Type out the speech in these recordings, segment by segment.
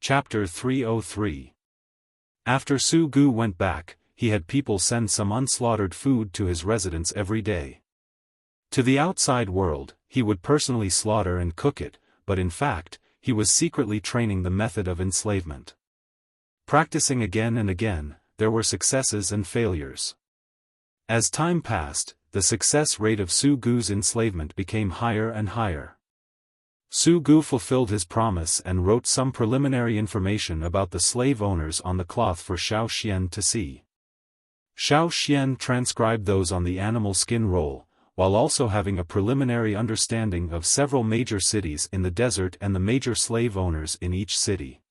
Chapter 303. After Su Gu went back, he had people send some unslaughtered food to his residence every day. To the outside world, he would personally slaughter and cook it, but in fact, he was secretly training the method of enslavement. Practicing again and again, there were successes and failures. As time passed, the success rate of Su Gu's enslavement became higher and higher. Su Gu fulfilled his promise and wrote some preliminary information about the slave owners on the cloth for Xiaofan to see. Xiaofan transcribed those on the animal skin roll, while also having a preliminary understanding of several major cities in the desert and the major slave owners in each city.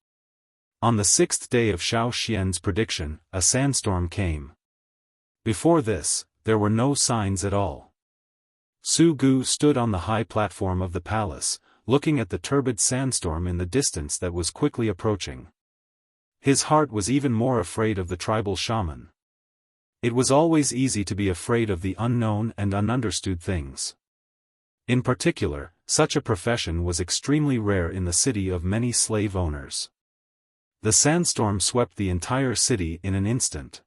On the 6th day of Xiaofan's prediction, a sandstorm came. Before this, there were no signs at all. Su Gu stood on the high platform of the palace, looking at the turbid sandstorm in the distance that was quickly approaching. His heart was even more afraid of the tribal shaman. It was always easy to be afraid of the unknown and ununderstood things. In particular, such a profession was extremely rare in the city of many slave owners. The sandstorm swept the entire city in an instant.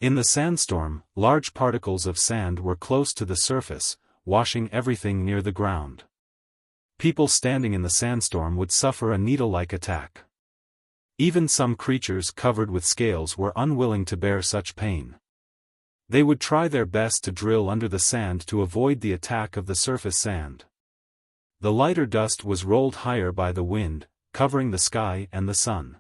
In the sandstorm, large particles of sand were close to the surface, washing everything near the ground. People standing in the sandstorm would suffer a needle-like attack. Even some creatures covered with scales were unwilling to bear such pain. They would try their best to drill under the sand to avoid the attack of the surface sand. The lighter dust was rolled higher by the wind, covering the sky and the sun.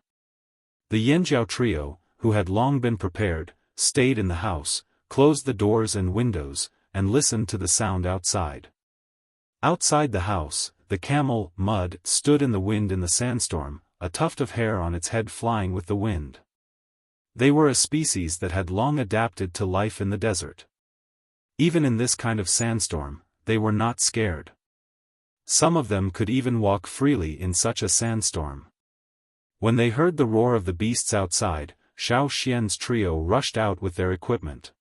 The Yanjiao trio, who had long been prepared, stayed in the house, closed the doors and windows, and listened to the sound outside. Outside the house, the camel, Mud, stood in the wind in the sandstorm, a tuft of hair on its head flying with the wind. They were a species that had long adapted to life in the desert. Even in this kind of sandstorm, they were not scared. Some of them could even walk freely in such a sandstorm. When they heard the roar of the beasts outside, Xiaofan's trio rushed out with their equipment.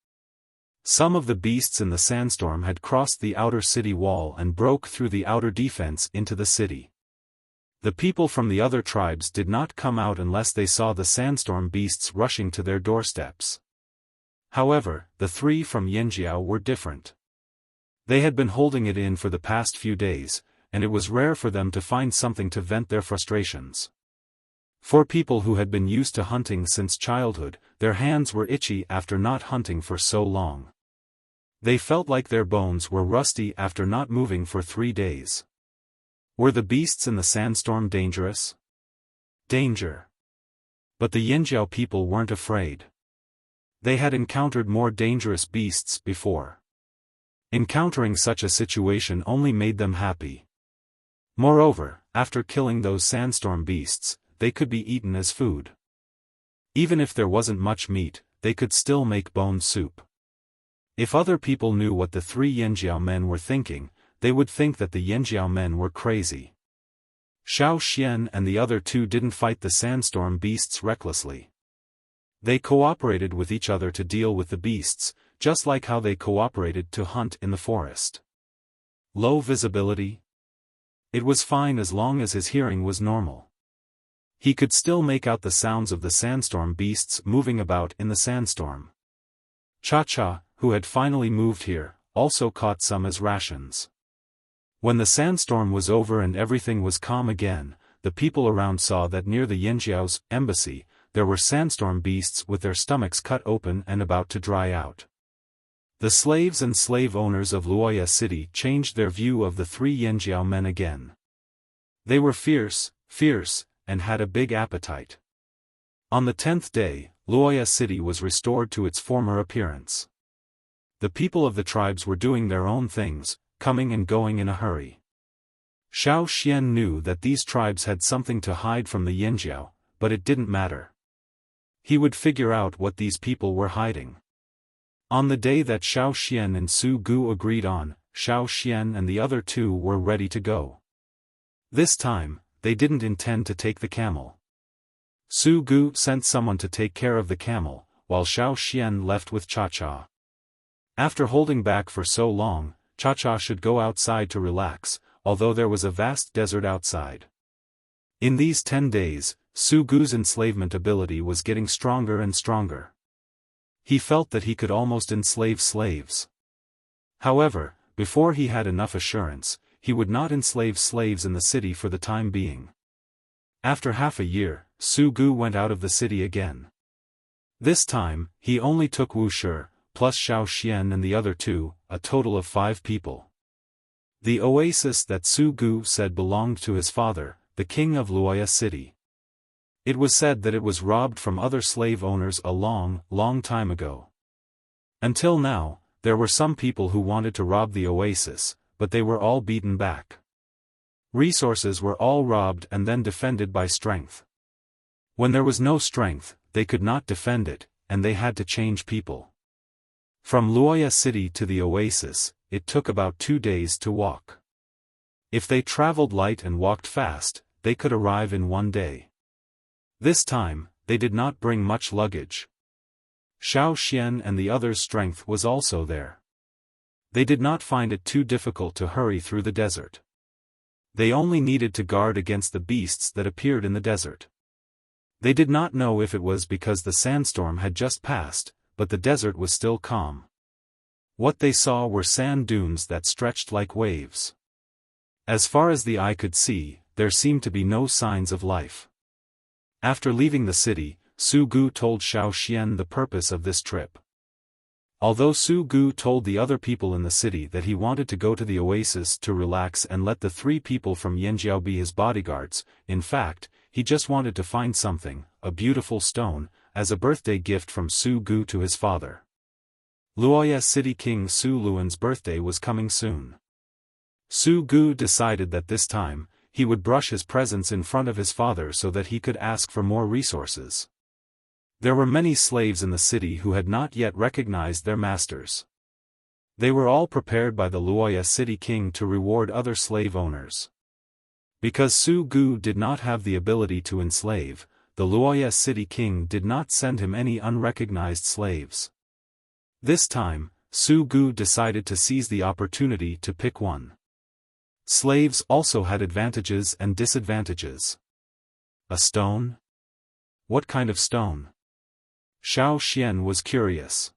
Some of the beasts in the sandstorm had crossed the outer city wall and broke through the outer defense into the city. The people from the other tribes did not come out unless they saw the sandstorm beasts rushing to their doorsteps. However, the three from Yanjiao were different. They had been holding it in for the past few days, and it was rare for them to find something to vent their frustrations. For people who had been used to hunting since childhood, their hands were itchy after not hunting for so long. They felt like their bones were rusty after not moving for 3 days. Were the beasts in the sandstorm dangerous? Danger. But the Yanjiao people weren't afraid. They had encountered more dangerous beasts before. Encountering such a situation only made them happy. Moreover, after killing those sandstorm beasts, they could be eaten as food. Even if there wasn't much meat, they could still make bone soup. If other people knew what the 3 Yanjiao men were thinking, they would think that the Yanjiao men were crazy. Xiaofan and the other 2 didn't fight the sandstorm beasts recklessly. They cooperated with each other to deal with the beasts, just like how they cooperated to hunt in the forest. Low visibility? It was fine as long as his hearing was normal. He could still make out the sounds of the sandstorm beasts moving about in the sandstorm. Cha-Cha, who had finally moved here, also caught some as rations. When the sandstorm was over and everything was calm again, the people around saw that near the Yanjiao's embassy, there were sandstorm beasts with their stomachs cut open and about to dry out. The slaves and slave owners of Luoya city changed their view of the 3 Yanjiao men again. They were fierce, and had a big appetite. On the 10th day, Luoya city was restored to its former appearance. The people of the tribes were doing their own things, coming and going in a hurry. Xiaofan knew that these tribes had something to hide from the Yanjiao, but it didn't matter. He would figure out what these people were hiding. On the day that Xiaofan and Su Gu agreed on, Xiaofan and the other 2 were ready to go. This time, they didn't intend to take the camel. Su Gu sent someone to take care of the camel, while Xiaofan left with Cha-Cha. After holding back for so long, Cha-Cha should go outside to relax, although there was a vast desert outside. In these 10 days, Su Gu's enslavement ability was getting stronger and stronger. He felt that he could almost enslave slaves. However, before he had enough assurance, he would not enslave slaves in the city for the time being. After half a year, Su Gu went out of the city again. This time, he only took Wuxia, plus Xiaofan and the other two, a total of 5 people. The oasis that Su Gu said belonged to his father, the king of Luoya city. It was said that it was robbed from other slave owners a long, long time ago. Until now, there were some people who wanted to rob the oasis, but they were all beaten back. Resources were all robbed and then defended by strength. When there was no strength, they could not defend it, and they had to change people. From Luoya city to the oasis, it took about 2 days to walk. If they traveled light and walked fast, they could arrive in 1 day. This time, they did not bring much luggage. Xiaofan and the others' strength was also there. They did not find it too difficult to hurry through the desert. They only needed to guard against the beasts that appeared in the desert. They did not know if it was because the sandstorm had just passed, but the desert was still calm. What they saw were sand dunes that stretched like waves. As far as the eye could see, there seemed to be no signs of life. After leaving the city, Su Gu told Xiaofan the purpose of this trip. Although Su Gu told the other people in the city that he wanted to go to the oasis to relax and let the 3 people from Yanjiao be his bodyguards, in fact, he just wanted to find something, a beautiful stone, as a birthday gift from Su Gu to his father. Luoya City King Su Luan's birthday was coming soon. Su Gu decided that this time, he would brush his presents in front of his father so that he could ask for more resources. There were many slaves in the city who had not yet recognized their masters. They were all prepared by the Luoya City King to reward other slave owners. Because Su Gu did not have the ability to enslave, the Luoya City King did not send him any unrecognized slaves. This time, Su Gu decided to seize the opportunity to pick one. Slaves also had advantages and disadvantages. A stone? What kind of stone? Xiaofan was curious.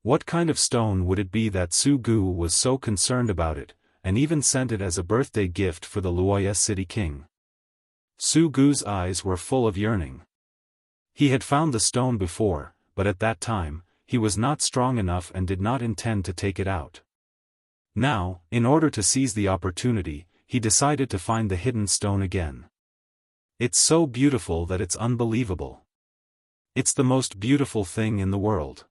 What kind of stone would it be that Su Gu was so concerned about it, and even sent it as a birthday gift for the Luoya City King? Su Gu's eyes were full of yearning. He had found the stone before, but at that time, he was not strong enough and did not intend to take it out. Now, in order to seize the opportunity, he decided to find the hidden stone again. It's so beautiful that it's unbelievable. It's the most beautiful thing in the world.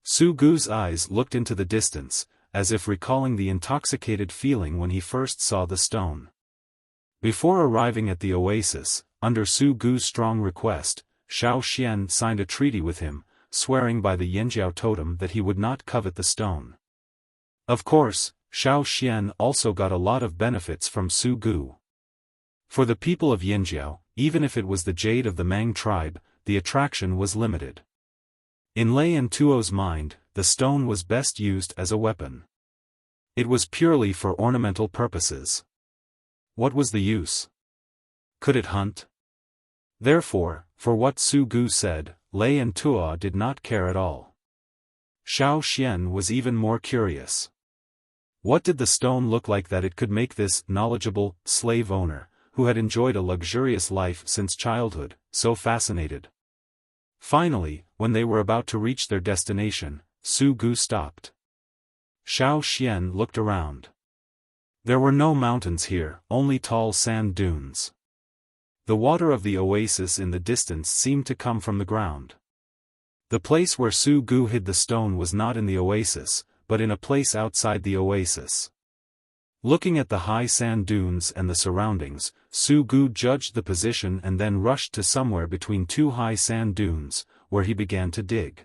Su Gu's eyes looked into the distance, as if recalling the intoxicated feeling when he first saw the stone. Before arriving at the oasis, under Su Gu's strong request, Xiaofan signed a treaty with him, swearing by the Yanjiao totem that he would not covet the stone. Of course, Xiaofan also got a lot of benefits from Su Gu. For the people of Yanjiao, even if it was the jade of the Mang tribe, the attraction was limited. In Lei and Tuo's mind, the stone was best used as a weapon. It was purely for ornamental purposes. What was the use? Could it hunt? Therefore, for what Su Gu said, Lei and Tuo did not care at all. Xiaofan was even more curious. What did the stone look like that it could make this knowledgeable slave owner, who had enjoyed a luxurious life since childhood, so fascinated? Finally, when they were about to reach their destination, Su Gu stopped. Xiaofan looked around. There were no mountains here, only tall sand dunes. The water of the oasis in the distance seemed to come from the ground. The place where Su Gu hid the stone was not in the oasis, but in a place outside the oasis. Looking at the high sand dunes and the surroundings, Su Gu judged the position and then rushed to somewhere between 2 high sand dunes, where he began to dig.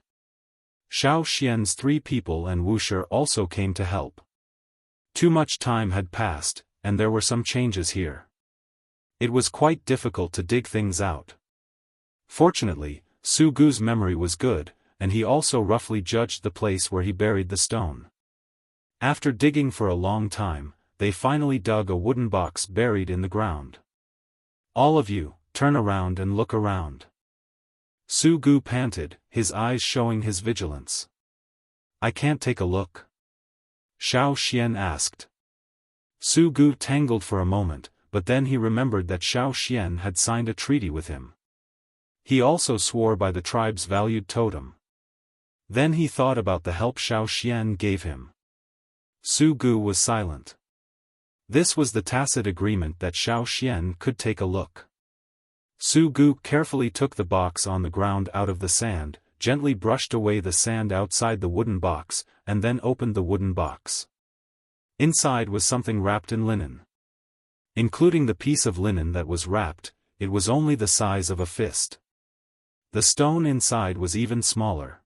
Xiaofan's 3 people and Wuxia also came to help. Too much time had passed, and there were some changes here. It was quite difficult to dig things out. Fortunately, Su Gu's memory was good, and he also roughly judged the place where he buried the stone. After digging for a long time, they finally dug a wooden box buried in the ground. All of you, turn around and look around." Su Gu panted, his eyes showing his vigilance. "I can't take a look?" Xiaoxian asked. Su Gu tangled for a moment, but then he remembered that Xiaoxian had signed a treaty with him. He also swore by the tribe's valued totem. Then he thought about the help Xiaoxian gave him. Su Gu was silent. This was the tacit agreement that Xiaoxian could take a look. Su Gu carefully took the box on the ground out of the sand, gently brushed away the sand outside the wooden box, and then opened the wooden box. Inside was something wrapped in linen. Including the piece of linen that was wrapped, it was only the size of a fist. The stone inside was even smaller.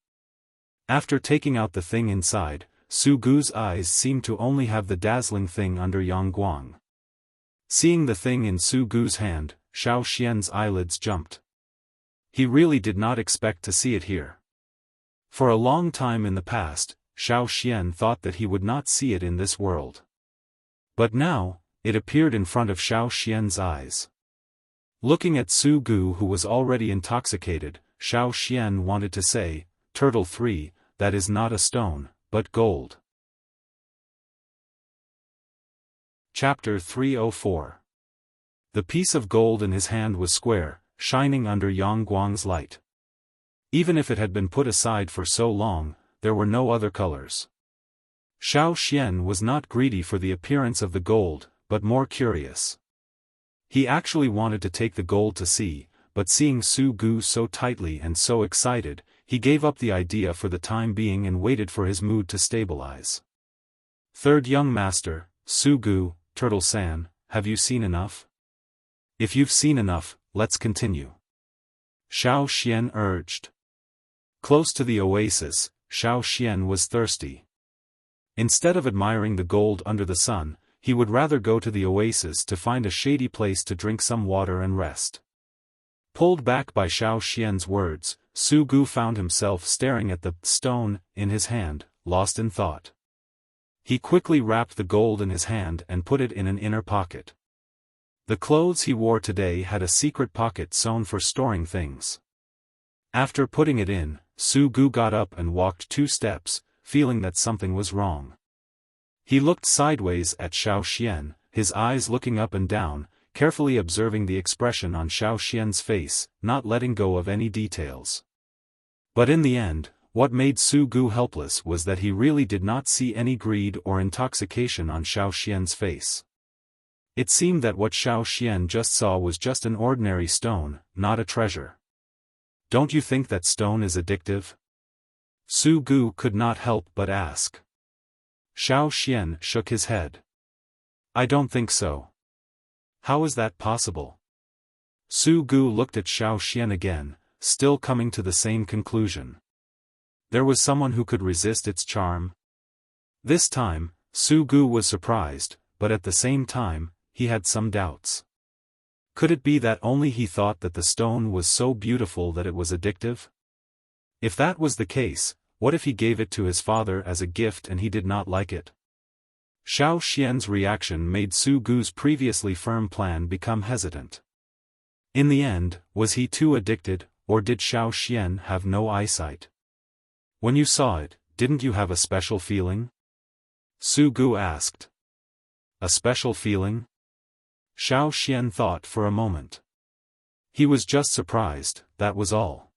After taking out the thing inside, Su Gu's eyes seemed to only have the dazzling thing under Yangguang. Seeing the thing in Su Gu's hand, Xiaoxian's eyelids jumped. He really did not expect to see it here. For a long time in the past, Xiaoxian thought that he would not see it in this world. But now, it appeared in front of Xiaoxian's eyes. Looking at Su Gu, who was already intoxicated, Xiaoxian wanted to say, "Turtle 3, that is not a stone, but gold." Chapter 304. The piece of gold in his hand was square, shining under Yangguang's light. Even if it had been put aside for so long, there were no other colors. Xiaoxian was not greedy for the appearance of the gold, but more curious. He actually wanted to take the gold to see, but seeing Su Gu so tightly and so excited, he gave up the idea for the time being and waited for his mood to stabilize. "Third young master, Su Gu, Turtle-san, have you seen enough? If you've seen enough, let's continue," Xiaoxian urged. Close to the oasis, Xiaoxian was thirsty. Instead of admiring the gold under the sun, he would rather go to the oasis to find a shady place to drink some water and rest. Pulled back by Xiaoxian's words, Su Gu found himself staring at the stone in his hand, lost in thought. He quickly wrapped the gold in his hand and put it in an inner pocket. The clothes he wore today had a secret pocket sewn for storing things. After putting it in, Su Gu got up and walked 2 steps, feeling that something was wrong. He looked sideways at Xiaoxian, his eyes looking up and down, carefully observing the expression on Xiaoxian's face, not letting go of any details. But in the end, what made Su Gu helpless was that he really did not see any greed or intoxication on Xiaoxian's face. It seemed that what Xiaoxian just saw was just an ordinary stone, not a treasure. "Don't you think that stone is addictive?" Su Gu could not help but ask. Xiaoxian shook his head. "I don't think so." "How is that possible?" Su Gu looked at Xiaoxian again, still coming to the same conclusion. There was someone who could resist its charm? This time, Su Gu was surprised, but at the same time, he had some doubts. Could it be that only he thought that the stone was so beautiful that it was addictive? If that was the case, what if he gave it to his father as a gift and he did not like it? Xiaoxian's reaction made Su Gu's previously firm plan become hesitant. In the end, was he too addicted, or did Xiaoxian have no eyesight? "When you saw it, didn't you have a special feeling?" Su Gu asked. "A special feeling?" Xiaoxian thought for a moment. He was just surprised, that was all.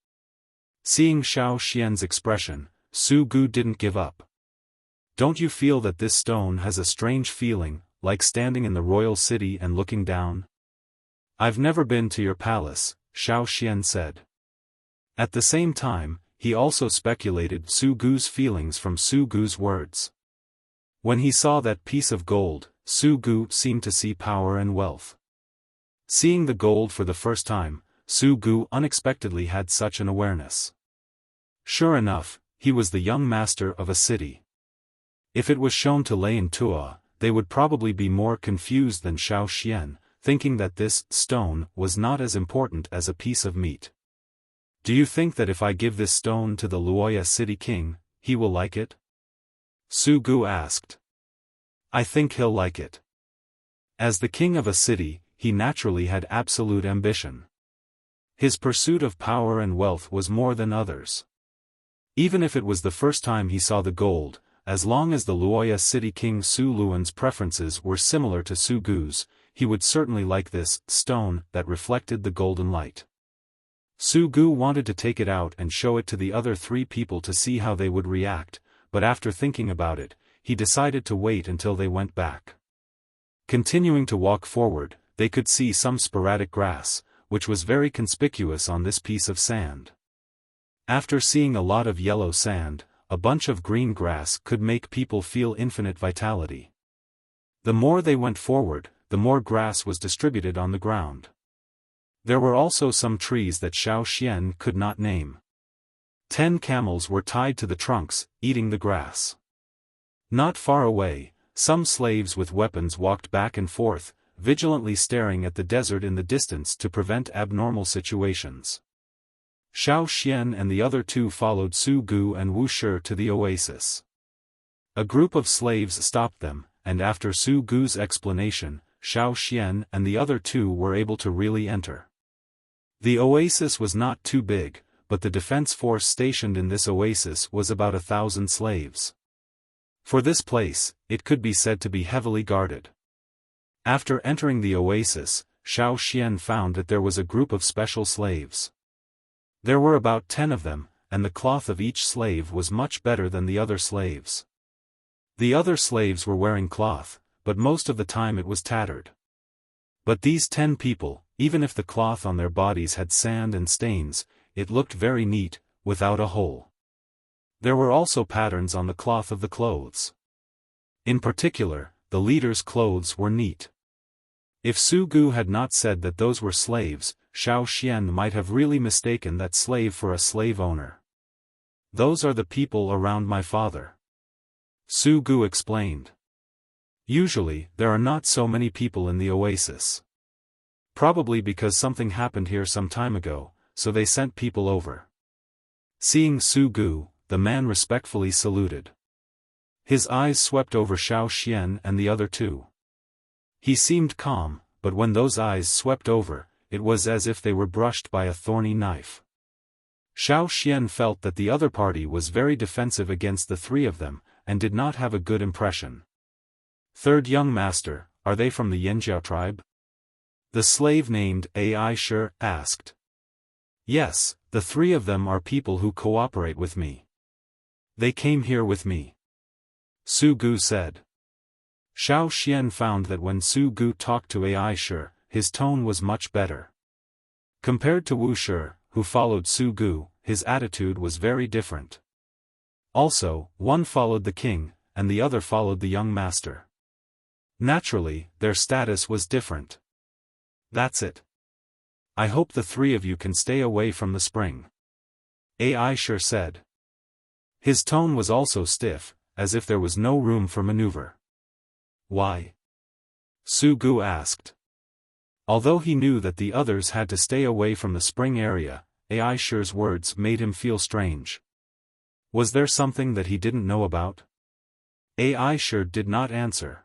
Seeing Xiaoxian's expression, Su Gu didn't give up. "Don't you feel that this stone has a strange feeling, like standing in the royal city and looking down?" "I've never been to your palace," Xiaoxian said. At the same time, he also speculated Su Gu's feelings from Su Gu's words. When he saw that piece of gold, Su Gu seemed to see power and wealth. Seeing the gold for the first time, Su Gu unexpectedly had such an awareness. Sure enough, he was the young master of a city. If it was shown to Lei and Tua, they would probably be more confused than Xiaoxian, thinking that this stone was not as important as a piece of meat. "Do you think that if I give this stone to the Luoya city king, he will like it?" Su Gu asked. "I think he'll like it." As the king of a city, he naturally had absolute ambition. His pursuit of power and wealth was more than others. Even if it was the first time he saw the gold, as long as the Luoya city king Su Luan's preferences were similar to Su Gu's, he would certainly like this stone that reflected the golden light. Su Gu wanted to take it out and show it to the other three people to see how they would react, but after thinking about it, he decided to wait until they went back. Continuing to walk forward, they could see some sporadic grass, which was very conspicuous on this piece of sand. After seeing a lot of yellow sand, a bunch of green grass could make people feel infinite vitality. The more they went forward, the more grass was distributed on the ground. There were also some trees that Xiaofan could not name. 10 camels were tied to the trunks, eating the grass. Not far away, some slaves with weapons walked back and forth, vigilantly staring at the desert in the distance to prevent abnormal situations. Xiaofan and the other two followed Su Gu and Wuxia to the oasis. A group of slaves stopped them, and after Su Gu's explanation, Xiaofan and the other two were able to really enter. The oasis was not too big, but the defense force stationed in this oasis was about 1,000 slaves. For this place, it could be said to be heavily guarded. After entering the oasis, Xiaofan found that there was a group of special slaves. There were about 10 of them, and the cloth of each slave was much better than the other slaves. The other slaves were wearing cloth, but most of the time it was tattered. But these 10 people, even if the cloth on their bodies had sand and stains, it looked very neat, without a hole. There were also patterns on the cloth of the clothes. In particular, the leaders' clothes were neat. If Su Gu had not said that those were slaves, Xiaofan might have really mistaken that slave for a slave owner. Those are the people around my father. Su Gu explained. Usually, there are not so many people in the oasis. Probably because something happened here some time ago, so they sent people over. Seeing Su Gu, the man respectfully saluted. His eyes swept over Xiaofan and the other two. He seemed calm, but when those eyes swept over, it was as if they were brushed by a thorny knife. Xiaofan felt that the other party was very defensive against the three of them, and did not have a good impression. Third young master, are they from the Yanjiao tribe? The slave named Aisha asked. Yes, the three of them are people who cooperate with me. They came here with me. Su Gu said. Xiaofan found that when Su Gu talked to Aisha, his tone was much better. Compared to Wuxia, who followed Su Gu, his attitude was very different. Also, one followed the king, and the other followed the young master. Naturally, their status was different. That's it. I hope the three of you can stay away from the spring. Aisha said. His tone was also stiff, as if there was no room for maneuver. Why? Su Gu asked. Although he knew that the others had to stay away from the spring area, Aisha's words made him feel strange. Was there something that he didn't know about? Aisha did not answer.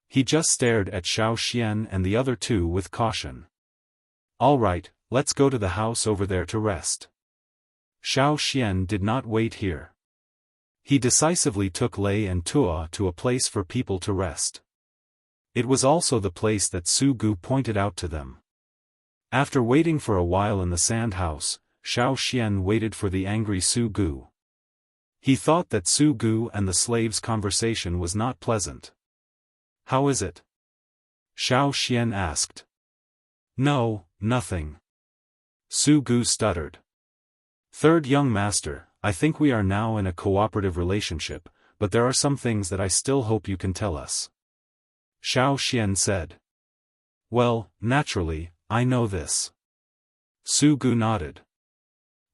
He just stared at Xiaofan and the other two with caution. All right, let's go to the house over there to rest. Xiaofan did not wait here. He decisively took Lei and Tua to a place for people to rest. It was also the place that Su Gu pointed out to them. After waiting for a while in the sand house, Xiaofan waited for the angry Su Gu. He thought that Su Gu and the slave's conversation was not pleasant. How is it? Xiaofan asked. No, nothing. Su Gu stuttered. Third young master, I think we are now in a cooperative relationship, but there are some things that I still hope you can tell us. Xiaofan said. Well, naturally, I know this. Su Gu nodded.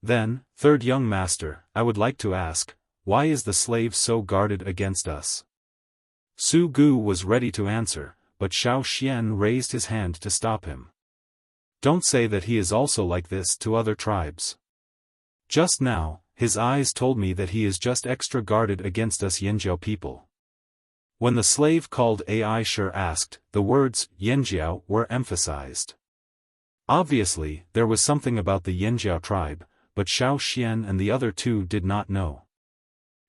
Then, third young master, I would like to ask, why is the slave so guarded against us? Su Gu was ready to answer, but Xiaofan raised his hand to stop him. Don't say that he is also like this to other tribes. Just now, his eyes told me that he is just extra guarded against us Yanjiao people. When the slave called Aisha asked, the words Yanjiao were emphasized. Obviously, there was something about the Yanjiao tribe, but Xiaoxian and the other two did not know.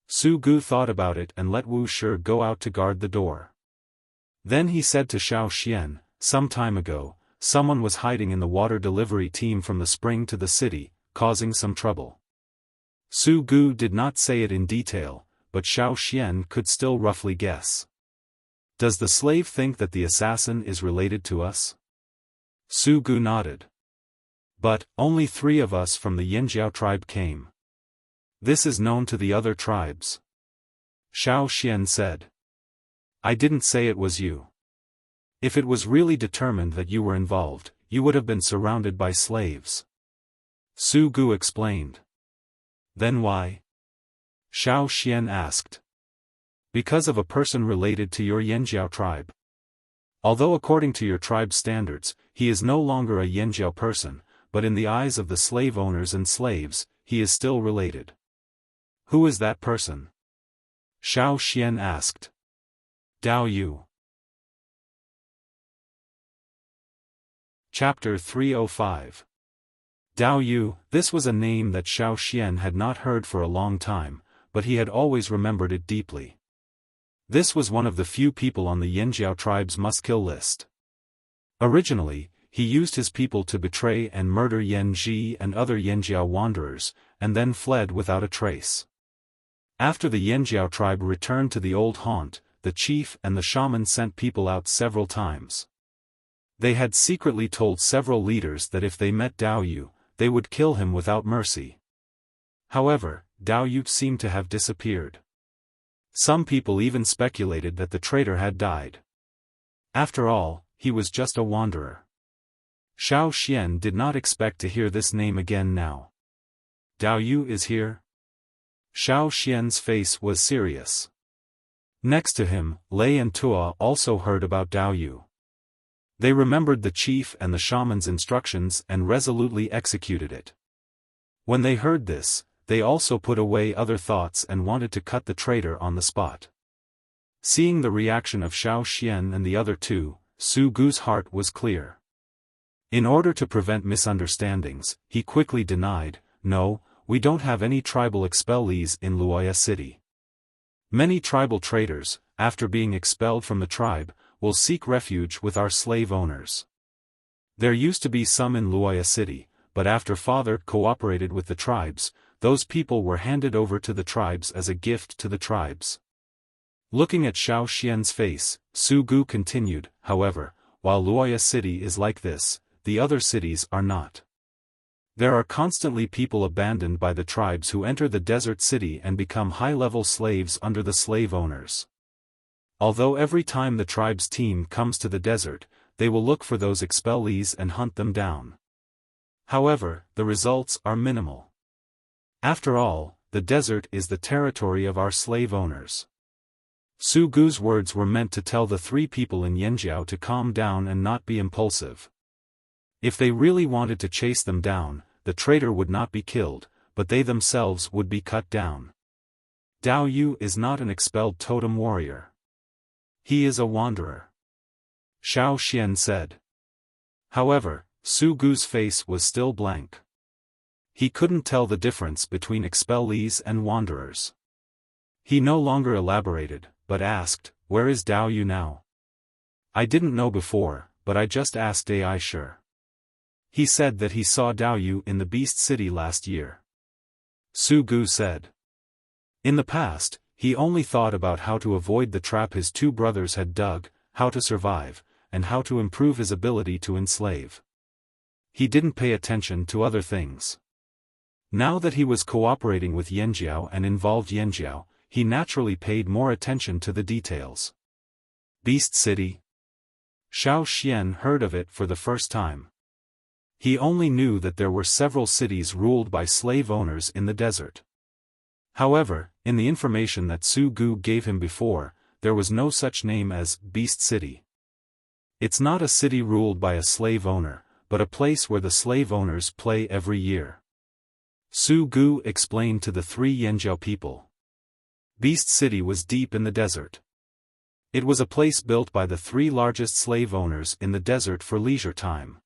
Su Gu thought about it and let Wu Shi go out to guard the door. Then he said to Xiaoxian, "Some time ago, someone was hiding in the water delivery team from the spring to the city, causing some trouble." Su Gu did not say it in detail, but Xiaoxian could still roughly guess. "Does the slave think that the assassin is related to us?" Su Gu nodded. "But, only 3 of us from the Yanjiao tribe came. This is known to the other tribes." Xiaoxian said. "I didn't say it was you. If it was really determined that you were involved, you would have been surrounded by slaves." Su Gu explained. "Then why?" Xiaoxian asked. "Because of a person related to your Yanjiao tribe. Although according to your tribe's standards, he is no longer a Yanjiao person, but in the eyes of the slave owners and slaves, he is still related." "Who is that person?" Xiaoxian asked. "Dao Yu." Chapter 305. Dao Yu. This was a name that Xiaoxian had not heard for a long time, but he had always remembered it deeply. This was one of the few people on the Yanjiao tribe's must-kill list. Originally, he used his people to betray and murder Yan Ji and other Yanjiao wanderers, and then fled without a trace. After the Yanjiao tribe returned to the old haunt, the chief and the shaman sent people out several times. They had secretly told several leaders that if they met Dao Yu, they would kill him without mercy. However, Dao Yu seemed to have disappeared. Some people even speculated that the traitor had died. After all, he was just a wanderer. Xiaoxian did not expect to hear this name again now. "Dao Yu is here?" Xiaoxian's face was serious. Next to him, Lei and Tua also heard about Dao Yu. They remembered the chief and the shaman's instructions and resolutely executed it. When they heard this, they also put away other thoughts and wanted to cut the traitor on the spot. Seeing the reaction of Xiaoxian and the other two, Su Gu's heart was clear. In order to prevent misunderstandings, he quickly denied, "No, we don't have any tribal expellees in Luoya City. Many tribal traitors, after being expelled from the tribe, will seek refuge with our slave owners. There used to be some in Luoya City, but after father cooperated with the tribes, those people were handed over to the tribes as a gift to the tribes." Looking at Xiaoxian's face, Su Gu continued, "However, while Luoya City is like this, the other cities are not. There are constantly people abandoned by the tribes who enter the desert city and become high-level slaves under the slave owners. Although every time the tribe's team comes to the desert, they will look for those expellees and hunt them down. However, the results are minimal. After all, the desert is the territory of our slave owners." Su Gu's words were meant to tell the 3 people in Yanjiao to calm down and not be impulsive. If they really wanted to chase them down, the traitor would not be killed, but they themselves would be cut down. Dao Yu is not an expelled totem warrior. He is a wanderer," Xiaoxian said. However, Su Gu's face was still blank. He couldn't tell the difference between expellees and wanderers. He no longer elaborated, but asked, "Where is Dao Yu now?" "I didn't know before, but I just asked Dai Shi. He said that he saw Dao Yu in the Beast City last year," Su Gu said. In the past, he only thought about how to avoid the trap his 2 brothers had dug, how to survive, and how to improve his ability to enslave. He didn't pay attention to other things. Now that he was cooperating with Yanjiao and involved Yanjiao, he naturally paid more attention to the details. Beast City? Xiaoxian heard of it for the first time. He only knew that there were several cities ruled by slave owners in the desert. However, in the information that Su Gu gave him before, there was no such name as Beast City. It's not a city ruled by a slave owner, but a place where the slave owners play every year. Su Gu explained to the 3 Yanjiao people. Beast City was deep in the desert. It was a place built by the 3 largest slave owners in the desert for leisure time.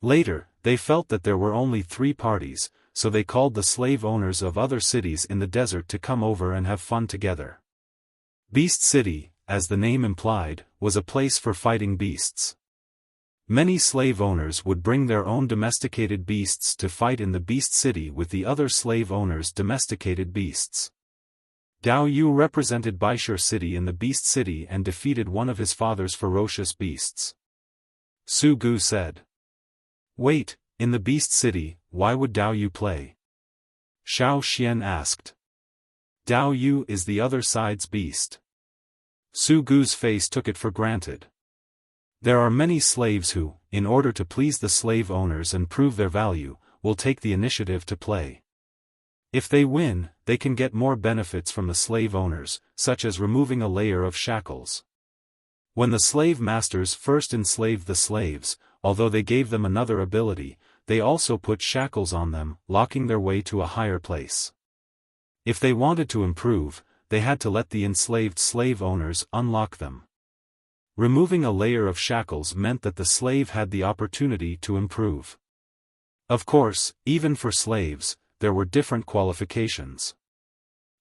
Later, they felt that there were only 3 parties, so they called the slave owners of other cities in the desert to come over and have fun together. Beast City, as the name implied, was a place for fighting beasts. Many slave owners would bring their own domesticated beasts to fight in the Beast City with the other slave owners' domesticated beasts. Dao Yu represented Baishur City in the Beast City and defeated one of his father's ferocious beasts. Su Gu said. Wait, in the Beast City, why would Dao Yu play? Xiao Xian asked. Dao Yu is the other side's beast. Su Gu's face took it for granted. There are many slaves who, in order to please the slave owners and prove their value, will take the initiative to play. If they win, they can get more benefits from the slave owners, such as removing a layer of shackles. When the slave masters first enslaved the slaves, although they gave them another ability, they also put shackles on them, locking their way to a higher place. If they wanted to improve, they had to let the enslaved slave owners unlock them. Removing a layer of shackles meant that the slave had the opportunity to improve. Of course, even for slaves, there were different qualifications.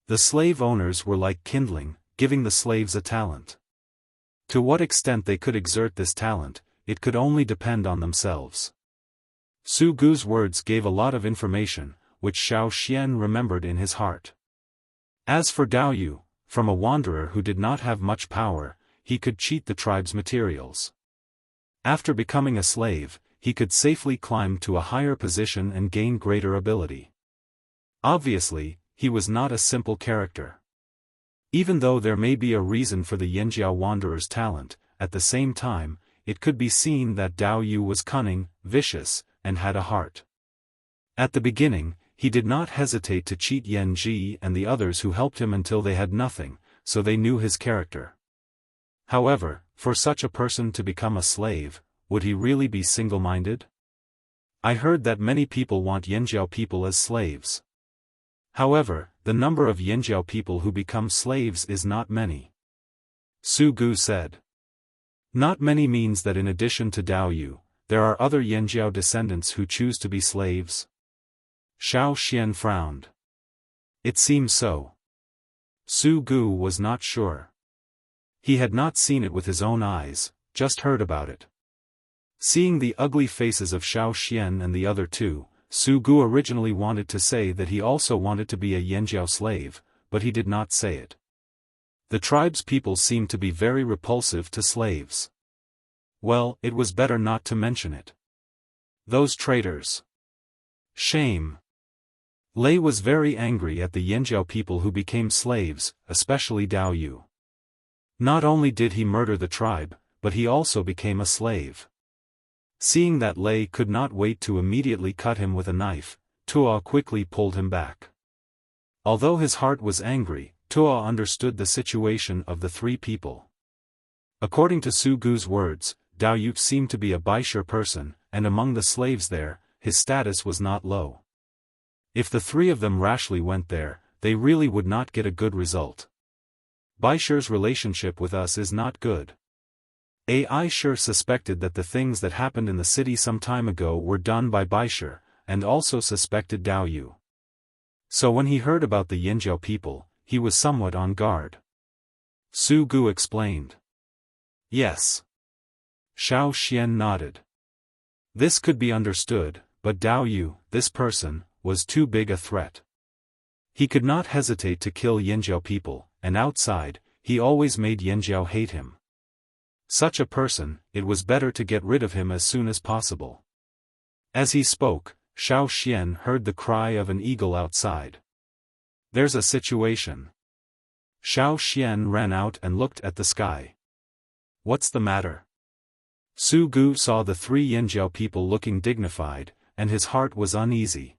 The slave owners were like kindling, giving the slaves a talent. To what extent they could exert this talent, it could only depend on themselves. Su Gu's words gave a lot of information, which Xiao Xian remembered in his heart. As for Dao Yu, from a wanderer who did not have much power, he could cheat the tribe's materials. After becoming a slave, he could safely climb to a higher position and gain greater ability. Obviously, he was not a simple character. Even though there may be a reason for the Yanjiao wanderer's talent, at the same time, it could be seen that Dao Yu was cunning, vicious, and had a heart. At the beginning, he did not hesitate to cheat Yan Ji and the others who helped him until they had nothing, so they knew his character. However, for such a person to become a slave, would he really be single-minded? I heard that many people want Yanjiao people as slaves. However, the number of Yanjiao people who become slaves is not many. Su Gu said. Not many means that in addition to Dao Yu, there are other Yanjiao descendants who choose to be slaves? Xiao Xian frowned. It seems so. Su Gu was not sure. He had not seen it with his own eyes, just heard about it. Seeing the ugly faces of Xiao Xian and the other 2, Su Gu originally wanted to say that he also wanted to be a Yanjiao slave, but he did not say it. The tribe's people seemed to be very repulsive to slaves. Well, it was better not to mention it. Those traitors. Shame. Lei was very angry at the Yanjiao people who became slaves, especially Dao Yu. Not only did he murder the tribe, but he also became a slave. Seeing that Lei could not wait to immediately cut him with a knife, Tuo quickly pulled him back. Although his heart was angry, Tuo understood the situation of the 3 people. According to Su Gu's words, Dao Yu seemed to be a Baishur person, and among the slaves there, his status was not low. If the 3 of them rashly went there, they really would not get a good result. Baishur's relationship with us is not good. I sure suspected that the things that happened in the city some time ago were done by Baishur, and also suspected Dao Yu. So when he heard about the Yanjiao people, he was somewhat on guard. Su Gu explained. Yes. Xiao Xian nodded. This could be understood, but Dao Yu, this person, was too big a threat. He could not hesitate to kill Yanjiao people, and outside, he always made Yanjiao hate him. Such a person, it was better to get rid of him as soon as possible. As he spoke, Xiao Xian heard the cry of an eagle outside. There's a situation. Xiao Xian ran out and looked at the sky. What's the matter? Su Gu saw the 3 Yanjiao people looking dignified, and his heart was uneasy.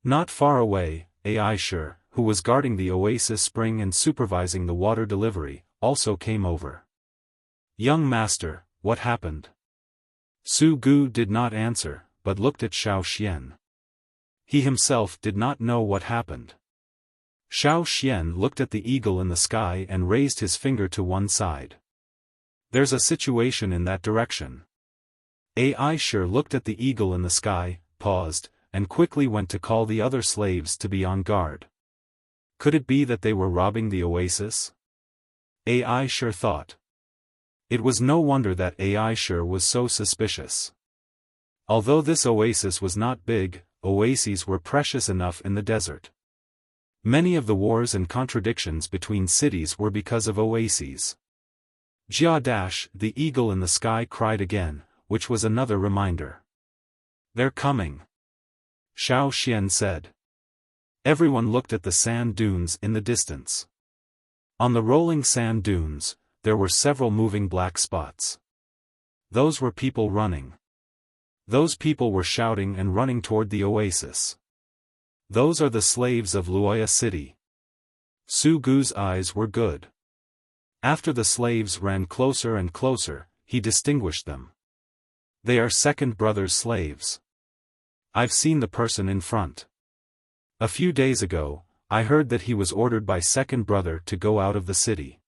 Not far away, Aishur, who was guarding the oasis spring and supervising the water delivery, also came over. Young master, what happened? Su Gu did not answer, but looked at Xiao Xian. He himself did not know what happened. Xiao Xian looked at the eagle in the sky and raised his finger to one side. There's a situation in that direction. Aisha looked at the eagle in the sky, paused, and quickly went to call the other slaves to be on guard. Could it be that they were robbing the oasis? Aisha thought. It was no wonder that Aisha was so suspicious. Although this oasis was not big, oases were precious enough in the desert. Many of the wars and contradictions between cities were because of oases. Jia! The eagle in the sky cried again, which was another reminder. They're coming. Xiaofan said. Everyone looked at the sand dunes in the distance. On the rolling sand dunes, there were several moving black spots. Those were people running. Those people were shouting and running toward the oasis. Those are the slaves of Luoya City. Su Gu's eyes were good. After the slaves ran closer and closer, he distinguished them. They are second brother's slaves. I've seen the person in front. A few days ago, I heard that he was ordered by second brother to go out of the city.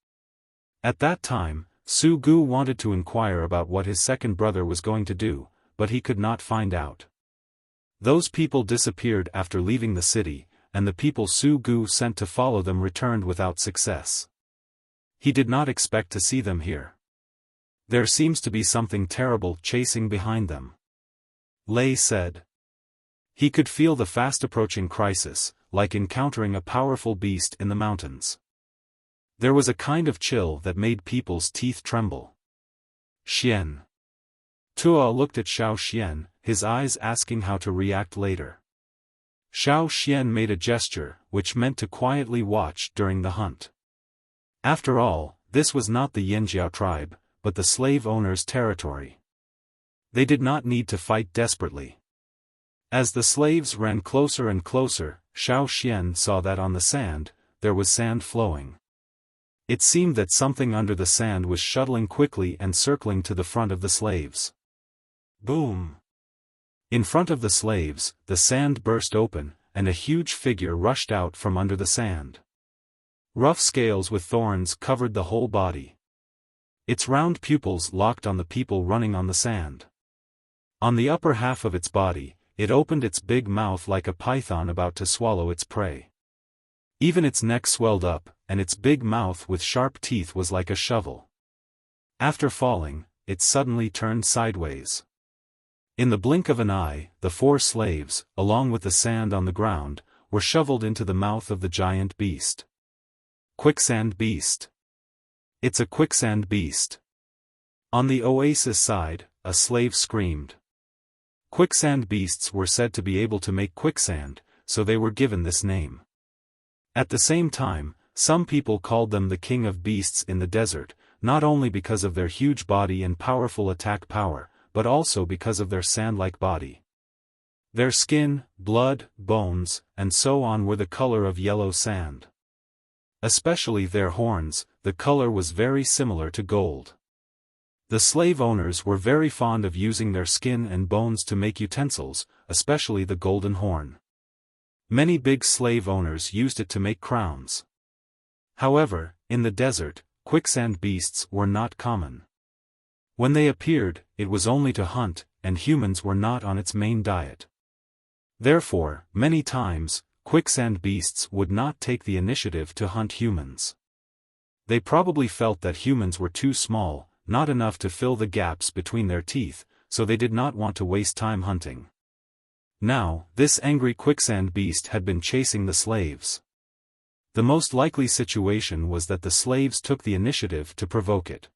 At that time, Su Gu wanted to inquire about what his second brother was going to do, but he could not find out. Those people disappeared after leaving the city, and the people Su Gu sent to follow them returned without success. He did not expect to see them here. There seems to be something terrible chasing behind them. Lei said. He could feel the fast-approaching crisis, like encountering a powerful beast in the mountains. There was a kind of chill that made people's teeth tremble. Xian. Tua looked at Xiaofan, his eyes asking how to react later. Xiaofan made a gesture, which meant to quietly watch during the hunt. After all, this was not the Yanjiao tribe, but the slave owners' territory. They did not need to fight desperately. As the slaves ran closer and closer, Xiaofan saw that on the sand, there was sand flowing. It seemed that something under the sand was shuttling quickly and circling to the front of the slaves. Boom! In front of the slaves, the sand burst open, and a huge figure rushed out from under the sand. Rough scales with thorns covered the whole body. Its round pupils locked on the people running on the sand. On the upper half of its body, it opened its big mouth like a python about to swallow its prey. Even its neck swelled up, and its big mouth with sharp teeth was like a shovel. After falling, it suddenly turned sideways. In the blink of an eye, the 4 slaves, along with the sand on the ground, were shoveled into the mouth of the giant beast. Quicksand beast. It's a quicksand beast. On the oasis side, a slave screamed. Quicksand beasts were said to be able to make quicksand, so they were given this name. At the same time, some people called them the king of beasts in the desert, not only because of their huge body and powerful attack power, but also because of their sand-like body. Their skin, blood, bones, and so on were the color of yellow sand. Especially their horns, the color was very similar to gold. The slave owners were very fond of using their skin and bones to make utensils, especially the golden horn. Many big slave owners used it to make crowns. However, in the desert, quicksand beasts were not common. When they appeared, it was only to hunt, and humans were not on its main diet. Therefore, many times, quicksand beasts would not take the initiative to hunt humans. They probably felt that humans were too small, not enough to fill the gaps between their teeth, so they did not want to waste time hunting. Now, this angry quicksand beast had been chasing the slaves. The most likely situation was that the slaves took the initiative to provoke it.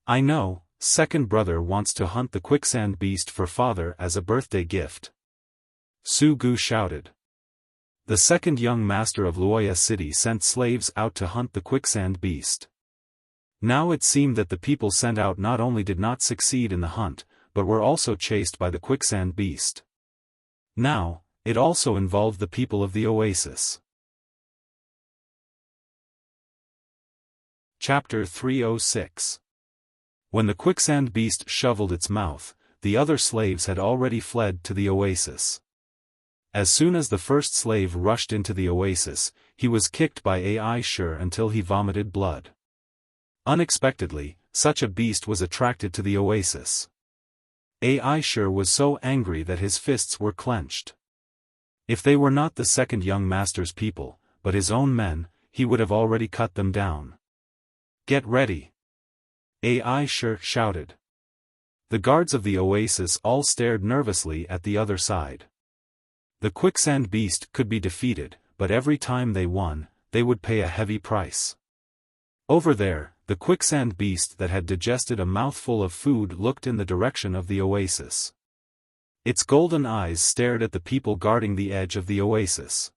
I know, second brother wants to hunt the quicksand beast for father as a birthday gift. Su Gu shouted. The second young master of Luoya City sent slaves out to hunt the quicksand beast. Now it seemed that the people sent out not only did not succeed in the hunt, but were also chased by the quicksand beast. Now, it also involved the people of the oasis. Chapter 306. When the quicksand beast shoveled its mouth, the other slaves had already fled to the oasis. As soon as the first slave rushed into the oasis, he was kicked by Aisha until he vomited blood. Unexpectedly, such a beast was attracted to the oasis. Aisha was so angry that his fists were clenched. If they were not the second young master's people, but his own men, he would have already cut them down. "Get ready!" Aisha shouted. The guards of the oasis all stared nervously at the other side. The quicksand beast could be defeated, but every time they won, they would pay a heavy price. Over there, the quicksand beast that had digested a mouthful of food looked in the direction of the oasis. Its golden eyes stared at the people guarding the edge of the oasis.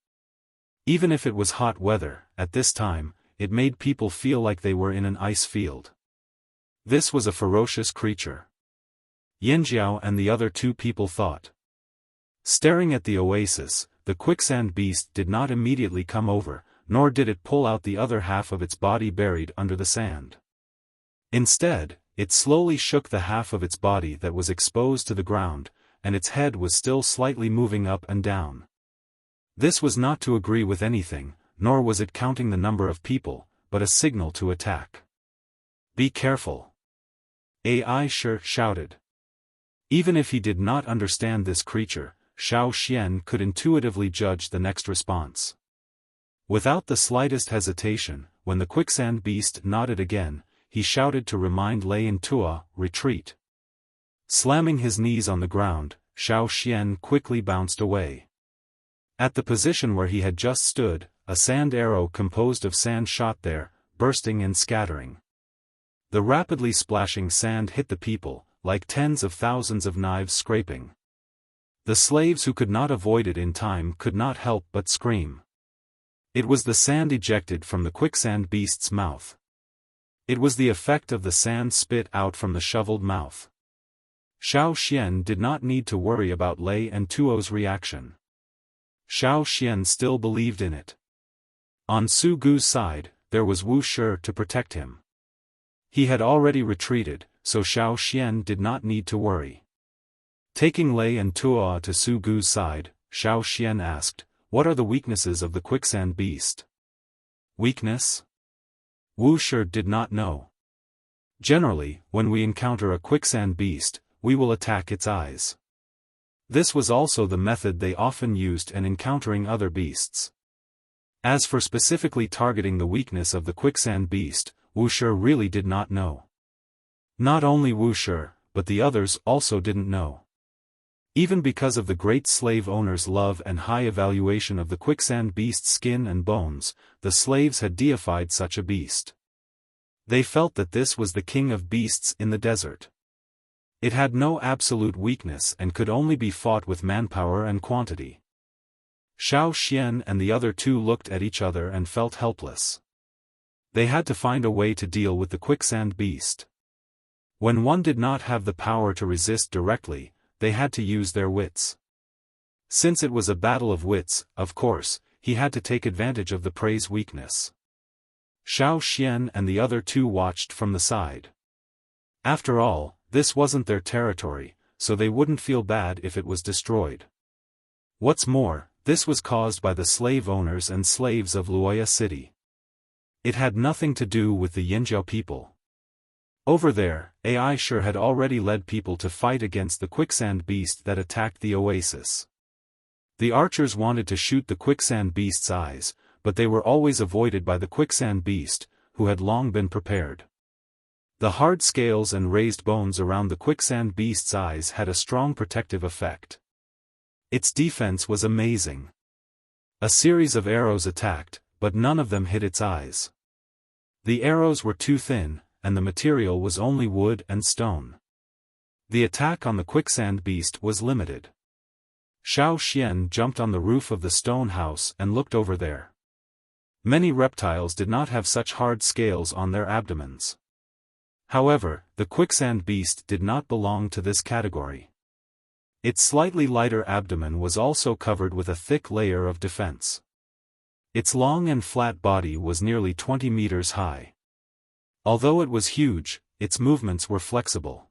Even if it was hot weather, at this time, it made people feel like they were in an ice field. This was a ferocious creature. Yanjiao and the other two people thought. Staring at the oasis, the quicksand beast did not immediately come over, nor did it pull out the other half of its body buried under the sand. Instead, it slowly shook the half of its body that was exposed to the ground, and its head was still slightly moving up and down. This was not to agree with anything, nor was it counting the number of people, but a signal to attack. "Be careful!" Aisha shouted. Even if he did not understand this creature, Xiao Xian could intuitively judge the next response. Without the slightest hesitation, when the quicksand beast nodded again, he shouted to remind Lei and Tua, "Retreat." Slamming his knees on the ground, Xiao Xian quickly bounced away. At the position where he had just stood, a sand arrow composed of sand shot there, bursting and scattering. The rapidly splashing sand hit the people, like tens of thousands of knives scraping. The slaves who could not avoid it in time could not help but scream. It was the sand ejected from the quicksand beast's mouth. It was the effect of the sand spit out from the shoveled mouth. Xiao Xian did not need to worry about Lei and Tuo's reaction. Xiao Xian still believed in it. On Su Gu's side, there was Wuxia to protect him. He had already retreated, so Xiao Xian did not need to worry. Taking Lei and Tuo to Su Gu's side, Xiao Xian asked, "What are the weaknesses of the quicksand beast?" Weakness? Wuxia did not know. Generally, when we encounter a quicksand beast, we will attack its eyes. This was also the method they often used in encountering other beasts. As for specifically targeting the weakness of the quicksand beast, Wuxia really did not know. Not only Wuxia, but the others also didn't know. Even because of the great slave owner's love and high evaluation of the quicksand beast's skin and bones, the slaves had deified such a beast. They felt that this was the king of beasts in the desert. It had no absolute weakness and could only be fought with manpower and quantity. Xiao Xian and the other two looked at each other and felt helpless. They had to find a way to deal with the quicksand beast. When one did not have the power to resist directly, they had to use their wits. Since it was a battle of wits, of course, he had to take advantage of the prey's weakness. Xiao Xian and the other two watched from the side. After all, this wasn't their territory, so they wouldn't feel bad if it was destroyed. What's more, this was caused by the slave owners and slaves of Luoya City. It had nothing to do with the Yinjiao people. Over there, Aisha had already led people to fight against the quicksand beast that attacked the oasis. The archers wanted to shoot the quicksand beast's eyes, but they were always avoided by the quicksand beast, who had long been prepared. The hard scales and raised bones around the quicksand beast's eyes had a strong protective effect. Its defense was amazing. A series of arrows attacked, but none of them hit its eyes. The arrows were too thin, and the material was only wood and stone. The attack on the quicksand beast was limited. Xiao Xian jumped on the roof of the stone house and looked over there. Many reptiles did not have such hard scales on their abdomens. However, the quicksand beast did not belong to this category. Its slightly lighter abdomen was also covered with a thick layer of defense. Its long and flat body was nearly 20 meters high. Although it was huge, its movements were flexible.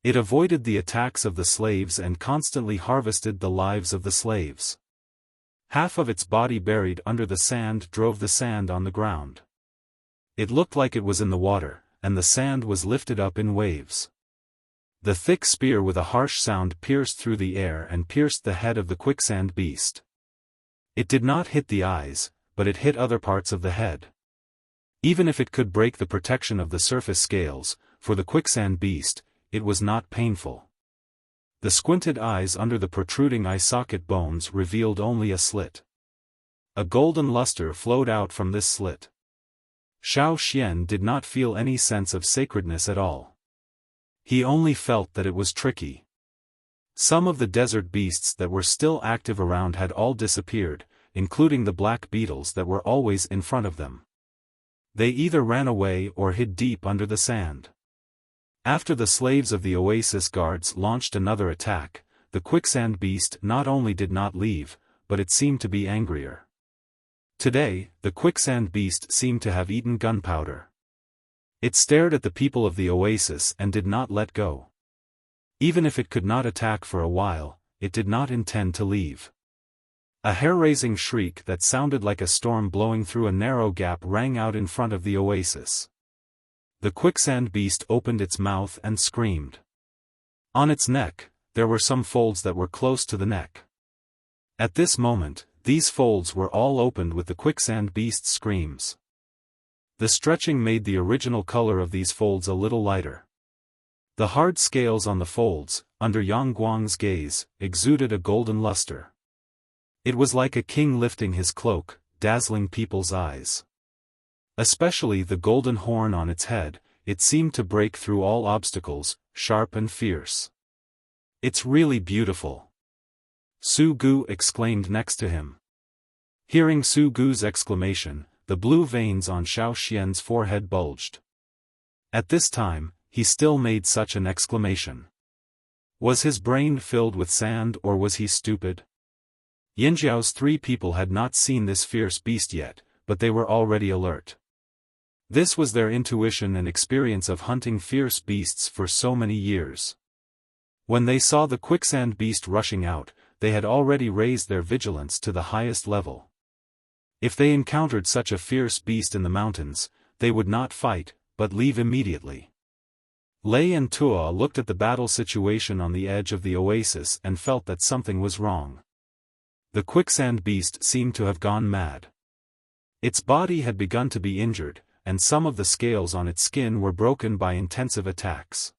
It avoided the attacks of the slaves and constantly harvested the lives of the slaves. Half of its body buried under the sand drove the sand on the ground. It looked like it was in the water, and the sand was lifted up in waves. The thick spear with a harsh sound pierced through the air and pierced the head of the quicksand beast. It did not hit the eyes, but it hit other parts of the head. Even if it could break the protection of the surface scales, for the quicksand beast, it was not painful. The squinted eyes under the protruding eye socket bones revealed only a slit. A golden luster flowed out from this slit. Xiaofan did not feel any sense of sacredness at all. He only felt that it was tricky. Some of the desert beasts that were still active around had all disappeared, including the black beetles that were always in front of them. They either ran away or hid deep under the sand. After the slaves of the oasis guards launched another attack, the quicksand beast not only did not leave, but it seemed to be angrier. Today, the quicksand beast seemed to have eaten gunpowder. It stared at the people of the oasis and did not let go. Even if it could not attack for a while, it did not intend to leave. A hair-raising shriek that sounded like a storm blowing through a narrow gap rang out in front of the oasis. The quicksand beast opened its mouth and screamed. On its neck, there were some folds that were close to the neck. At this moment, these folds were all opened with the quicksand beast's screams. The stretching made the original color of these folds a little lighter. The hard scales on the folds, under Yang Guang's gaze, exuded a golden luster. It was like a king lifting his cloak, dazzling people's eyes. Especially the golden horn on its head, it seemed to break through all obstacles, sharp and fierce. "It's really beautiful," Su Gu exclaimed next to him. Hearing Su Gu's exclamation, the blue veins on Xiaofan's forehead bulged. At this time, he still made such an exclamation. Was his brain filled with sand or was he stupid? Yinjiao's 3 people had not seen this fierce beast yet, but they were already alert. This was their intuition and experience of hunting fierce beasts for so many years. When they saw the quicksand beast rushing out, they had already raised their vigilance to the highest level. If they encountered such a fierce beast in the mountains, they would not fight, but leave immediately. Lei and Tua looked at the battle situation on the edge of the oasis and felt that something was wrong. The quicksand beast seemed to have gone mad. Its body had begun to be injured, and some of the scales on its skin were broken by intensive attacks.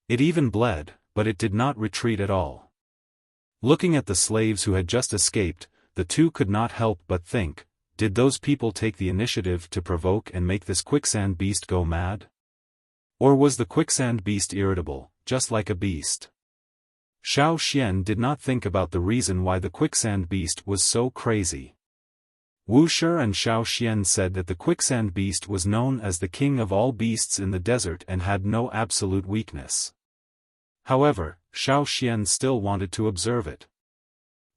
It even bled, but it did not retreat at all. Looking at the slaves who had just escaped, the two could not help but think, did those people take the initiative to provoke and make this quicksand beast go mad? Or was the quicksand beast irritable, just like a beast? Xiaofan did not think about the reason why the quicksand beast was so crazy. Wuxia and Xiaofan said that the quicksand beast was known as the king of all beasts in the desert and had no absolute weakness. However, Xiaofan still wanted to observe it.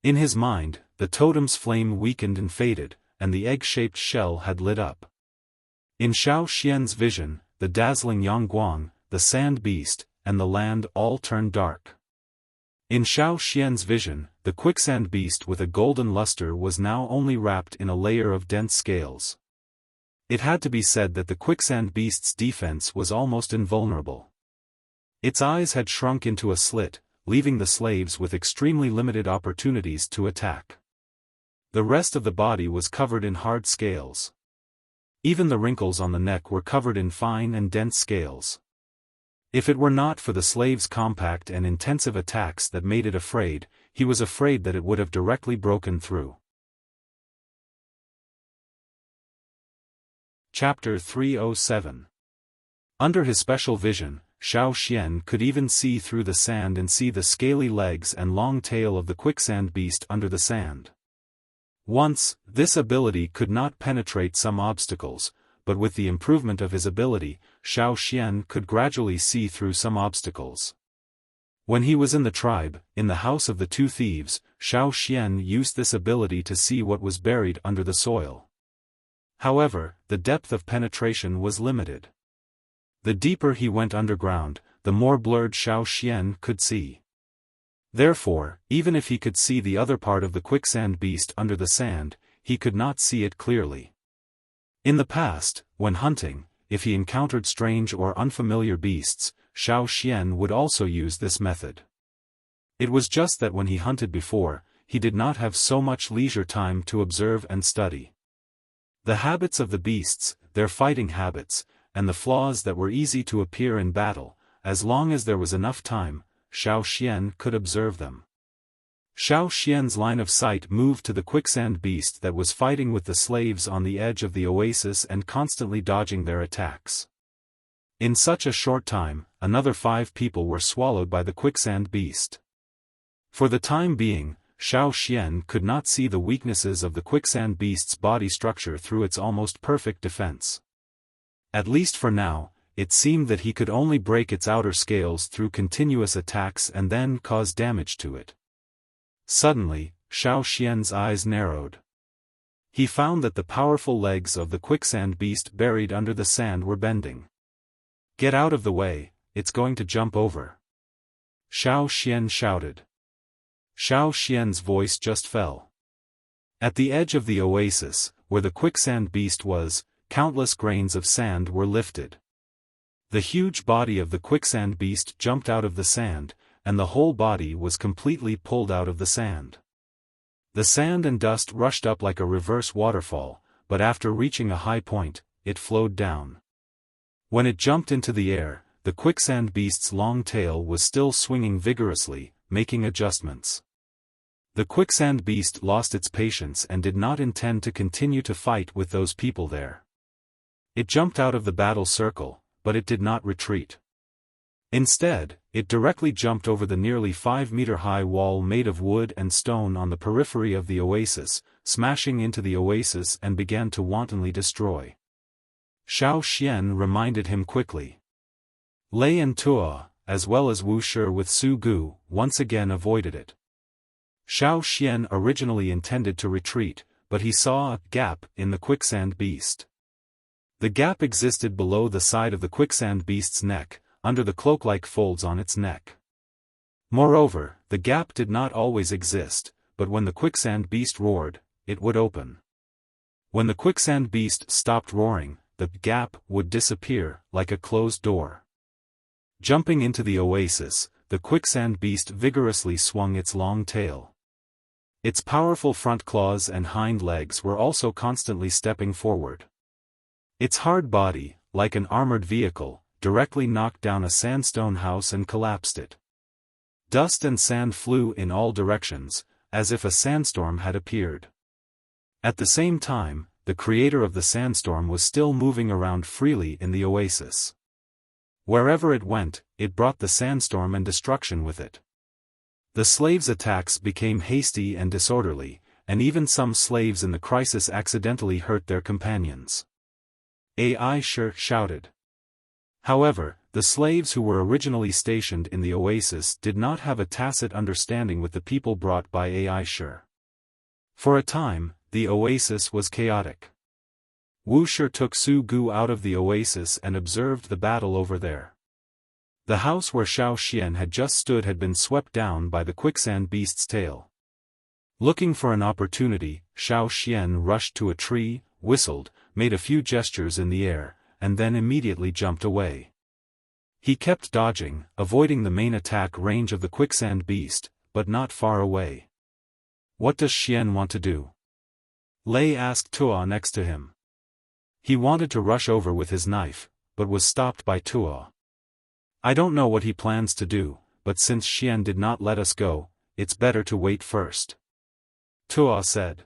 In his mind, the totem's flame weakened and faded, and the egg-shaped shell had lit up. In Xiaofan's vision, the dazzling Yangguang, the sand beast, and the land all turned dark. In Xiaofan's vision, the quicksand beast with a golden luster was now only wrapped in a layer of dense scales. It had to be said that the quicksand beast's defense was almost invulnerable. Its eyes had shrunk into a slit, leaving the slaves with extremely limited opportunities to attack. The rest of the body was covered in hard scales. Even the wrinkles on the neck were covered in fine and dense scales. If it were not for the slave's compact and intensive attacks that made it afraid, he was afraid that it would have directly broken through. Chapter 307. Under his special vision, Xiaofan could even see through the sand and see the scaly legs and long tail of the quicksand beast under the sand. Once, this ability could not penetrate some obstacles, but with the improvement of his ability, Xiaofan could gradually see through some obstacles. When he was in the tribe, in the house of the 2 thieves, Xiaofan used this ability to see what was buried under the soil. However, the depth of penetration was limited. The deeper he went underground, the more blurred Xiaofan could see. Therefore, even if he could see the other part of the quicksand beast under the sand, he could not see it clearly. In the past, when hunting, if he encountered strange or unfamiliar beasts, Xiaofan would also use this method. It was just that when he hunted before, he did not have so much leisure time to observe and study the habits of the beasts, their fighting habits, and the flaws that were easy to appear in battle. As long as there was enough time, Xiaofan could observe them. Xiaofan's line of sight moved to the quicksand beast that was fighting with the slaves on the edge of the oasis and constantly dodging their attacks. In such a short time, another 5 people were swallowed by the quicksand beast. For the time being, Xiaofan could not see the weaknesses of the quicksand beast's body structure through its almost perfect defense. At least for now, it seemed that he could only break its outer scales through continuous attacks and then cause damage to it. Suddenly, Xiaofan's eyes narrowed. He found that the powerful legs of the quicksand beast buried under the sand were bending. "Get out of the way, it's going to jump over," Xiaofan shouted. Xiaofan's voice just fell. At the edge of the oasis, where the quicksand beast was, countless grains of sand were lifted. The huge body of the quicksand beast jumped out of the sand, and the whole body was completely pulled out of the sand. The sand and dust rushed up like a reverse waterfall, but after reaching a high point, it flowed down. When it jumped into the air, the quicksand beast's long tail was still swinging vigorously, making adjustments. The quicksand beast lost its patience and did not intend to continue to fight with those people there. It jumped out of the battle circle, but it did not retreat. Instead, it directly jumped over the nearly 5-meter-high wall made of wood and stone on the periphery of the oasis, smashing into the oasis and began to wantonly destroy. Xiaofan reminded him quickly. Lei and Tuo, as well as Wuxia with Su Gu, once again avoided it. Xiaofan originally intended to retreat, but he saw a gap in the quicksand beast. The gap existed below the side of the quicksand beast's neck, under the cloak-like folds on its neck. Moreover, the gap did not always exist, but when the quicksand beast roared, it would open. When the quicksand beast stopped roaring, the gap would disappear, like a closed door. Jumping into the oasis, the quicksand beast vigorously swung its long tail. Its powerful front claws and hind legs were also constantly stepping forward. Its hard body, like an armored vehicle, directly knocked down a sandstone house and collapsed it. Dust and sand flew in all directions, as if a sandstorm had appeared. At the same time, the creator of the sandstorm was still moving around freely in the oasis. Wherever it went, it brought the sandstorm and destruction with it. The slaves' attacks became hasty and disorderly, and even some slaves in the crisis accidentally hurt their companions. Aisha shouted. However, the slaves who were originally stationed in the oasis did not have a tacit understanding with the people brought by Aisha. For a time, the oasis was chaotic. Wuxia took Su Gu out of the oasis and observed the battle over there. The house where Xiaofan had just stood had been swept down by the quicksand beast's tail. Looking for an opportunity, Xiaofan rushed to a tree, whistled, made a few gestures in the air, and then immediately jumped away. He kept dodging, avoiding the main attack range of the quicksand beast, but not far away. "What does Xian want to do?" Lei asked Tuo next to him. He wanted to rush over with his knife, but was stopped by Tuo. "I don't know what he plans to do, but since Xian did not let us go, it's better to wait first," Tuo said.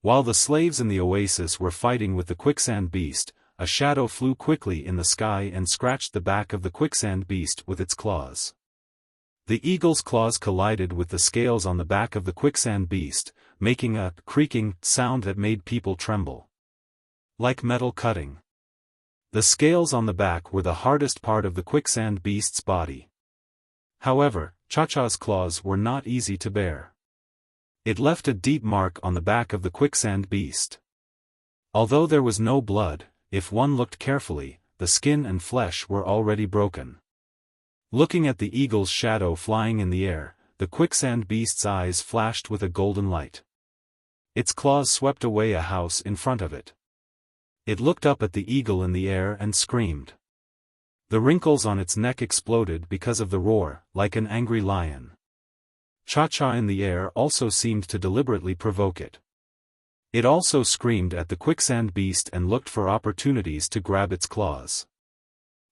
While the slaves in the oasis were fighting with the quicksand beast, a shadow flew quickly in the sky and scratched the back of the quicksand beast with its claws. The eagle's claws collided with the scales on the back of the quicksand beast, making a creaking sound that made people tremble. Like metal cutting. The scales on the back were the hardest part of the quicksand beast's body. However, Chacha's claws were not easy to bear. It left a deep mark on the back of the quicksand beast. Although there was no blood, if one looked carefully, the skin and flesh were already broken. Looking at the eagle's shadow flying in the air, the quicksand beast's eyes flashed with a golden light. Its claws swept away a house in front of it. It looked up at the eagle in the air and screamed. The wrinkles on its neck exploded because of the roar, like an angry lion. Cha-Cha in the air also seemed to deliberately provoke it. It also screamed at the quicksand beast and looked for opportunities to grab its claws.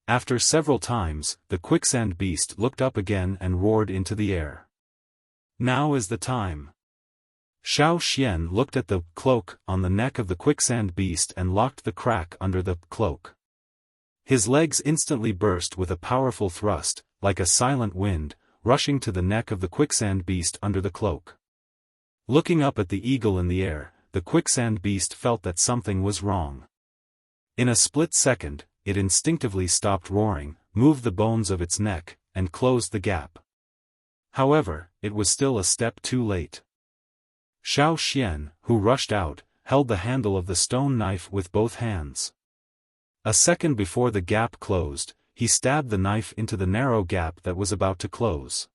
After several times, the quicksand beast looked up again and roared into the air. Now is the time. Xiaofan looked at the cloak on the neck of the quicksand beast and locked the crack under the cloak. His legs instantly burst with a powerful thrust, like a silent wind, rushing to the neck of the quicksand beast under the cloak. Looking up at the eagle in the air, the quicksand beast felt that something was wrong. In a split second, it instinctively stopped roaring, moved the bones of its neck, and closed the gap. However, it was still a step too late. Xiaofan, who rushed out, held the handle of the stone knife with both hands. A second before the gap closed, he stabbed the knife into the narrow gap that was about to close.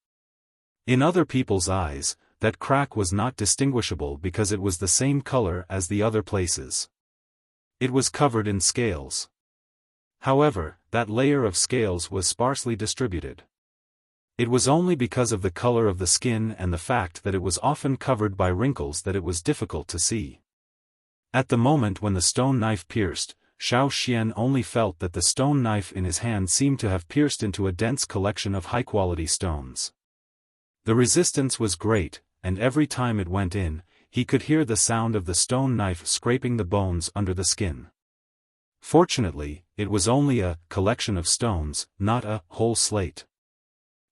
In other people's eyes, that crack was not distinguishable because it was the same color as the other places. It was covered in scales. However, that layer of scales was sparsely distributed. It was only because of the color of the skin and the fact that it was often covered by wrinkles that it was difficult to see. At the moment when the stone knife pierced, Xiaofan only felt that the stone knife in his hand seemed to have pierced into a dense collection of high-quality stones. The resistance was great, and every time it went in, he could hear the sound of the stone knife scraping the bones under the skin. Fortunately, it was only a collection of stones, not a whole slate.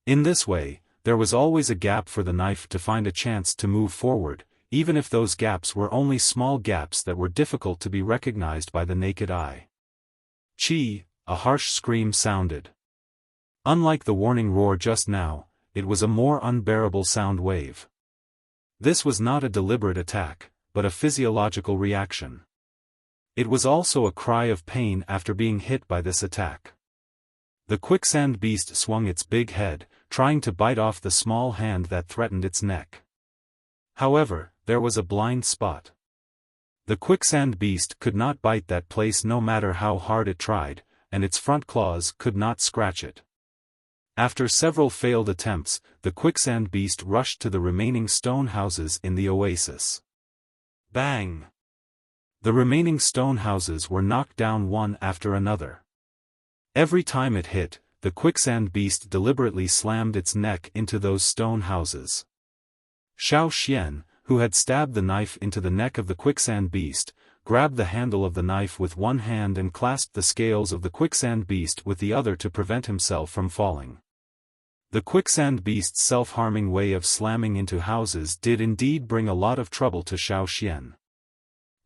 In this way, there was always a gap for the knife to find a chance to move forward, even if those gaps were only small gaps that were difficult to be recognized by the naked eye. Chi, a harsh scream sounded. Unlike the warning roar just now, it was a more unbearable sound wave. This was not a deliberate attack, but a physiological reaction. It was also a cry of pain after being hit by this attack. The quicksand beast swung its big head, trying to bite off the small hand that threatened its neck. However, there was a blind spot. The quicksand beast could not bite that place no matter how hard it tried, and its front claws could not scratch it. After several failed attempts, the quicksand beast rushed to the remaining stone houses in the oasis. Bang! The remaining stone houses were knocked down one after another. Every time it hit, the quicksand beast deliberately slammed its neck into those stone houses. Xiaofan, who had stabbed the knife into the neck of the quicksand beast, grabbed the handle of the knife with one hand and clasped the scales of the quicksand beast with the other to prevent himself from falling. The quicksand beast's self-harming way of slamming into houses did indeed bring a lot of trouble to Xiaofan.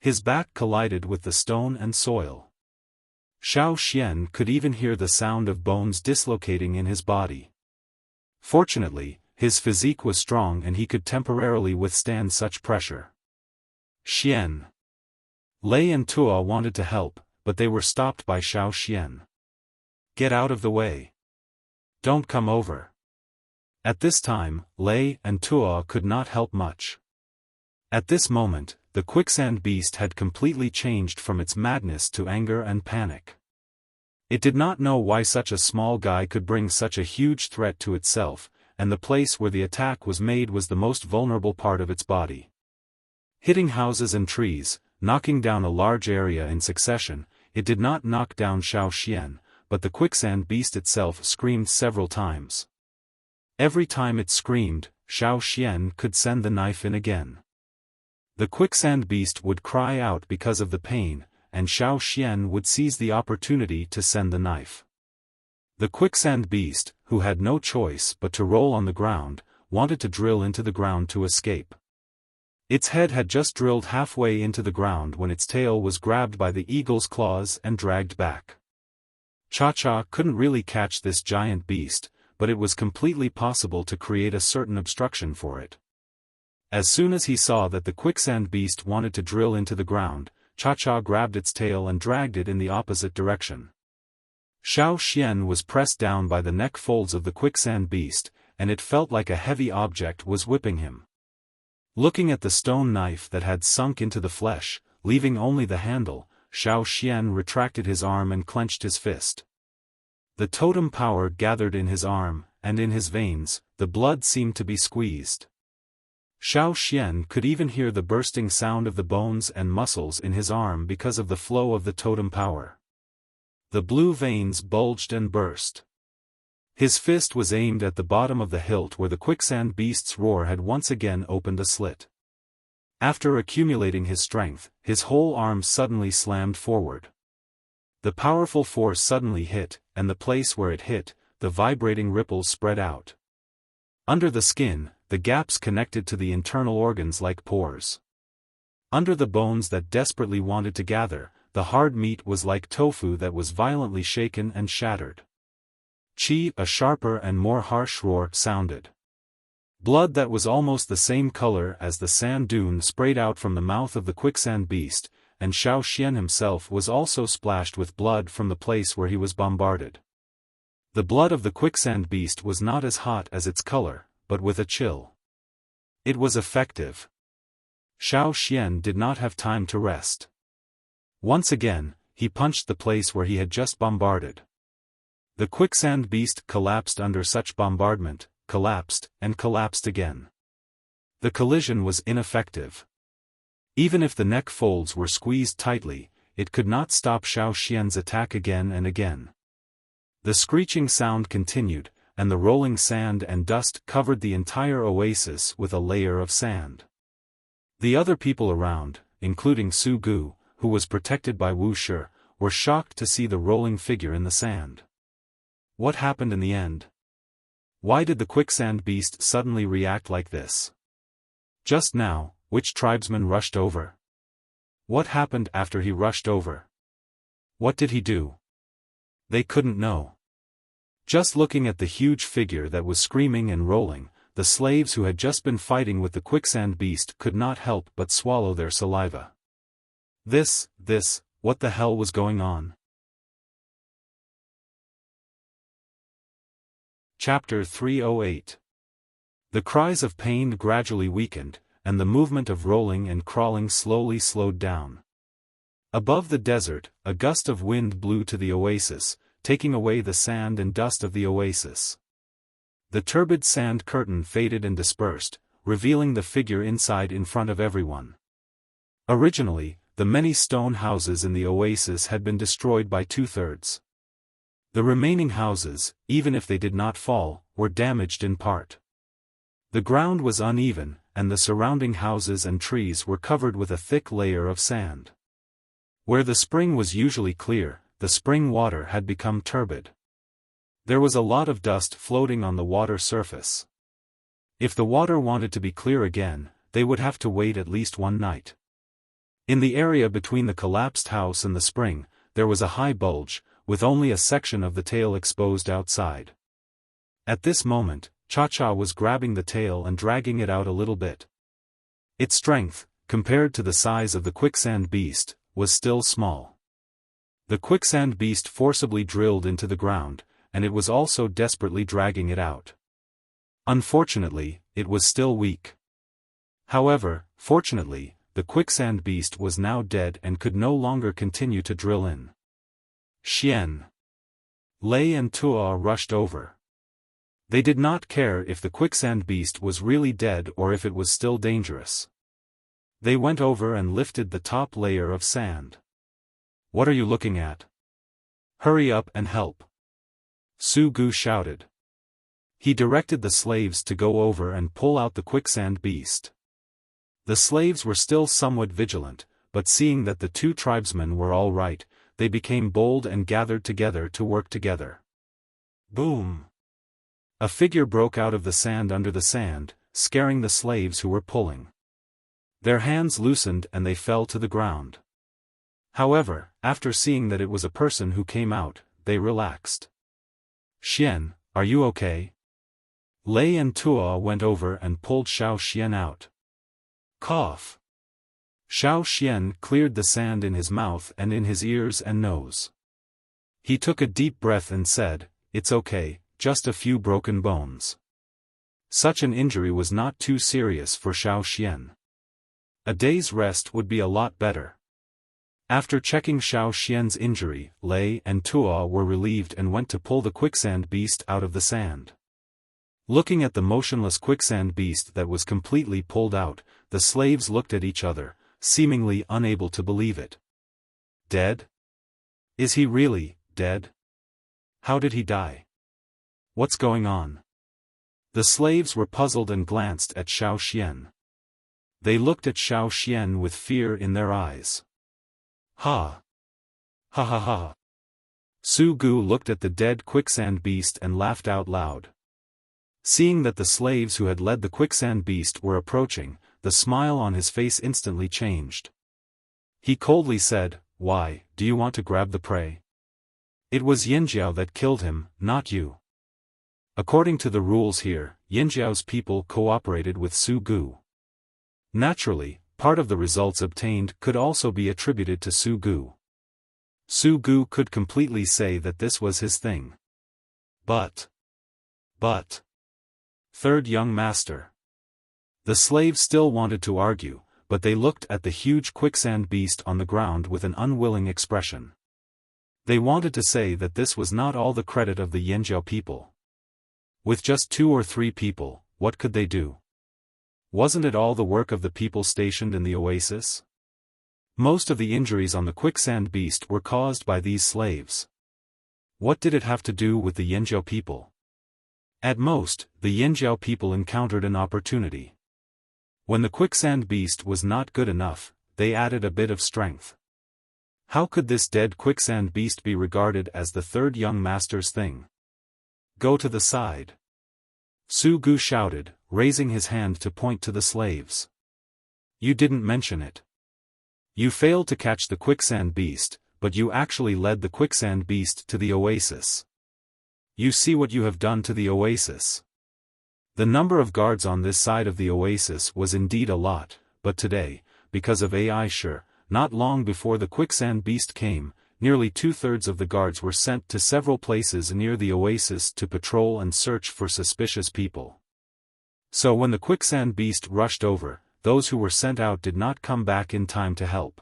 His back collided with the stone and soil. Xiaofan could even hear the sound of bones dislocating in his body. Fortunately, his physique was strong and he could temporarily withstand such pressure. Xian. Lei and Tua wanted to help, but they were stopped by Xiaofan. Get out of the way. Don't come over. At this time, Lei and Tua could not help much. At this moment, the quicksand beast had completely changed from its madness to anger and panic. It did not know why such a small guy could bring such a huge threat to itself, and the place where the attack was made was the most vulnerable part of its body. Hitting houses and trees, knocking down a large area in succession, it did not knock down Xiaofan, but the quicksand beast itself screamed several times. Every time it screamed, Xiaofan could send the knife in again. The quicksand beast would cry out because of the pain, and Xiaofan would seize the opportunity to send the knife. The quicksand beast, who had no choice but to roll on the ground, wanted to drill into the ground to escape. Its head had just drilled halfway into the ground when its tail was grabbed by the eagle's claws and dragged back. Cha-Cha couldn't really catch this giant beast, but it was completely possible to create a certain obstruction for it. As soon as he saw that the quicksand beast wanted to drill into the ground, Cha-Cha grabbed its tail and dragged it in the opposite direction. Xiaofan was pressed down by the neck folds of the quicksand beast, and it felt like a heavy object was whipping him. Looking at the stone knife that had sunk into the flesh, leaving only the handle, Xiaofan retracted his arm and clenched his fist. The totem power gathered in his arm, and in his veins, the blood seemed to be squeezed. Xiaofan could even hear the bursting sound of the bones and muscles in his arm because of the flow of the totem power. The blue veins bulged and burst. His fist was aimed at the bottom of the hilt where the quicksand beast's roar had once again opened a slit. After accumulating his strength, his whole arm suddenly slammed forward. The powerful force suddenly hit, and the place where it hit, the vibrating ripples spread out. Under the skin, the gaps connected to the internal organs like pores. Under the bones that desperately wanted to gather, the hard meat was like tofu that was violently shaken and shattered. Chi, a sharper and more harsh roar, sounded. Blood that was almost the same color as the sand dune sprayed out from the mouth of the quicksand beast, and Xiaofan himself was also splashed with blood from the place where he was bombarded. The blood of the quicksand beast was not as hot as its color, but with a chill. It was effective. Xiaofan did not have time to rest. Once again, he punched the place where he had just bombarded. The quicksand beast collapsed under such bombardment, collapsed, and collapsed again. The collision was ineffective. Even if the neck folds were squeezed tightly, it could not stop Xiaofan's attack again and again. The screeching sound continued, and the rolling sand and dust covered the entire oasis with a layer of sand. The other people around, including Su Gu, who was protected by Wuxia, were shocked to see the rolling figure in the sand. What happened in the end? Why did the quicksand beast suddenly react like this? Just now, which tribesman rushed over? What happened after he rushed over? What did he do? They couldn't know. Just looking at the huge figure that was screaming and rolling, the slaves who had just been fighting with the quicksand beast could not help but swallow their saliva. What the hell was going on? Chapter 308. The cries of pain gradually weakened, and the movement of rolling and crawling slowly slowed down. Above the desert, a gust of wind blew to the oasis, taking away the sand and dust of the oasis. The turbid sand curtain faded and dispersed, revealing the figure inside in front of everyone. Originally, the many stone houses in the oasis had been destroyed by 2/3. The remaining houses, even if they did not fall, were damaged in part. The ground was uneven, and the surrounding houses and trees were covered with a thick layer of sand. Where the spring was usually clear, the spring water had become turbid. There was a lot of dust floating on the water surface. If the water wanted to be clear again, they would have to wait at least one night. In the area between the collapsed house and the spring, there was a high bulge, with only a section of the tail exposed outside. At this moment, Cha-Cha was grabbing the tail and dragging it out a little bit. Its strength, compared to the size of the quicksand beast, was still small. The quicksand beast forcibly drilled into the ground, and it was also desperately dragging it out. Unfortunately, it was still weak. However, fortunately, the quicksand beast was now dead and could no longer continue to drill in. Xian, Lei and Tua rushed over. They did not care if the quicksand beast was really dead or if it was still dangerous. They went over and lifted the top layer of sand. What are you looking at? Hurry up and help. Su Gu shouted. He directed the slaves to go over and pull out the quicksand beast. The slaves were still somewhat vigilant, but seeing that the 2 tribesmen were all right, they became bold and gathered together to work together. Boom! A figure broke out of the sand under the sand, scaring the slaves who were pulling. Their hands loosened and they fell to the ground. However, after seeing that it was a person who came out, they relaxed. Xian, are you okay? Lei and Tua went over and pulled Xiaofan out. Cough. Xiaofan cleared the sand in his mouth and in his ears and nose. He took a deep breath and said, "It's okay, just a few broken bones." Such an injury was not too serious for Xiaofan. A day's rest would be a lot better. After checking Xiao Xian's injury, Lei and Tuo were relieved and went to pull the quicksand beast out of the sand. Looking at the motionless quicksand beast that was completely pulled out, the slaves looked at each other, seemingly unable to believe it. Dead? Is he really dead? How did he die? What's going on? The slaves were puzzled and glanced at Xiao Xian. They looked at Xiao Xian with fear in their eyes. Ha! Ha ha ha! Su Gu looked at the dead quicksand beast and laughed out loud. Seeing that the slaves who had led the quicksand beast were approaching, the smile on his face instantly changed. He coldly said, "Why, do you want to grab the prey? It was Yinjiao that killed him, not you." According to the rules here, Yinjiao's people cooperated with Su Gu. Naturally, part of the results obtained could also be attributed to Su Gu. Su Gu could completely say that this was his thing. But. Third young master. The slaves still wanted to argue, but they looked at the huge quicksand beast on the ground with an unwilling expression. They wanted to say that this was not all the credit of the Yinjiao people. With just 2 or 3 people, what could they do? Wasn't it all the work of the people stationed in the oasis? Most of the injuries on the quicksand beast were caused by these slaves. What did it have to do with the Yinjiao people? At most, the Yinjiao people encountered an opportunity. When the quicksand beast was not good enough, they added a bit of strength. How could this dead quicksand beast be regarded as the third young master's thing? Go to the side. Su Gu shouted, raising his hand to point to the slaves. You didn't mention it. You failed to catch the quicksand beast, but you actually led the quicksand beast to the oasis. You see what you have done to the oasis. The number of guards on this side of the oasis was indeed a lot, but today, because of Aisha, not long before the quicksand beast came, nearly 2/3 of the guards were sent to several places near the oasis to patrol and search for suspicious people. So when the quicksand beast rushed over, those who were sent out did not come back in time to help.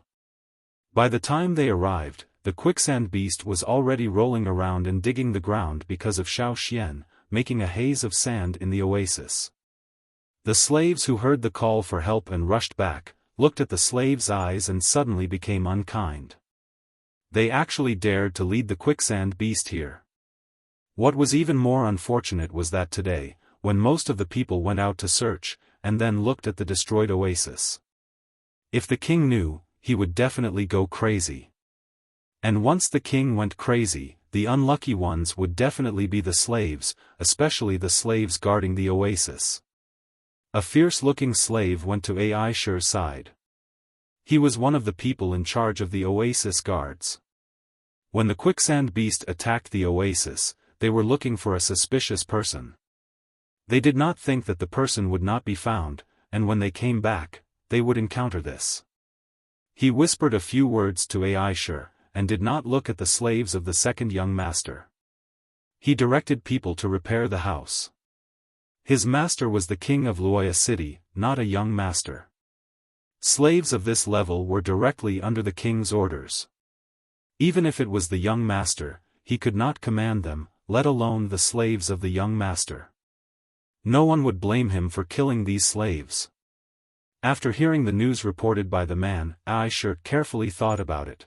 By the time they arrived, the quicksand beast was already rolling around and digging the ground because of Xiao Xian, making a haze of sand in the oasis. The slaves who heard the call for help and rushed back, looked at the slave's eyes and suddenly became unkind. They actually dared to lead the quicksand beast here. What was even more unfortunate was that today, when most of the people went out to search, and then looked at the destroyed oasis. If the king knew, he would definitely go crazy. And once the king went crazy, the unlucky ones would definitely be the slaves, especially the slaves guarding the oasis. A fierce-looking slave went to Aisha's side. He was one of the people in charge of the oasis guards. When the quicksand beast attacked the oasis, they were looking for a suspicious person. They did not think that the person would not be found, and when they came back, they would encounter this. He whispered a few words to Aisha, and did not look at the slaves of the second young master. He directed people to repair the house. His master was the king of Luoya city, not a young master. Slaves of this level were directly under the king's orders. Even if it was the young master, he could not command them, let alone the slaves of the young master. No one would blame him for killing these slaves. After hearing the news reported by the man, Aisha carefully thought about it.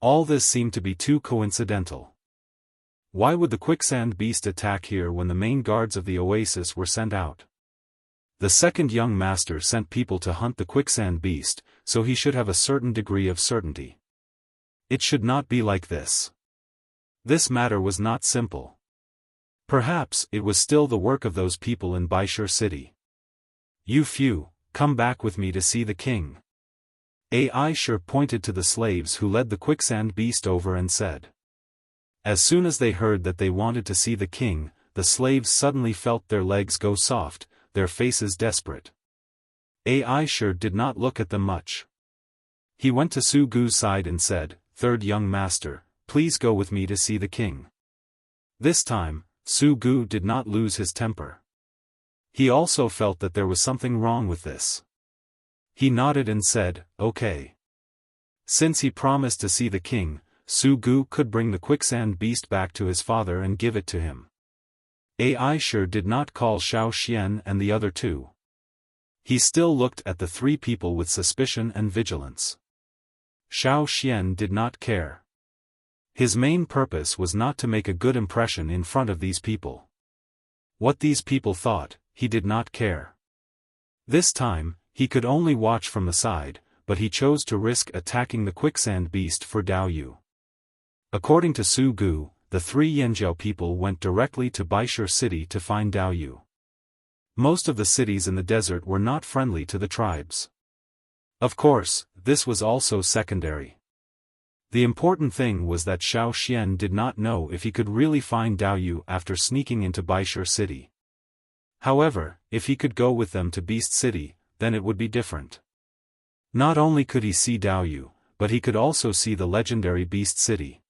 All this seemed to be too coincidental. Why would the quicksand beast attack here when the main guards of the oasis were sent out? The second young master sent people to hunt the quicksand beast, so he should have a certain degree of certainty. It should not be like this. This matter was not simple. Perhaps it was still the work of those people in Baishur city. You few, come back with me to see the king. Aisha pointed to the slaves who led the quicksand beast over and said. As soon as they heard that they wanted to see the king, the slaves suddenly felt their legs go soft, their faces desperate. Aisha did not look at them much. He went to Su Gu's side and said, "Third young master, please go with me to see the king." This time, Su Gu did not lose his temper. He also felt that there was something wrong with this. He nodded and said, "Okay." Since he promised to see the king, Su Gu could bring the quicksand beast back to his father and give it to him. Aisha did not call Xiaoxian and the other two. He still looked at the three people with suspicion and vigilance. Xiaoxian did not care. His main purpose was not to make a good impression in front of these people. What these people thought, he did not care. This time, he could only watch from the side, but he chose to risk attacking the quicksand beast for Dao Yu. According to Su Gu, the three Yanjiao people went directly to Baishur city to find Dao Yu. Most of the cities in the desert were not friendly to the tribes. Of course, this was also secondary. The important thing was that Xiaoxian did not know if he could really find Dao Yu after sneaking into Baishur city. However, if he could go with them to Beast City, then it would be different. Not only could he see Dao Yu, but he could also see the legendary Beast City.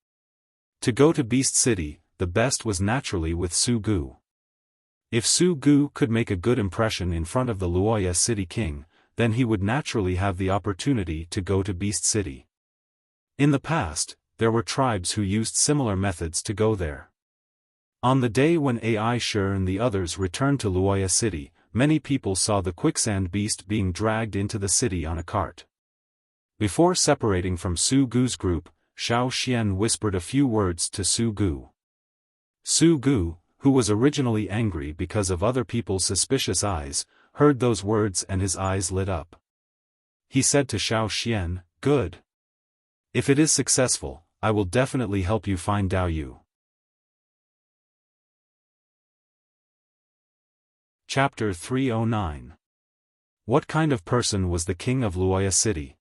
To go to Beast City, the best was naturally with Su Gu. If Su Gu could make a good impression in front of the Luoya City King, then he would naturally have the opportunity to go to Beast City. In the past, there were tribes who used similar methods to go there. On the day when Aisha and the others returned to Luoya City, many people saw the quicksand beast being dragged into the city on a cart. Before separating from Su Gu's group, Xiaoxian whispered a few words to Su Gu. Su Gu, who was originally angry because of other people's suspicious eyes, heard those words and his eyes lit up. He said to Xiaoxian, "Good. If it is successful, I will definitely help you find Dao Yu." Chapter 309. What kind of person was the king of Luoya City?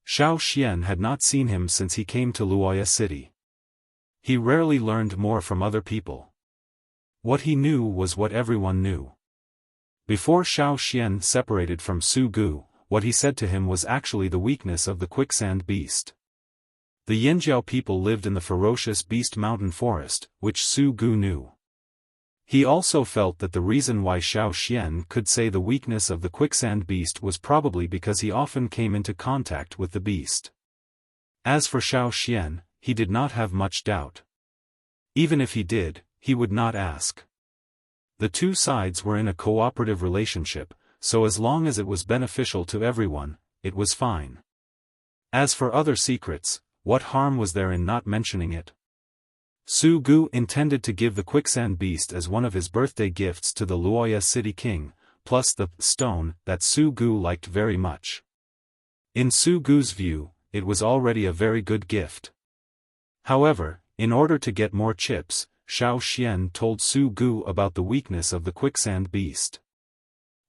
Xiaoxian had not seen him since he came to Luoya City. He rarely learned more from other people. What he knew was what everyone knew. Before Xiaoxian separated from Su Gu, what he said to him was actually the weakness of the quicksand beast. The Yanjiao people lived in the ferocious Beast Mountain Forest, which Su Gu knew. He also felt that the reason why Xiaoxian could say the weakness of the quicksand beast was probably because he often came into contact with the beast. As for Xiaoxian, he did not have much doubt. Even if he did, he would not ask. The two sides were in a cooperative relationship, so as long as it was beneficial to everyone, it was fine. As for other secrets, what harm was there in not mentioning it? Su Gu intended to give the quicksand beast as one of his birthday gifts to the Luoya City King, plus the stone that Su Gu liked very much. In Su Gu's view, it was already a very good gift. However, in order to get more chips, Xiaoxian told Su Gu about the weakness of the quicksand beast.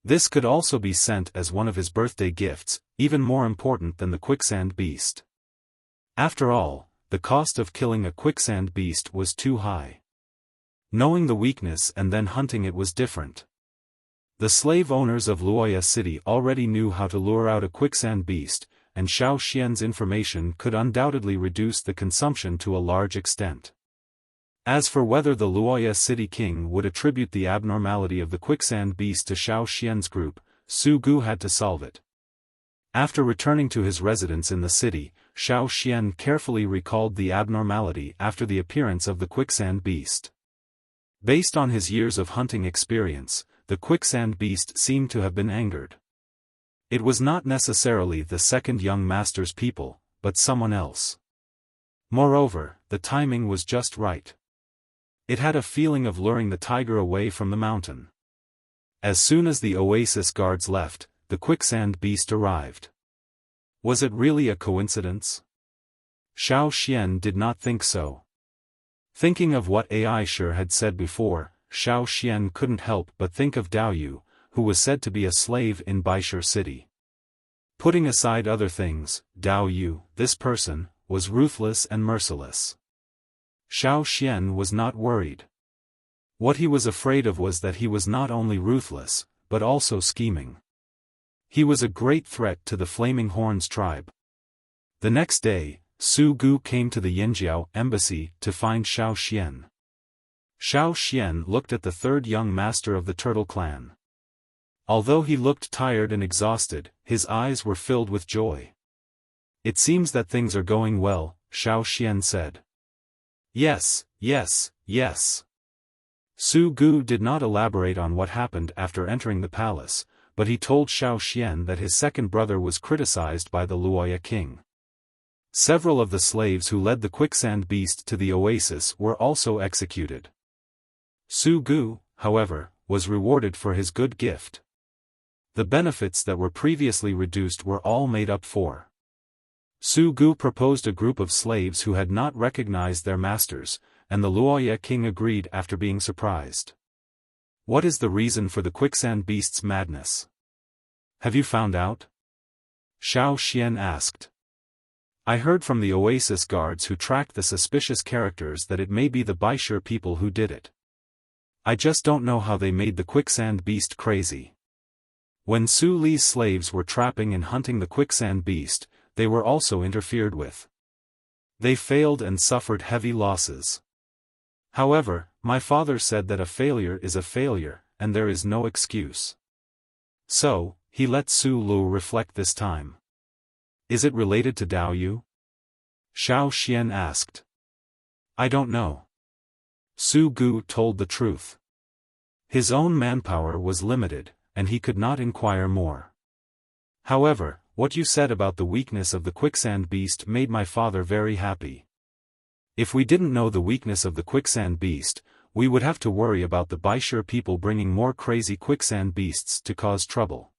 This could also be sent as one of his birthday gifts, even more important than the quicksand beast. After all, the cost of killing a quicksand beast was too high. Knowing the weakness and then hunting it was different. The slave owners of Luoya City already knew how to lure out a quicksand beast, and Xiaoxian's information could undoubtedly reduce the consumption to a large extent. As for whether the Luoya City King would attribute the abnormality of the quicksand beast to Xiaoxian's group, Su Gu had to solve it. After returning to his residence in the city, Xiaoxian carefully recalled the abnormality after the appearance of the quicksand beast. Based on his years of hunting experience, the quicksand beast seemed to have been angered. It was not necessarily the second young master's people, but someone else. Moreover, the timing was just right. It had a feeling of luring the tiger away from the mountain. As soon as the oasis guards left, the quicksand beast arrived. Was it really a coincidence? Xiaoxian did not think so. Thinking of what Aisha had said before, Xiaoxian couldn't help but think of Dao Yu, who was said to be a slave in Baishur city. Putting aside other things, Dao Yu, this person, was ruthless and merciless. Xiaoxian was not worried. What he was afraid of was that he was not only ruthless, but also scheming. He was a great threat to the Flaming Horns tribe. The next day, Su Gu came to the Yanjiao embassy to find Xiaoxian. Xiaoxian looked at the third young master of the turtle clan. Although he looked tired and exhausted, his eyes were filled with joy. It seems that things are going well, Xiaofan said. Yes, yes, yes. Su Gu did not elaborate on what happened after entering the palace, but he told Xiaofan that his second brother was criticized by the Wuxia king. Several of the slaves who led the quicksand beast to the oasis were also executed. Su Gu, however, was rewarded for his good gift. The benefits that were previously reduced were all made up for. Su Gu proposed a group of slaves who had not recognized their masters, and the Wuxia king agreed after being surprised. What is the reason for the quicksand beast's madness? Have you found out? Xiaofan asked. I heard from the oasis guards who tracked the suspicious characters that it may be the Baishur people who did it. I just don't know how they made the quicksand beast crazy. When Su Li's slaves were trapping and hunting the quicksand beast, they were also interfered with. They failed and suffered heavy losses. However, my father said that a failure is a failure, and there is no excuse. So, he let Su Lu reflect this time. Is it related to Dao Yu? Xiaofan asked. I don't know. Su Gu told the truth. His own manpower was limited, and he could not inquire more. However, what you said about the weakness of the quicksand beast made my father very happy. If we didn't know the weakness of the quicksand beast, we would have to worry about the Baishur people bringing more crazy quicksand beasts to cause trouble.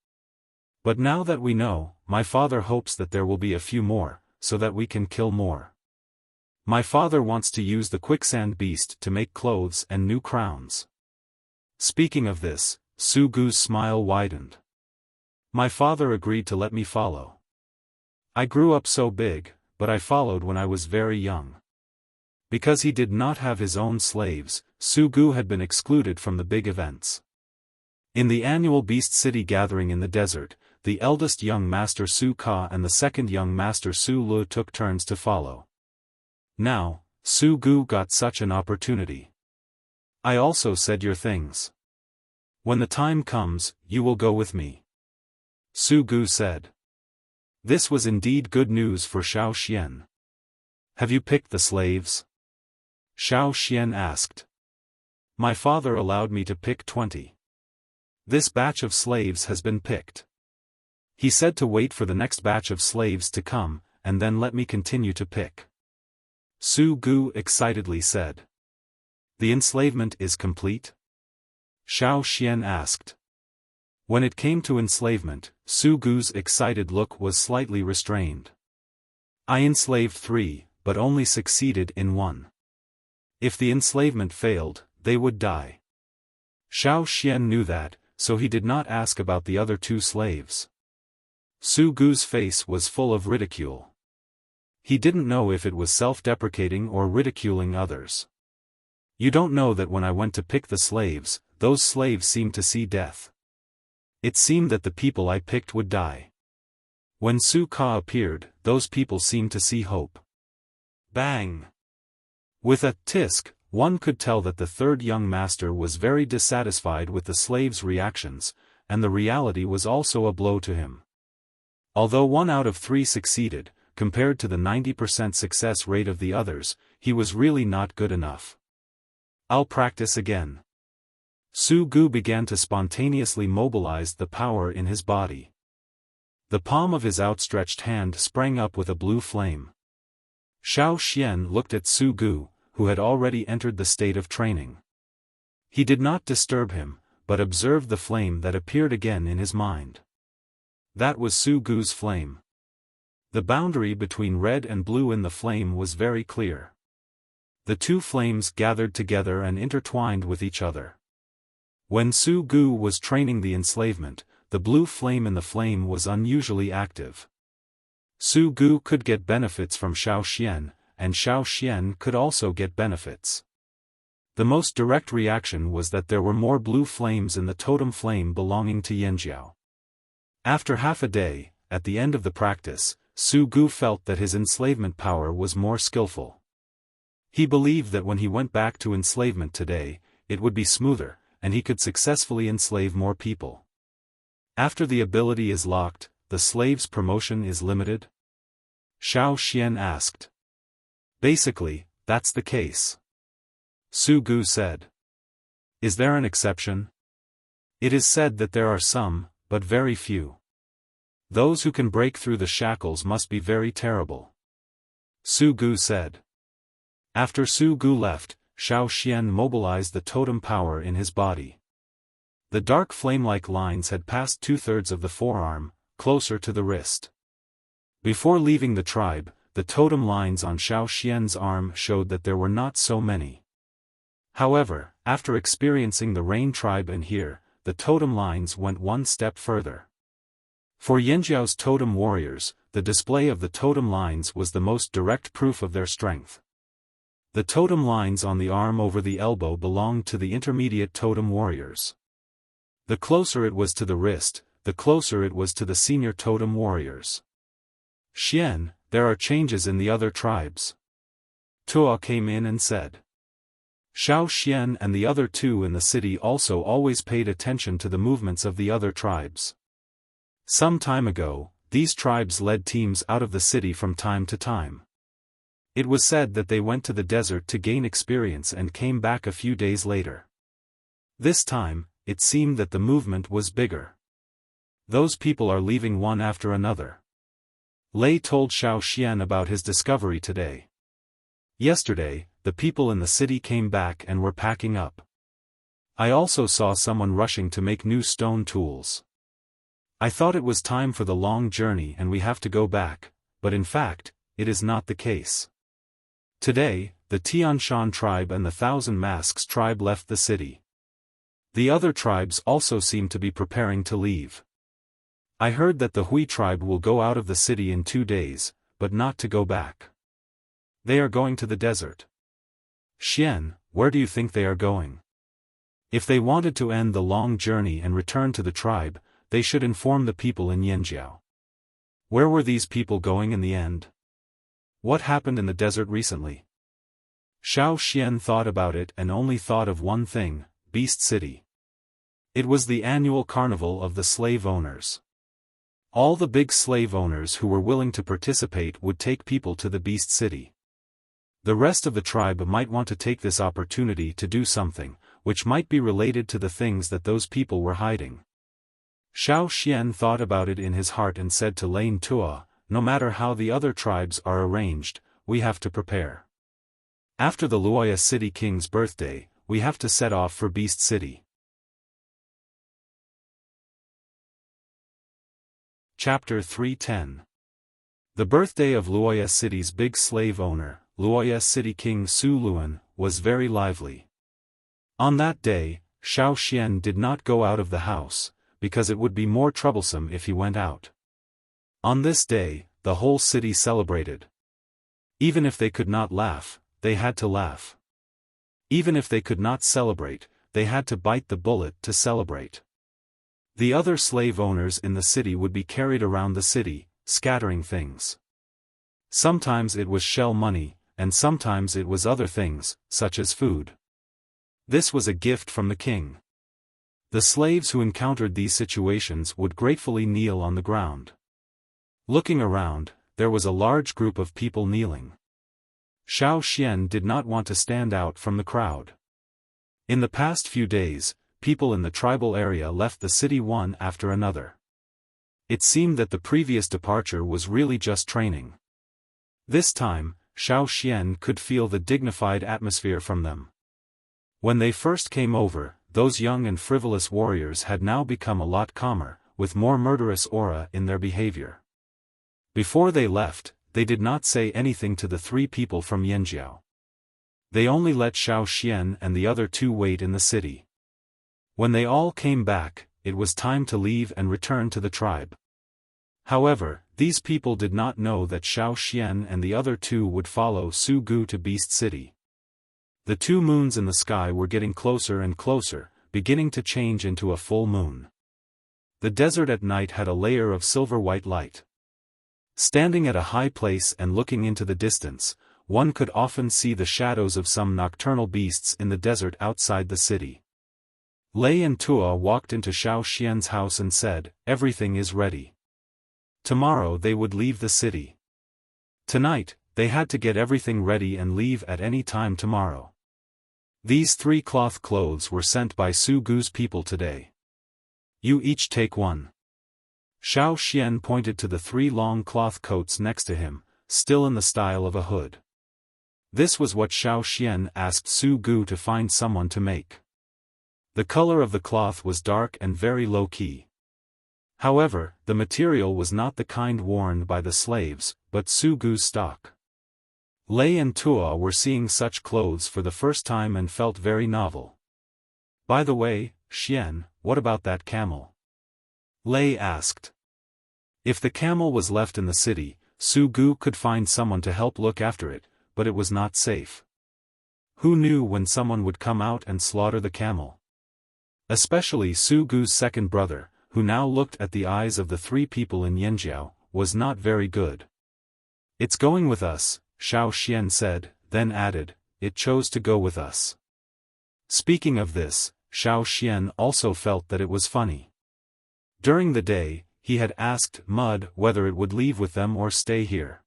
But now that we know, my father hopes that there will be a few more, so that we can kill more. My father wants to use the quicksand beast to make clothes and new crowns. Speaking of this, Su Gu's smile widened. My father agreed to let me follow. I grew up so big, but I followed when I was very young. Because he did not have his own slaves, Su Gu had been excluded from the big events. In the annual Beast City gathering in the desert, the eldest young master Su Ka and the second young master Su Lu took turns to follow. Now, Su Gu got such an opportunity. I also said your things. When the time comes, you will go with me. Su Gu said. This was indeed good news for Xiaofan. Have you picked the slaves? Xiaofan asked. My father allowed me to pick 20. This batch of slaves has been picked. He said to wait for the next batch of slaves to come, and then let me continue to pick. Su Gu excitedly said. The enslavement is complete? Xiaofan asked. When it came to enslavement, Su Gu's excited look was slightly restrained. I enslaved 3, but only succeeded in 1. If the enslavement failed, they would die. Xiaofan knew that, so he did not ask about the other 2 slaves. Su Gu's face was full of ridicule. He didn't know if it was self-deprecating or ridiculing others. You don't know that when I went to pick the slaves, those slaves seemed to see death. It seemed that the people I picked would die. When Su Ka appeared, those people seemed to see hope. Bang! With a tisk, one could tell that the third young master was very dissatisfied with the slaves' reactions, and the reality was also a blow to him. Although 1 out of 3 succeeded, compared to the 90% success rate of the others, he was really not good enough. I'll practice again. Su Gu began to spontaneously mobilize the power in his body. The palm of his outstretched hand sprang up with a blue flame. Xiaofan looked at Su Gu, who had already entered the state of training. He did not disturb him, but observed the flame that appeared again in his mind. That was Su Gu's flame. The boundary between red and blue in the flame was very clear. The 2 flames gathered together and intertwined with each other. When Su Gu was training the enslavement, the blue flame in the flame was unusually active. Su Gu could get benefits from Xiaofan, and Xiaofan could also get benefits. The most direct reaction was that there were more blue flames in the totem flame belonging to Yanjiao. After half a day, at the end of the practice, Su Gu felt that his enslavement power was more skillful. He believed that when he went back to enslavement today, it would be smoother, and he could successfully enslave more people. After the ability is locked, the slave's promotion is limited? Xiaofan asked. Basically, that's the case. Su Gu said. Is there an exception? It is said that there are some, but very few. Those who can break through the shackles must be very terrible. Su Gu said. After Su Gu left, Xiaofan mobilized the totem power in his body. The dark flame-like lines had passed 2/3 of the forearm, closer to the wrist. Before leaving the tribe, the totem lines on Xiaofan's arm showed that there were not so many. However, after experiencing the Rain tribe and here, the totem lines went one step further. For Yanjiao's totem warriors, the display of the totem lines was the most direct proof of their strength. The totem lines on the arm over the elbow belonged to the intermediate totem warriors. The closer it was to the wrist, the closer it was to the senior totem warriors. Xian, there are changes in the other tribes. Tuo came in and said. Xiaofan and the other two in the city also always paid attention to the movements of the other tribes. Some time ago, these tribes led teams out of the city from time to time. It was said that they went to the desert to gain experience and came back a few days later. This time, it seemed that the movement was bigger. Those people are leaving one after another. Lei told Xiaofan about his discovery today. Yesterday, the people in the city came back and were packing up. I also saw someone rushing to make new stone tools. I thought it was time for the long journey and we have to go back, but in fact, it is not the case. Today, the Tianshan tribe and the Thousand Masks tribe left the city. The other tribes also seem to be preparing to leave. I heard that the Hui tribe will go out of the city in 2 days, but not to go back. They are going to the desert. Xian, where do you think they are going? If they wanted to end the long journey and return to the tribe, they should inform the people in Yanjiao. Where were these people going in the end? What happened in the desert recently? Xiaofan thought about it and only thought of one thing, Beast City. It was the annual carnival of the slave owners. All the big slave owners who were willing to participate would take people to the Beast City. The rest of the tribe might want to take this opportunity to do something, which might be related to the things that those people were hiding. Xiaofan thought about it in his heart and said to Lane Tua, no matter how the other tribes are arranged, we have to prepare. After the Luoya City King's birthday, we have to set off for Beast City. Chapter 310. The birthday of Luoya City's big slave owner, Luoya City King Su Luan, was very lively. On that day, Xiaofan did not go out of the house, because it would be more troublesome if he went out. On this day, the whole city celebrated. Even if they could not laugh, they had to laugh. Even if they could not celebrate, they had to bite the bullet to celebrate. The other slave owners in the city would be carried around the city, scattering things. Sometimes it was shell money, and sometimes it was other things, such as food. This was a gift from the king. The slaves who encountered these situations would gratefully kneel on the ground. Looking around, there was a large group of people kneeling. Xiaofan did not want to stand out from the crowd. In the past few days, people in the tribal area left the city one after another. It seemed that the previous departure was really just training. This time, Xiaofan could feel the dignified atmosphere from them. When they first came over, those young and frivolous warriors had now become a lot calmer, with more murderous aura in their behavior. Before they left, they did not say anything to the 3 people from Yanjiao. They only let Xiaofan and the other 2 wait in the city. When they all came back, it was time to leave and return to the tribe. However, these people did not know that Xiaofan and the other 2 would follow Su Gu to Beast City. The 2 moons in the sky were getting closer and closer, beginning to change into a full moon. The desert at night had a layer of silver-white light. Standing at a high place and looking into the distance, one could often see the shadows of some nocturnal beasts in the desert outside the city. Lei and Tua walked into Xiaofan's house and said, everything is ready. Tomorrow they would leave the city. Tonight, they had to get everything ready and leave at any time tomorrow. These 3 cloth clothes were sent by Su Gu's people today. You each take one. Xiaofan pointed to the 3 long cloth coats next to him, still in the style of a hood. This was what Xiaofan asked Su Gu to find someone to make. The color of the cloth was dark and very low-key. However, the material was not the kind worn by the slaves, but Su Gu's stock. Lei and Tua were seeing such clothes for the first time and felt very novel. By the way, Xian, what about that camel? Lei asked. If the camel was left in the city, Su Gu could find someone to help look after it, but it was not safe. Who knew when someone would come out and slaughter the camel? Especially Su Gu's second brother, who now looked at the eyes of the 3 people in Yanjiao, was not very good. It's going with us, Xiaofan said, then added, it chose to go with us. Speaking of this, Xiaofan also felt that it was funny. During the day, he had asked Mud whether it would leave with them or stay here.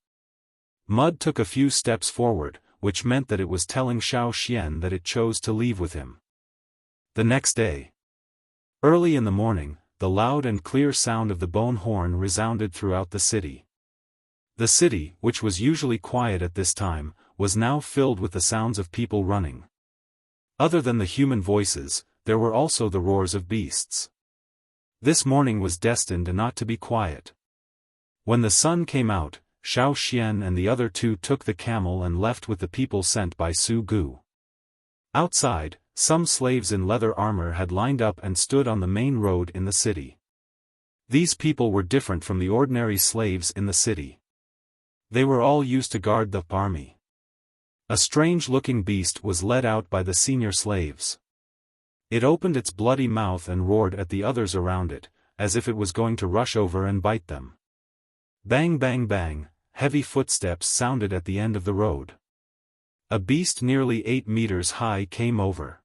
Mud took a few steps forward, which meant that it was telling Xiaofan that it chose to leave with him. The next day. Early in the morning, the loud and clear sound of the bone horn resounded throughout the city. The city, which was usually quiet at this time, was now filled with the sounds of people running. Other than the human voices, there were also the roars of beasts. This morning was destined not to be quiet. When the sun came out, Xiaofan and the other 2 took the camel and left with the people sent by Su Gu. Outside, some slaves in leather armor had lined up and stood on the main road in the city. These people were different from the ordinary slaves in the city. They were all used to guard the army. A strange-looking beast was led out by the senior slaves. It opened its bloody mouth and roared at the others around it, as if it was going to rush over and bite them. Bang bang bang, heavy footsteps sounded at the end of the road. A beast nearly 8 meters high came over.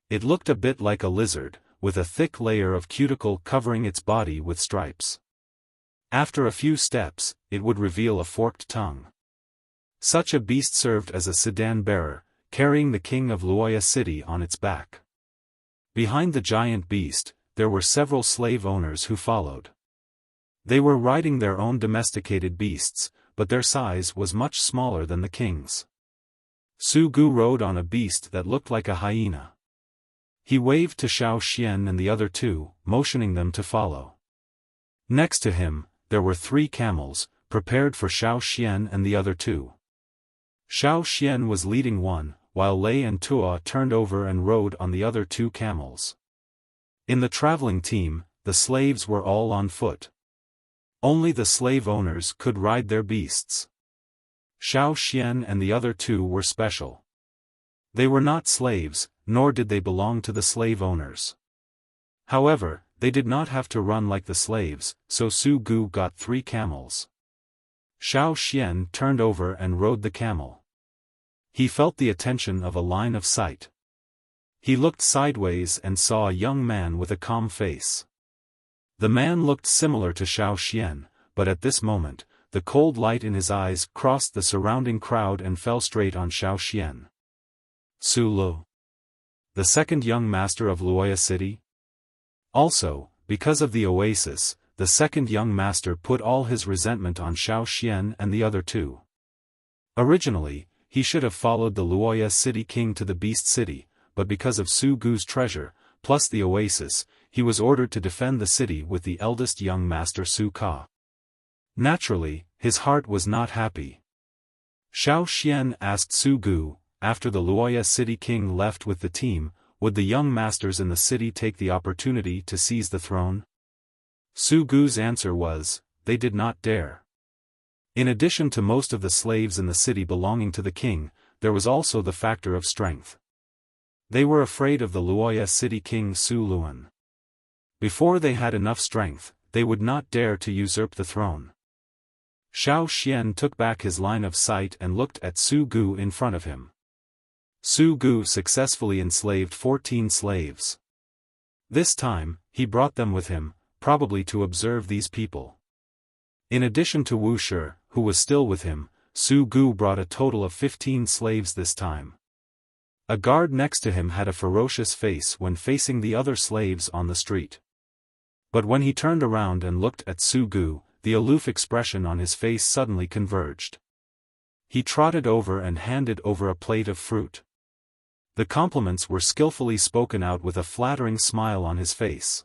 It looked a bit like a lizard, with a thick layer of cuticle covering its body with stripes. After a few steps, it would reveal a forked tongue. Such a beast served as a sedan bearer, carrying the king of Wuxia city on its back. Behind the giant beast, there were several slave owners who followed. They were riding their own domesticated beasts, but their size was much smaller than the king's. Su Gu rode on a beast that looked like a hyena. He waved to Xiaofan and the other 2, motioning them to follow. Next to him, there were 3 camels, prepared for Xiaofan and the other 2. Xiaofan was leading one, while Lei and Tua turned over and rode on the other 2 camels. In the traveling team, the slaves were all on foot. Only the slave owners could ride their beasts. Xiaofan and the other 2 were special. They were not slaves, nor did they belong to the slave owners. However, they did not have to run like the slaves, so Su Gu got 3 camels. Xiaofan turned over and rode the camel. He felt the attention of a line of sight. He looked sideways and saw a young man with a calm face. The man looked similar to Xiaofan, but at this moment, the cold light in his eyes crossed the surrounding crowd and fell straight on Xiaofan. Su Lu, the second young master of Wuxia city? Also, because of the oasis, the second young master put all his resentment on Xiaofan and the other 2. Originally, he should have followed the Wuxia city king to the beast city, but because of Su Gu's treasure, plus the oasis, he was ordered to defend the city with the eldest young master Su Ka. Naturally, his heart was not happy. Xiaofan asked Su Gu, after the Wuxia city king left with the team, would the young masters in the city take the opportunity to seize the throne? Su Gu's answer was, they did not dare. In addition to most of the slaves in the city belonging to the king, there was also the factor of strength. They were afraid of the Wuxia city king Su Luan. Before they had enough strength, they would not dare to usurp the throne. Xiaofan took back his line of sight and looked at Su Gu in front of him. Su Gu successfully enslaved 14 slaves. This time, he brought them with him, probably to observe these people. In addition to Wuxia, who was still with him, Su Gu brought a total of 15 slaves this time. A guard next to him had a ferocious face when facing the other slaves on the street. But when he turned around and looked at Su Gu, the aloof expression on his face suddenly converged. He trotted over and handed over a plate of fruit. The compliments were skillfully spoken out with a flattering smile on his face.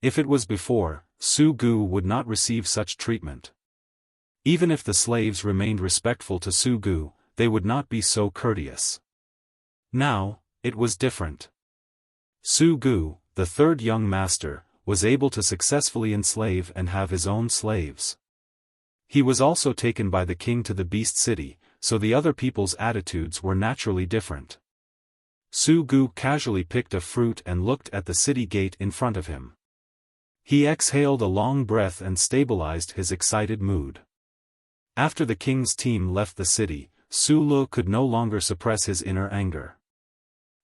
If it was before, Su Gu would not receive such treatment. Even if the slaves remained respectful to Su Gu, they would not be so courteous. Now, it was different. Su Gu, the third young master, was able to successfully enslave and have his own slaves. He was also taken by the king to the beast city, so the other people's attitudes were naturally different. Su Gu casually picked a fruit and looked at the city gate in front of him. He exhaled a long breath and stabilized his excited mood. After the king's team left the city, Su Lu could no longer suppress his inner anger.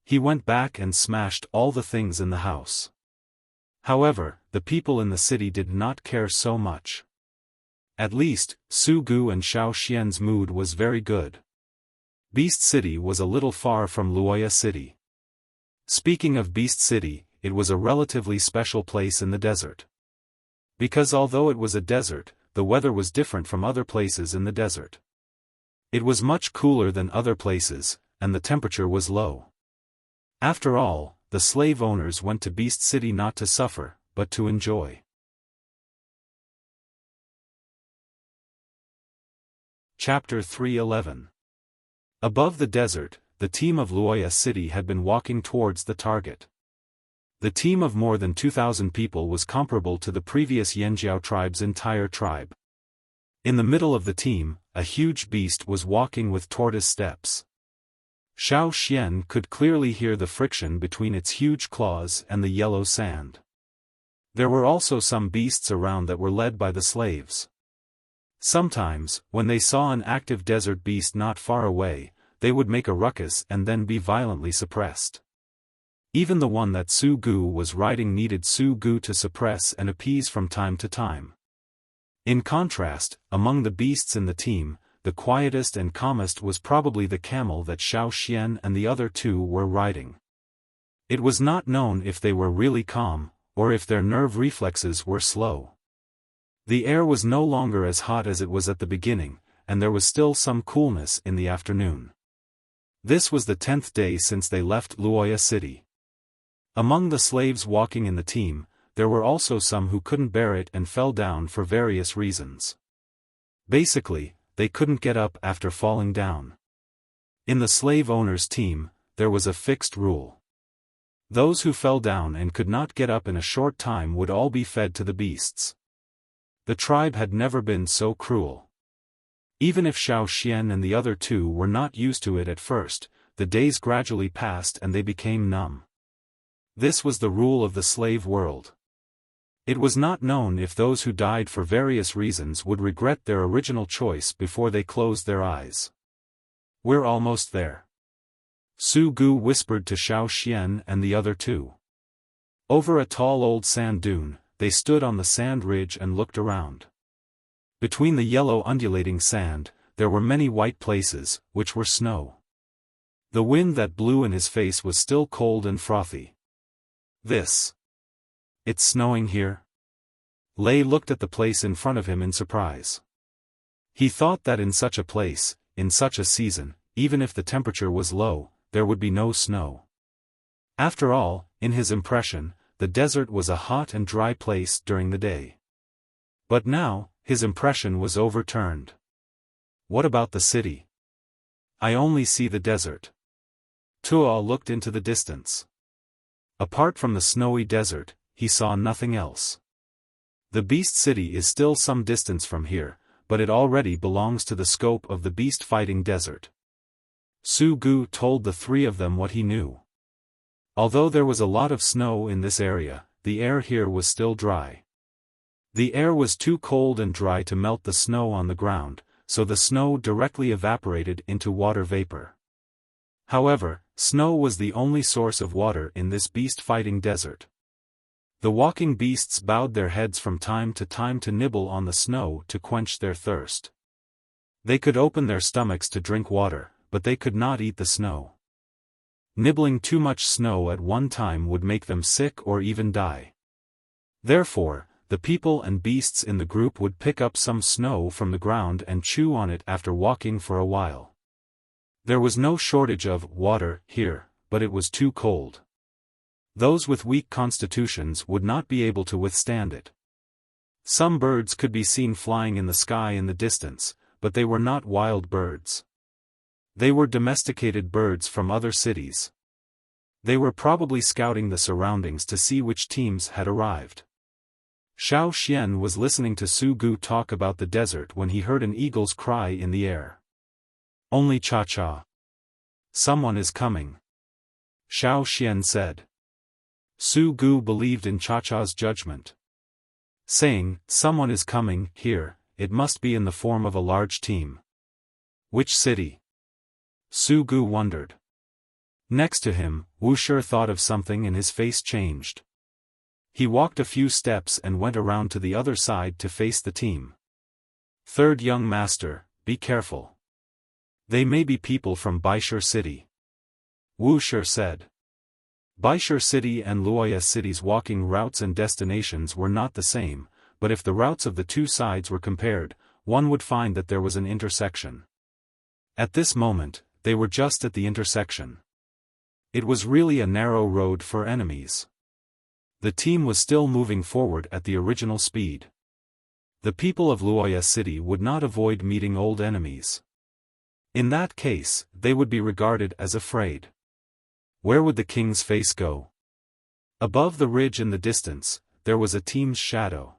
He went back and smashed all the things in the house. However, the people in the city did not care so much. At least, Su Gu and Xiao Xian's mood was very good. Beast City was a little far from Luoya City. Speaking of Beast City, it was a relatively special place in the desert. Because although it was a desert, the weather was different from other places in the desert. It was much cooler than other places, and the temperature was low. After all, the slave owners went to Beast City not to suffer, but to enjoy. Chapter 3:11. Above the desert, the team of Luoya City had been walking towards the target. The team of more than 2,000 people was comparable to the previous Yanjiao tribe's entire tribe. In the middle of the team, a huge beast was walking with tortoise steps. Xiao Xian could clearly hear the friction between its huge claws and the yellow sand. There were also some beasts around that were led by the slaves. Sometimes, when they saw an active desert beast not far away, they would make a ruckus and then be violently suppressed. Even the one that Su Gu was riding needed Su Gu to suppress and appease from time to time. In contrast, among the beasts in the team, the quietest and calmest was probably the camel that Xiao Xian and the other two were riding. It was not known if they were really calm, or if their nerve reflexes were slow. The air was no longer as hot as it was at the beginning, and there was still some coolness in the afternoon. This was the 10th day since they left Luoya City. Among the slaves walking in the team, there were also some who couldn't bear it and fell down for various reasons. Basically, they couldn't get up after falling down. In the slave owners' team, there was a fixed rule. Those who fell down and could not get up in a short time would all be fed to the beasts. The tribe had never been so cruel. Even if Xiao Xian and the other two were not used to it at first, the days gradually passed and they became numb. This was the rule of the slave world. It was not known if those who died for various reasons would regret their original choice before they closed their eyes. "We're almost there," Su Gu whispered to Xiao Xian and the other two. Over a tall old sand dune, they stood on the sand ridge and looked around. Between the yellow undulating sand, there were many white places, which were snow. The wind that blew in his face was still cold and frothy. It's snowing here?" Lei looked at the place in front of him in surprise. He thought that in such a place, in such a season, even if the temperature was low, there would be no snow. After all, in his impression, the desert was a hot and dry place during the day. But now, his impression was overturned. "What about the city? I only see the desert." Tuo looked into the distance. Apart from the snowy desert, he saw nothing else. The beast city is still some distance from here, but it already belongs to the scope of the beast-fighting desert. Su Gu told the three of them what he knew. Although there was a lot of snow in this area, the air here was still dry. The air was too cold and dry to melt the snow on the ground, so the snow directly evaporated into water vapor. However, snow was the only source of water in this beast-fighting desert. The walking beasts bowed their heads from time to nibble on the snow to quench their thirst. They could open their stomachs to drink water, but they could not eat the snow. Nibbling too much snow at one time would make them sick or even die. Therefore, the people and beasts in the group would pick up some snow from the ground and chew on it after walking for a while. There was no shortage of water here, but it was too cold. Those with weak constitutions would not be able to withstand it. Some birds could be seen flying in the sky in the distance, but they were not wild birds. They were domesticated birds from other cities. They were probably scouting the surroundings to see which teams had arrived. Xiaofan was listening to Su Gu talk about the desert when he heard an eagle's cry in the air. "Only Cha-Cha. Someone is coming," Xiaofan said. Su Gu believed in Cha-Cha's judgment. Saying, "Someone is coming here, it must be in the form of a large team." "Which city?" Su Gu wondered. Next to him, Wuxia thought of something and his face changed. He walked a few steps and went around to the other side to face the team. "Third young master, be careful. They may be people from Baishur City," Wuxia said. Baishur City and Luoya City's walking routes and destinations were not the same, but if the routes of the two sides were compared, one would find that there was an intersection. At this moment, they were just at the intersection. It was really a narrow road for enemies. The team was still moving forward at the original speed. The people of Luoya City would not avoid meeting old enemies. In that case, they would be regarded as afraid. Where would the king's face go? Above the ridge in the distance, there was a team's shadow.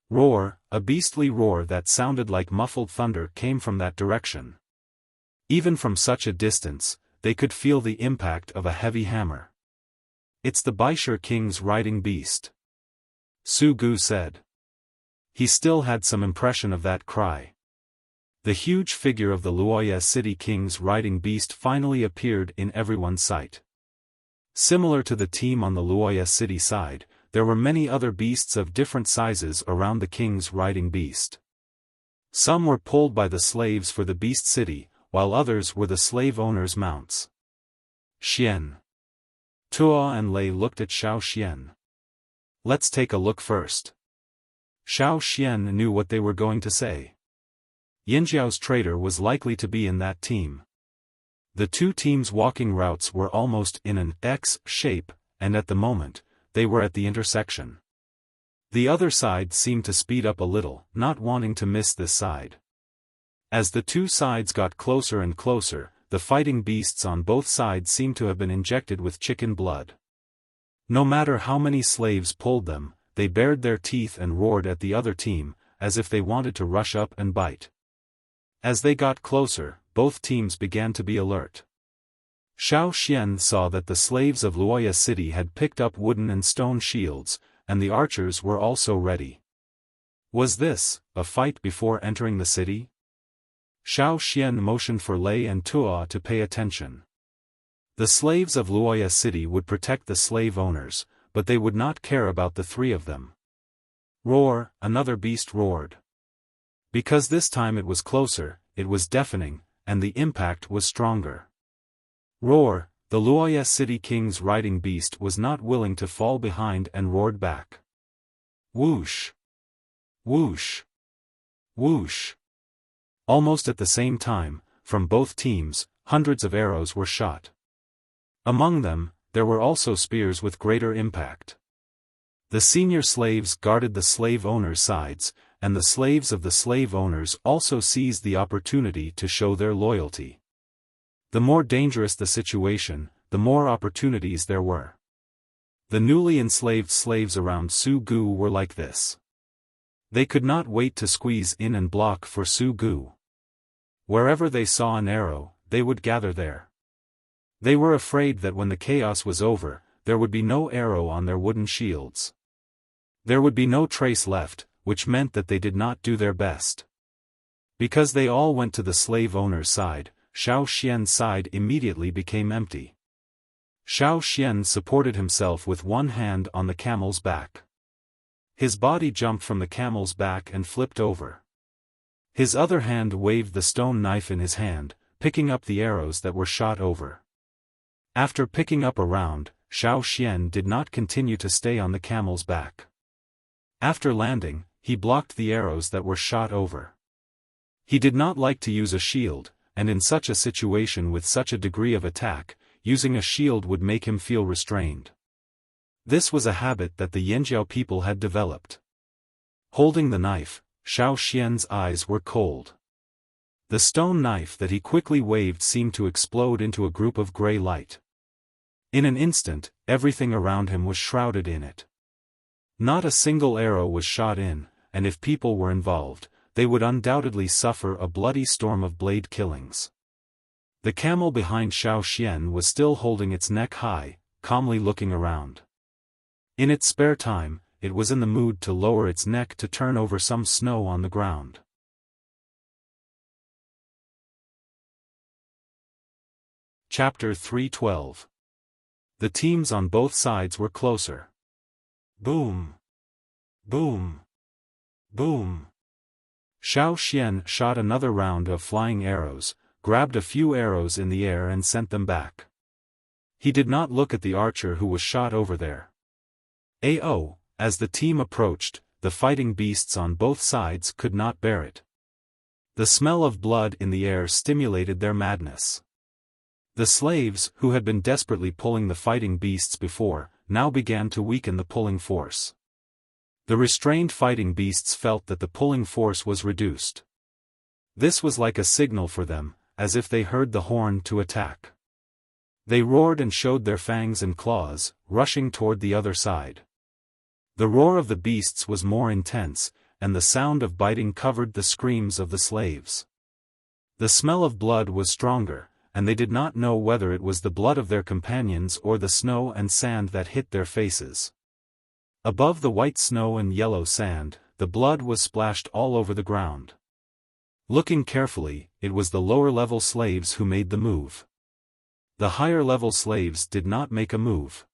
Roar, a beastly roar that sounded like muffled thunder came from that direction. Even from such a distance, they could feel the impact of a heavy hammer. "It's the Baishur King's riding beast," Su Gu said. He still had some impression of that cry. The huge figure of the Luoya City King's riding beast finally appeared in everyone's sight. Similar to the team on the Luoya City side, there were many other beasts of different sizes around the king's riding beast. Some were pulled by the slaves for the beast city, while others were the slave owners' mounts. Xian, Tuo and Lei looked at Xiaofan. "Let's take a look first." Xiaofan knew what they were going to say. Yinjiao's trader was likely to be in that team. The two teams' walking routes were almost in an X shape, and at the moment, they were at the intersection. The other side seemed to speed up a little, not wanting to miss this side. As the two sides got closer and closer, the fighting beasts on both sides seemed to have been injected with chicken blood. No matter how many slaves pulled them, they bared their teeth and roared at the other team, as if they wanted to rush up and bite. As they got closer, both teams began to be alert. Xiaofan saw that the slaves of Luoya City had picked up wooden and stone shields, and the archers were also ready. Was this a fight before entering the city? Xiaofan motioned for Lei and Tuo to pay attention. The slaves of Luoya City would protect the slave owners, but they would not care about the three of them. Roar, another beast roared. Because this time it was closer, it was deafening, and the impact was stronger. Roar, the Luoya City King's riding beast was not willing to fall behind and roared back. Whoosh! Whoosh! Whoosh! Almost at the same time, from both teams, hundreds of arrows were shot. Among them, there were also spears with greater impact. The senior slaves guarded the slave owners' sides, and the slaves of the slave owners also seized the opportunity to show their loyalty. The more dangerous the situation, the more opportunities there were. The newly enslaved slaves around Su Gu were like this. They could not wait to squeeze in and block for Su Gu. Wherever they saw an arrow, they would gather there. They were afraid that when the chaos was over, there would be no arrow on their wooden shields. There would be no trace left, which meant that they did not do their best. Because they all went to the slave owner's side, Xiaofan's side immediately became empty. Xiaofan supported himself with one hand on the camel's back. His body jumped from the camel's back and flipped over. His other hand waved the stone knife in his hand, picking up the arrows that were shot over. After picking up a round, Xiaofan did not continue to stay on the camel's back. After landing, he blocked the arrows that were shot over. He did not like to use a shield, and in such a situation with such a degree of attack, using a shield would make him feel restrained. This was a habit that the Yanjiao people had developed. Holding the knife, Xiaofan's eyes were cold. The stone knife that he quickly waved seemed to explode into a group of gray light. In an instant, everything around him was shrouded in it. Not a single arrow was shot in, and if people were involved, they would undoubtedly suffer a bloody storm of blade killings. The camel behind Xiaofan was still holding its neck high, calmly looking around. In its spare time, it was in the mood to lower its neck to turn over some snow on the ground. Chapter 3:12. The teams on both sides were closer. Boom! Boom! Boom! Xiaofan shot another round of flying arrows, grabbed a few arrows in the air and sent them back. He did not look at the archer who was shot over there. As the team approached, the fighting beasts on both sides could not bear it. The smell of blood in the air stimulated their madness. The slaves, who had been desperately pulling the fighting beasts before, now began to weaken the pulling force. The restrained fighting beasts felt that the pulling force was reduced. This was like a signal for them, as if they heard the horn to attack. They roared and showed their fangs and claws, rushing toward the other side. The roar of the beasts was more intense, and the sound of biting covered the screams of the slaves. The smell of blood was stronger, and they did not know whether it was the blood of their companions or the snow and sand that hit their faces. Above the white snow and yellow sand, the blood was splashed all over the ground. Looking carefully, it was the lower-level slaves who made the move. The higher-level slaves did not make a move.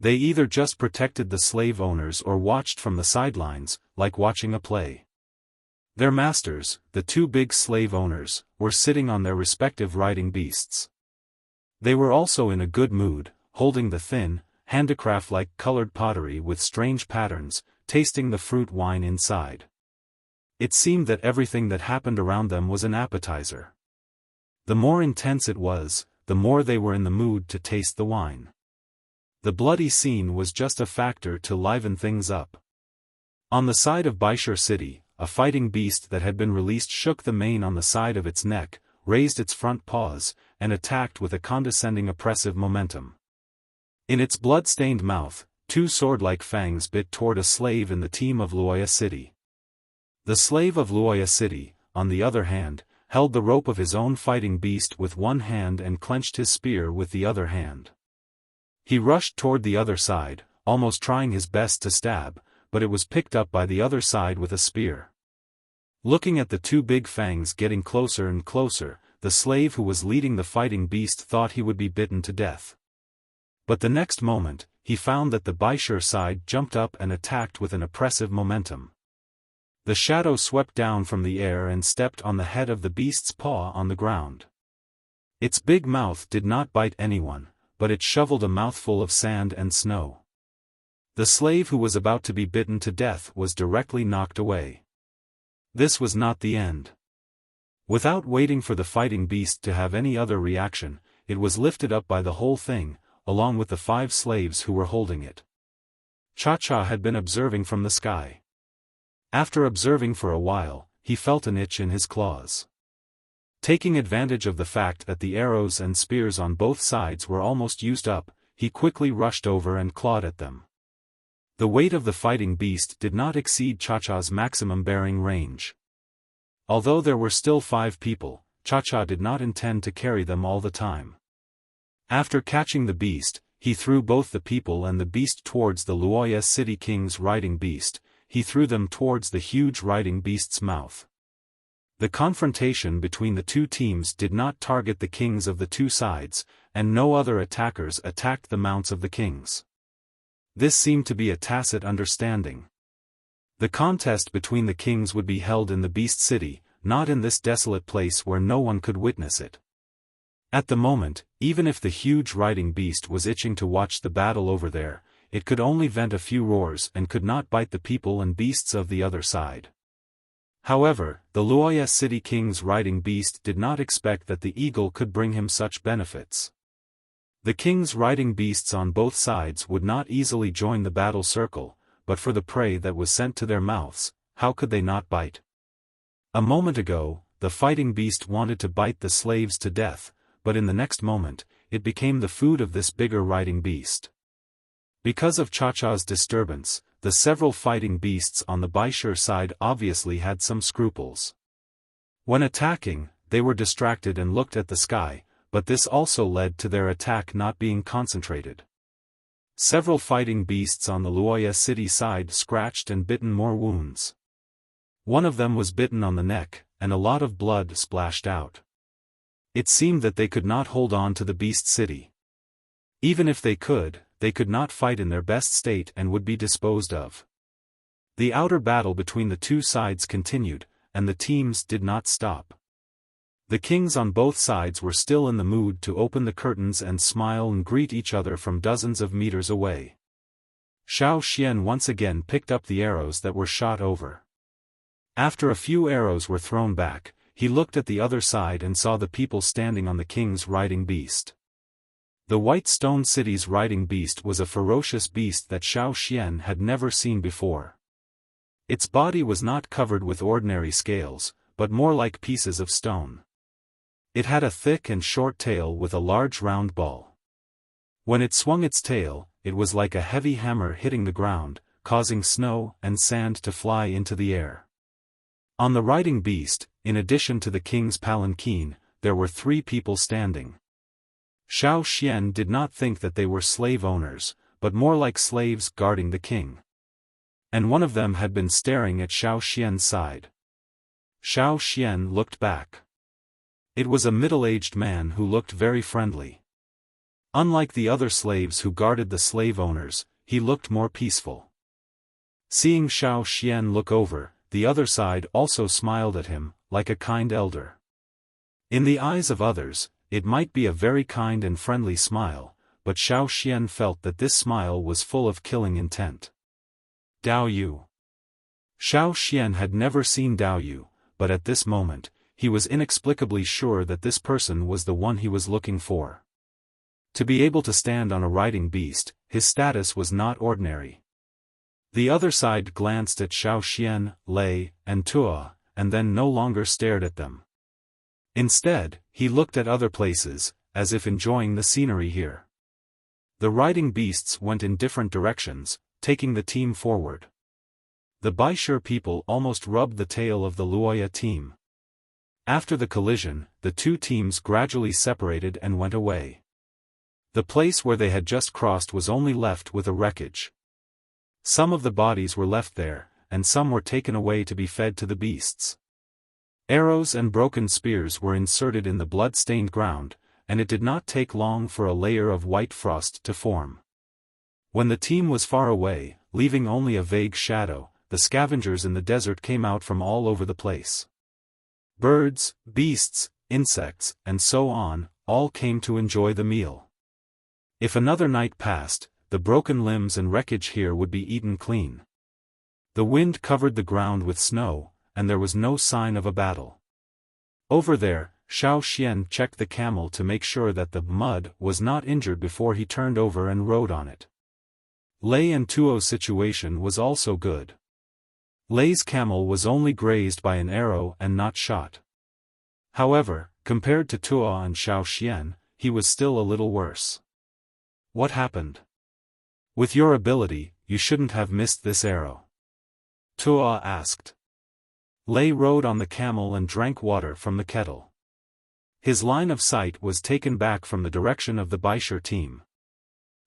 They either just protected the slave owners or watched from the sidelines, like watching a play. Their masters, the two big slave owners, were sitting on their respective riding beasts. They were also in a good mood, holding the thin, handicraft-like colored pottery with strange patterns, tasting the fruit wine inside. It seemed that everything that happened around them was an appetizer. The more intense it was, the more they were in the mood to taste the wine. The bloody scene was just a factor to liven things up. On the side of Baishur city, a fighting beast that had been released shook the mane on the side of its neck, raised its front paws, and attacked with a condescending oppressive momentum. In its blood-stained mouth, two sword-like fangs bit toward a slave in the team of Wuxia city. The slave of Wuxia city, on the other hand, held the rope of his own fighting beast with one hand and clenched his spear with the other hand. He rushed toward the other side, almost trying his best to stab, but it was picked up by the other side with a spear. Looking at the two big fangs getting closer and closer, the slave who was leading the fighting beast thought he would be bitten to death. But the next moment, he found that the Baishur side jumped up and attacked with an oppressive momentum. The shadow swept down from the air and stepped on the head of the beast's paw on the ground. Its big mouth did not bite anyone, but it shoveled a mouthful of sand and snow. The slave who was about to be bitten to death was directly knocked away. This was not the end. Without waiting for the fighting beast to have any other reaction, it was lifted up by the whole thing, along with the 5 slaves who were holding it. Cha-Cha had been observing from the sky. After observing for a while, he felt an itch in his claws. Taking advantage of the fact that the arrows and spears on both sides were almost used up, he quickly rushed over and clawed at them. The weight of the fighting beast did not exceed Cha-Cha's maximum bearing range. Although there were still 5 people, Cha-Cha did not intend to carry them all the time. After catching the beast, he threw both the people and the beast towards the Wuxia city king's riding beast. He threw them towards the huge riding beast's mouth. The confrontation between the two teams did not target the kings of the two sides, and no other attackers attacked the mounts of the kings. This seemed to be a tacit understanding. The contest between the kings would be held in the Beast City, not in this desolate place where no one could witness it. At the moment, even if the huge riding beast was itching to watch the battle over there, it could only vent a few roars and could not bite the people and beasts of the other side. However, the Luoya City King's riding beast did not expect that the eagle could bring him such benefits. The king's riding beasts on both sides would not easily join the battle circle, but for the prey that was sent to their mouths, how could they not bite? A moment ago, the fighting beast wanted to bite the slaves to death, but in the next moment, it became the food of this bigger riding beast. Because of Cha-Cha's disturbance, the several fighting beasts on the Baishur side obviously had some scruples. When attacking, they were distracted and looked at the sky, but this also led to their attack not being concentrated. Several fighting beasts on the Luoya City side scratched and bitten more wounds. One of them was bitten on the neck, and a lot of blood splashed out. It seemed that they could not hold on to the Beast City. Even if they could not fight in their best state and would be disposed of. The outer battle between the two sides continued, and the teams did not stop. The kings on both sides were still in the mood to open the curtains and smile and greet each other from dozens of meters away. Xiaofan once again picked up the arrows that were shot over. After a few arrows were thrown back, he looked at the other side and saw the people standing on the king's riding beast. The White Stone City's riding beast was a ferocious beast that Xiaofan had never seen before. Its body was not covered with ordinary scales, but more like pieces of stone. It had a thick and short tail with a large round ball. When it swung its tail, it was like a heavy hammer hitting the ground, causing snow and sand to fly into the air. On the riding beast, in addition to the king's palanquin, there were 3 people standing. Xiaofan did not think that they were slave owners, but more like slaves guarding the king. And one of them had been staring at Xiaofan's side. Xiaofan looked back. It was a middle-aged man who looked very friendly. Unlike the other slaves who guarded the slave owners, he looked more peaceful. Seeing Xiaofan look over, the other side also smiled at him, like a kind elder. In the eyes of others, it might be a very kind and friendly smile, but Xiaofan felt that this smile was full of killing intent. Dao Yu. Xiaofan had never seen Dao Yu, but at this moment, he was inexplicably sure that this person was the one he was looking for. To be able to stand on a riding beast, his status was not ordinary. The other side glanced at Xiaofan, Lei, and Tua, and then no longer stared at them. Instead, he looked at other places, as if enjoying the scenery here. The riding beasts went in different directions, taking the team forward. The Baishur people almost rubbed the tail of the Luoya team. After the collision, the two teams gradually separated and went away. The place where they had just crossed was only left with a wreckage. Some of the bodies were left there, and some were taken away to be fed to the beasts. Arrows and broken spears were inserted in the blood-stained ground, and it did not take long for a layer of white frost to form. When the team was far away, leaving only a vague shadow, the scavengers in the desert came out from all over the place. Birds, beasts, insects, and so on, all came to enjoy the meal. If another night passed, the broken limbs and wreckage here would be eaten clean. The wind covered the ground with snow, and there was no sign of a battle. Over there, Xiaofan checked the camel to make sure that the mud was not injured before he turned over and rode on it. Lei and Tuo's situation was also good. Lei's camel was only grazed by an arrow and not shot. However, compared to Tuo and Xiaofan, he was still a little worse. What happened? With your ability, you shouldn't have missed this arrow. Tuo asked. Lei rode on the camel and drank water from the kettle. His line of sight was taken back from the direction of the Baishur team.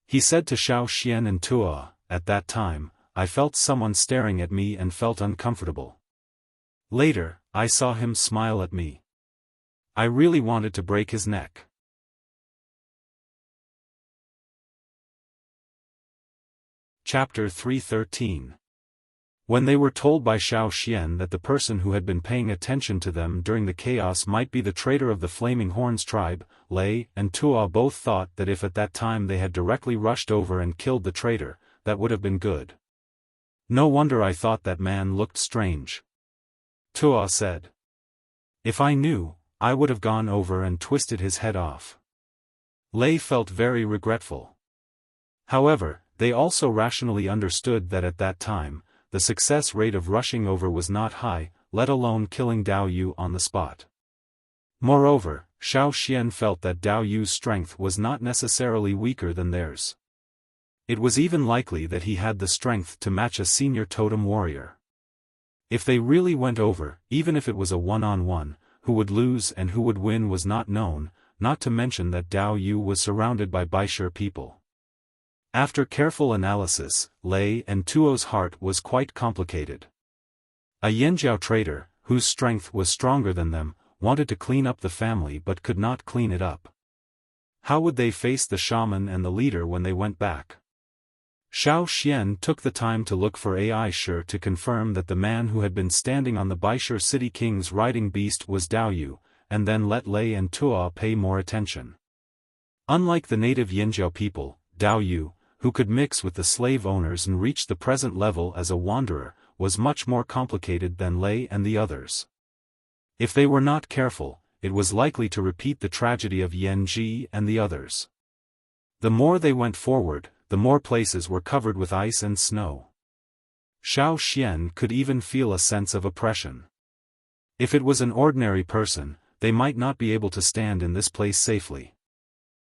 He said to Xiaofan and Tuo, at that time, I felt someone staring at me and felt uncomfortable. Later, I saw him smile at me. I really wanted to break his neck. Chapter 313. When they were told by Xiaofan that the person who had been paying attention to them during the chaos might be the traitor of the Flaming Horns tribe, Lei and Tuo both thought that if at that time they had directly rushed over and killed the traitor, that would have been good. No wonder I thought that man looked strange. Tuo said. If I knew, I would have gone over and twisted his head off. Lei felt very regretful. However, they also rationally understood that at that time, the success rate of rushing over was not high, let alone killing Dao Yu on the spot. Moreover, Xiaofan felt that Dao Yu's strength was not necessarily weaker than theirs. It was even likely that he had the strength to match a senior totem warrior. If they really went over, even if it was a one-on-one, who would lose and who would win was not known, not to mention that Dao Yu was surrounded by Baishur people. After careful analysis, Lei and Tuo's heart was quite complicated. A Yanjiao traitor, whose strength was stronger than them, wanted to clean up the family but could not clean it up. How would they face the shaman and the leader when they went back? Xiaofan took the time to look for Aishur to confirm that the man who had been standing on the Baishur city king's riding beast was Dao Yu, and then let Lei and Tuo pay more attention. Unlike the native Yanjiao people, Dao Yu, who could mix with the slave owners and reach the present level as a wanderer, was much more complicated than Lei and the others. If they were not careful, it was likely to repeat the tragedy of Yanji and the others. The more they went forward, the more places were covered with ice and snow. Xiaofan could even feel a sense of oppression. If it was an ordinary person, they might not be able to stand in this place safely.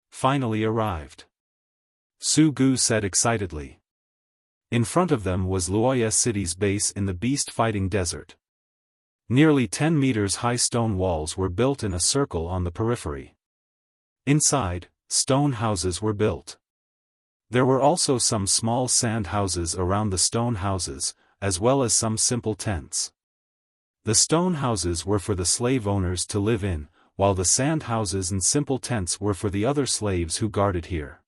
Finally arrived. Su Gu said excitedly. In front of them was Luoya City's base in the beast-fighting desert. Nearly 10 meters high stone walls were built in a circle on the periphery. Inside, stone houses were built. There were also some small sand houses around the stone houses, as well as some simple tents. The stone houses were for the slave owners to live in, while the sand houses and simple tents were for the other slaves who guarded here.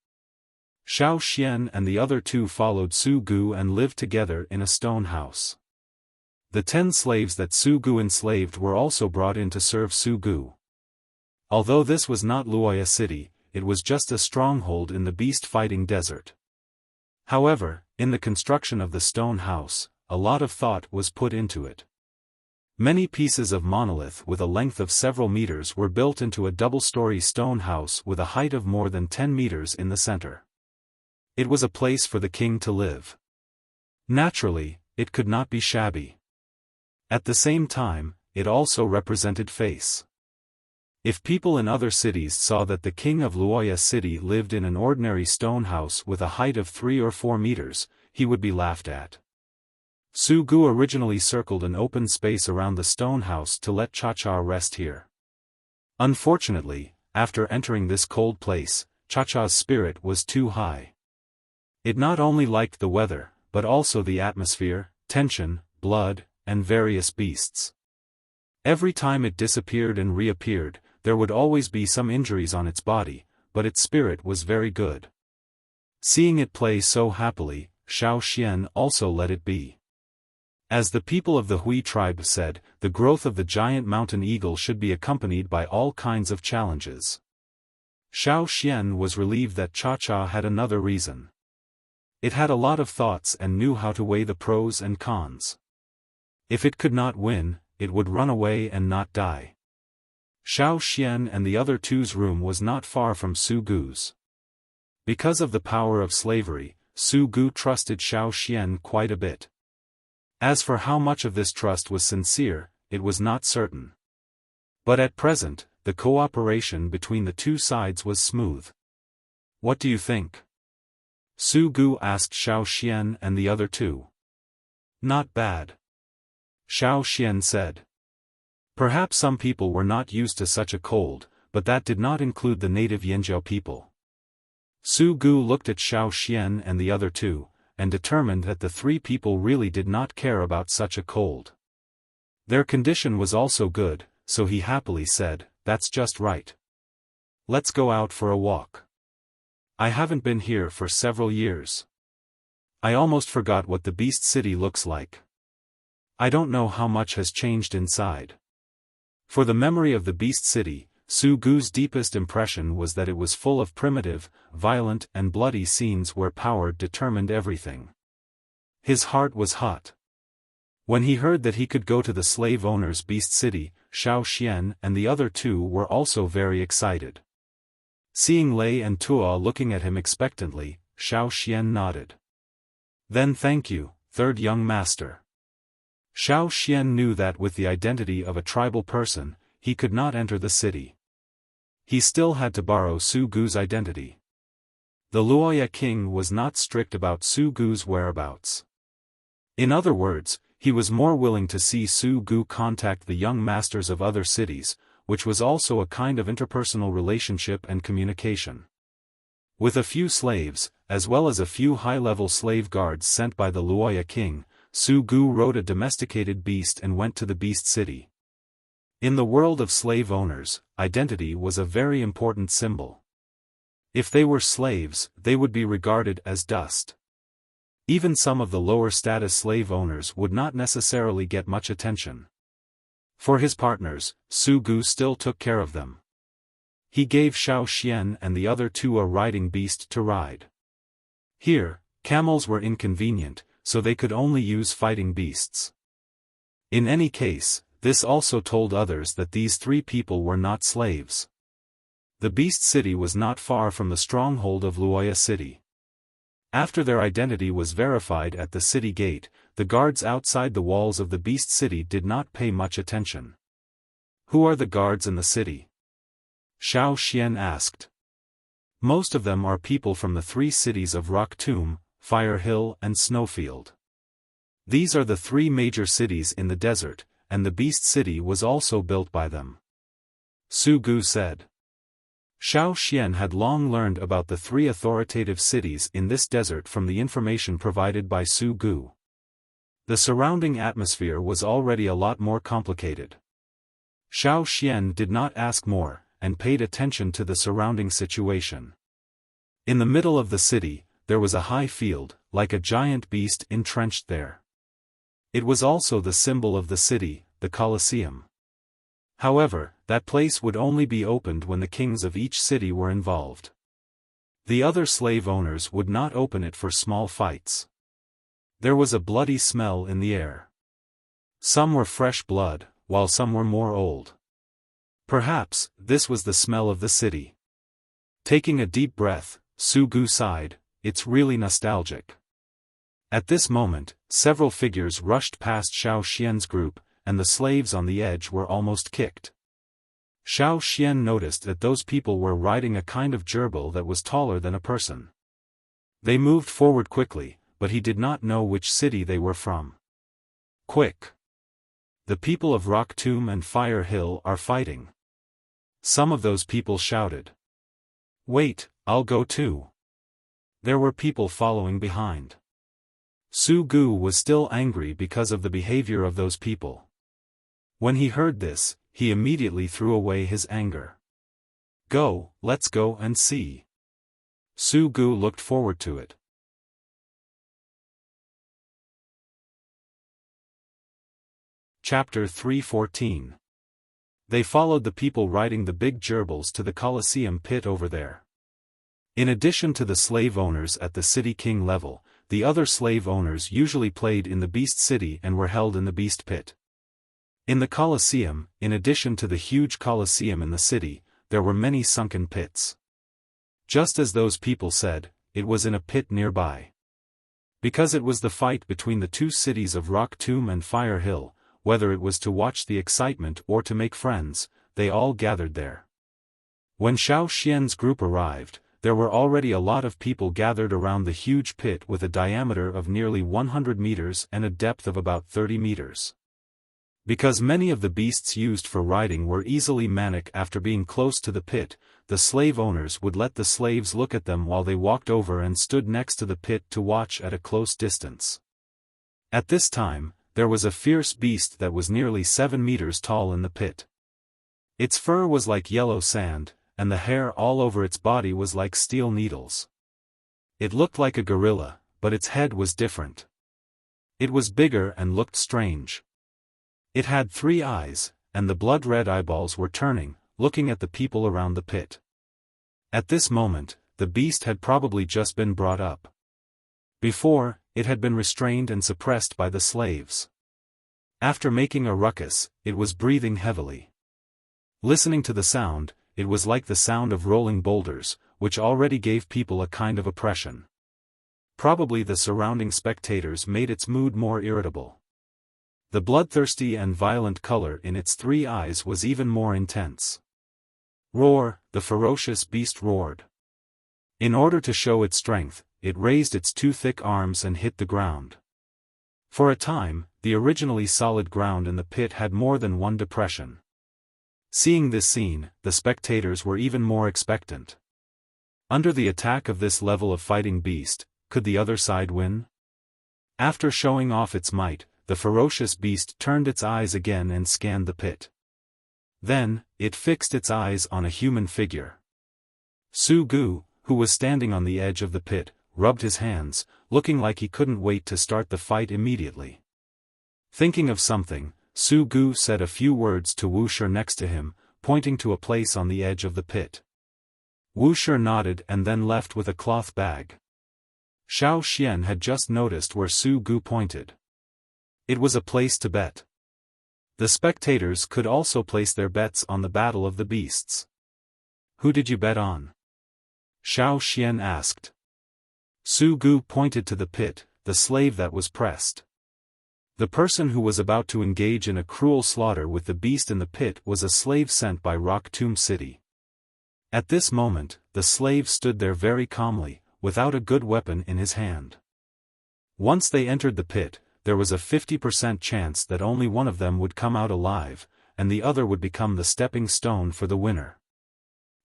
Xiaofan and the other two followed Su Gu and lived together in a stone house. The 10 slaves that Su Gu enslaved were also brought in to serve Su Gu. Although this was not Luoya City, it was just a stronghold in the beast-fighting desert. However, in the construction of the stone house, a lot of thought was put into it. Many pieces of monolith with a length of several meters were built into a double-story stone house with a height of more than 10 meters in the center. It was a place for the king to live. Naturally, it could not be shabby. At the same time, it also represented face. If people in other cities saw that the king of Luoya City lived in an ordinary stone house with a height of 3 or 4 meters, he would be laughed at. Su Gu originally circled an open space around the stone house to let Cha-Cha rest here. Unfortunately, after entering this cold place, Cha-Cha's spirit was too high. It not only liked the weather, but also the atmosphere, tension, blood, and various beasts. Every time it disappeared and reappeared, there would always be some injuries on its body, but its spirit was very good. Seeing it play so happily, Xiaofan also let it be. As the people of the Hui tribe said, the growth of the giant mountain eagle should be accompanied by all kinds of challenges. Xiaofan was relieved that Cha-Cha had another reason. It had a lot of thoughts and knew how to weigh the pros and cons. If it could not win, it would run away and not die. Xiaofan and the other two's room was not far from Su Gu's. Because of the power of slavery, Su Gu trusted Xiaofan quite a bit. As for how much of this trust was sincere, it was not certain. But at present, the cooperation between the two sides was smooth. What do you think? Su Gu asked Xiaofan and the other two. Not bad. Xiaofan said. Perhaps some people were not used to such a cold, but that did not include the native Yanjiao people. Su Gu looked at Xiaofan and the other two, and determined that the 3 people really did not care about such a cold. Their condition was also good, so he happily said, "That's just right. Let's go out for a walk. I haven't been here for several years. I almost forgot what the Beast City looks like. I don't know how much has changed inside." For the memory of the Beast City, Su Gu's deepest impression was that it was full of primitive, violent and bloody scenes where power determined everything. His heart was hot. When he heard that he could go to the slave owner's Beast City, Xiaofan and the other two were also very excited. Seeing Lei and Tuo looking at him expectantly, Xiaofan nodded. "Then thank you, third young master." Xiaofan knew that with the identity of a tribal person, he could not enter the city. He still had to borrow Su Gu's identity. The Luoya king was not strict about Su Gu's whereabouts. In other words, he was more willing to see Su Gu contact the young masters of other cities, which was also a kind of interpersonal relationship and communication. With a few slaves, as well as a few high-level slave guards sent by the Luoya king, Su Gu rode a domesticated beast and went to the Beast City. In the world of slave owners, identity was a very important symbol. If they were slaves, they would be regarded as dust. Even some of the lower-status slave owners would not necessarily get much attention. For his partners, Su Gu still took care of them. He gave Xiaofan and the other two a riding beast to ride. Here, camels were inconvenient, so they could only use fighting beasts. In any case, this also told others that these three people were not slaves. The Beast City was not far from the stronghold of Luoya City. After their identity was verified at the city gate, the guards outside the walls of the Beast City did not pay much attention. "Who are the guards in the city?" Xiaofan asked. "Most of them are people from the three cities of Rock Tomb, Fire Hill and Snowfield. These are the three major cities in the desert, and the Beast City was also built by them," Su Gu said. Xiaofan had long learned about the three authoritative cities in this desert from the information provided by Su Gu. The surrounding atmosphere was already a lot more complicated. Xiaofan did not ask more, and paid attention to the surrounding situation. In the middle of the city, there was a high field, like a giant beast entrenched there. It was also the symbol of the city, the Colosseum. However, that place would only be opened when the kings of each city were involved. The other slave owners would not open it for small fights. There was a bloody smell in the air. Some were fresh blood, while some were more old. Perhaps, this was the smell of the city. Taking a deep breath, Su Gu sighed, "It's really nostalgic." At this moment, several figures rushed past Xiaofan's group, and the slaves on the edge were almost kicked. Xiaofan noticed that those people were riding a kind of gerbil that was taller than a person. They moved forward quickly, but he did not know which city they were from. "Quick! The people of Rock Tomb and Fire Hill are fighting!" Some of those people shouted. "Wait, I'll go too." There were people following behind. Su Gu was still angry because of the behavior of those people. When he heard this, he immediately threw away his anger. "Go, let's go and see." Su Gu looked forward to it. Chapter 314. They followed the people riding the big gerbils to the Colosseum pit over there. In addition to the slave owners at the city king level, the other slave owners usually played in the Beast City and were held in the Beast Pit. In the Colosseum, in addition to the huge Colosseum in the city, there were many sunken pits. Just as those people said, it was in a pit nearby. Because it was the fight between the two cities of Rock Tomb and Fire Hill, whether it was to watch the excitement or to make friends, they all gathered there. When Xiaofan's group arrived, there were already a lot of people gathered around the huge pit with a diameter of nearly 100 meters and a depth of about 30 meters. Because many of the beasts used for riding were easily manic after being close to the pit, the slave owners would let the slaves look at them while they walked over and stood next to the pit to watch at a close distance. At this time, there was a fierce beast that was nearly 7 meters tall in the pit. Its fur was like yellow sand, and the hair all over its body was like steel needles. It looked like a gorilla, but its head was different. It was bigger and looked strange. It had 3 eyes, and the blood-red eyeballs were turning, looking at the people around the pit. At this moment, the beast had probably just been brought up. Before, it had been restrained and suppressed by the slaves. After making a ruckus, it was breathing heavily. Listening to the sound, it was like the sound of rolling boulders, which already gave people a kind of oppression. Probably the surrounding spectators made its mood more irritable. The bloodthirsty and violent color in its 3 eyes was even more intense. Roar, the ferocious beast roared. In order to show its strength, it raised its 2 thick arms and hit the ground. For a time, the originally solid ground in the pit had more than one depression. Seeing this scene, the spectators were even more expectant. Under the attack of this level of fighting beast, could the other side win? After showing off its might, the ferocious beast turned its eyes again and scanned the pit. Then, it fixed its eyes on a human figure. Su Gu, who was standing on the edge of the pit, rubbed his hands, looking like he couldn't wait to start the fight immediately. Thinking of something, Su Gu said a few words to Wuxia next to him, pointing to a place on the edge of the pit. Wuxia nodded and then left with a cloth bag. Xiaofan had just noticed where Su Gu pointed. It was a place to bet. The spectators could also place their bets on the battle of the beasts. Who did you bet on? Xiaofan asked. Su Gu pointed to the pit, the slave that was pressed. The person who was about to engage in a cruel slaughter with the beast in the pit was a slave sent by Rock Tomb City. At this moment, the slave stood there very calmly, without a good weapon in his hand. Once they entered the pit, there was a 50% chance that only one of them would come out alive, and the other would become the stepping stone for the winner.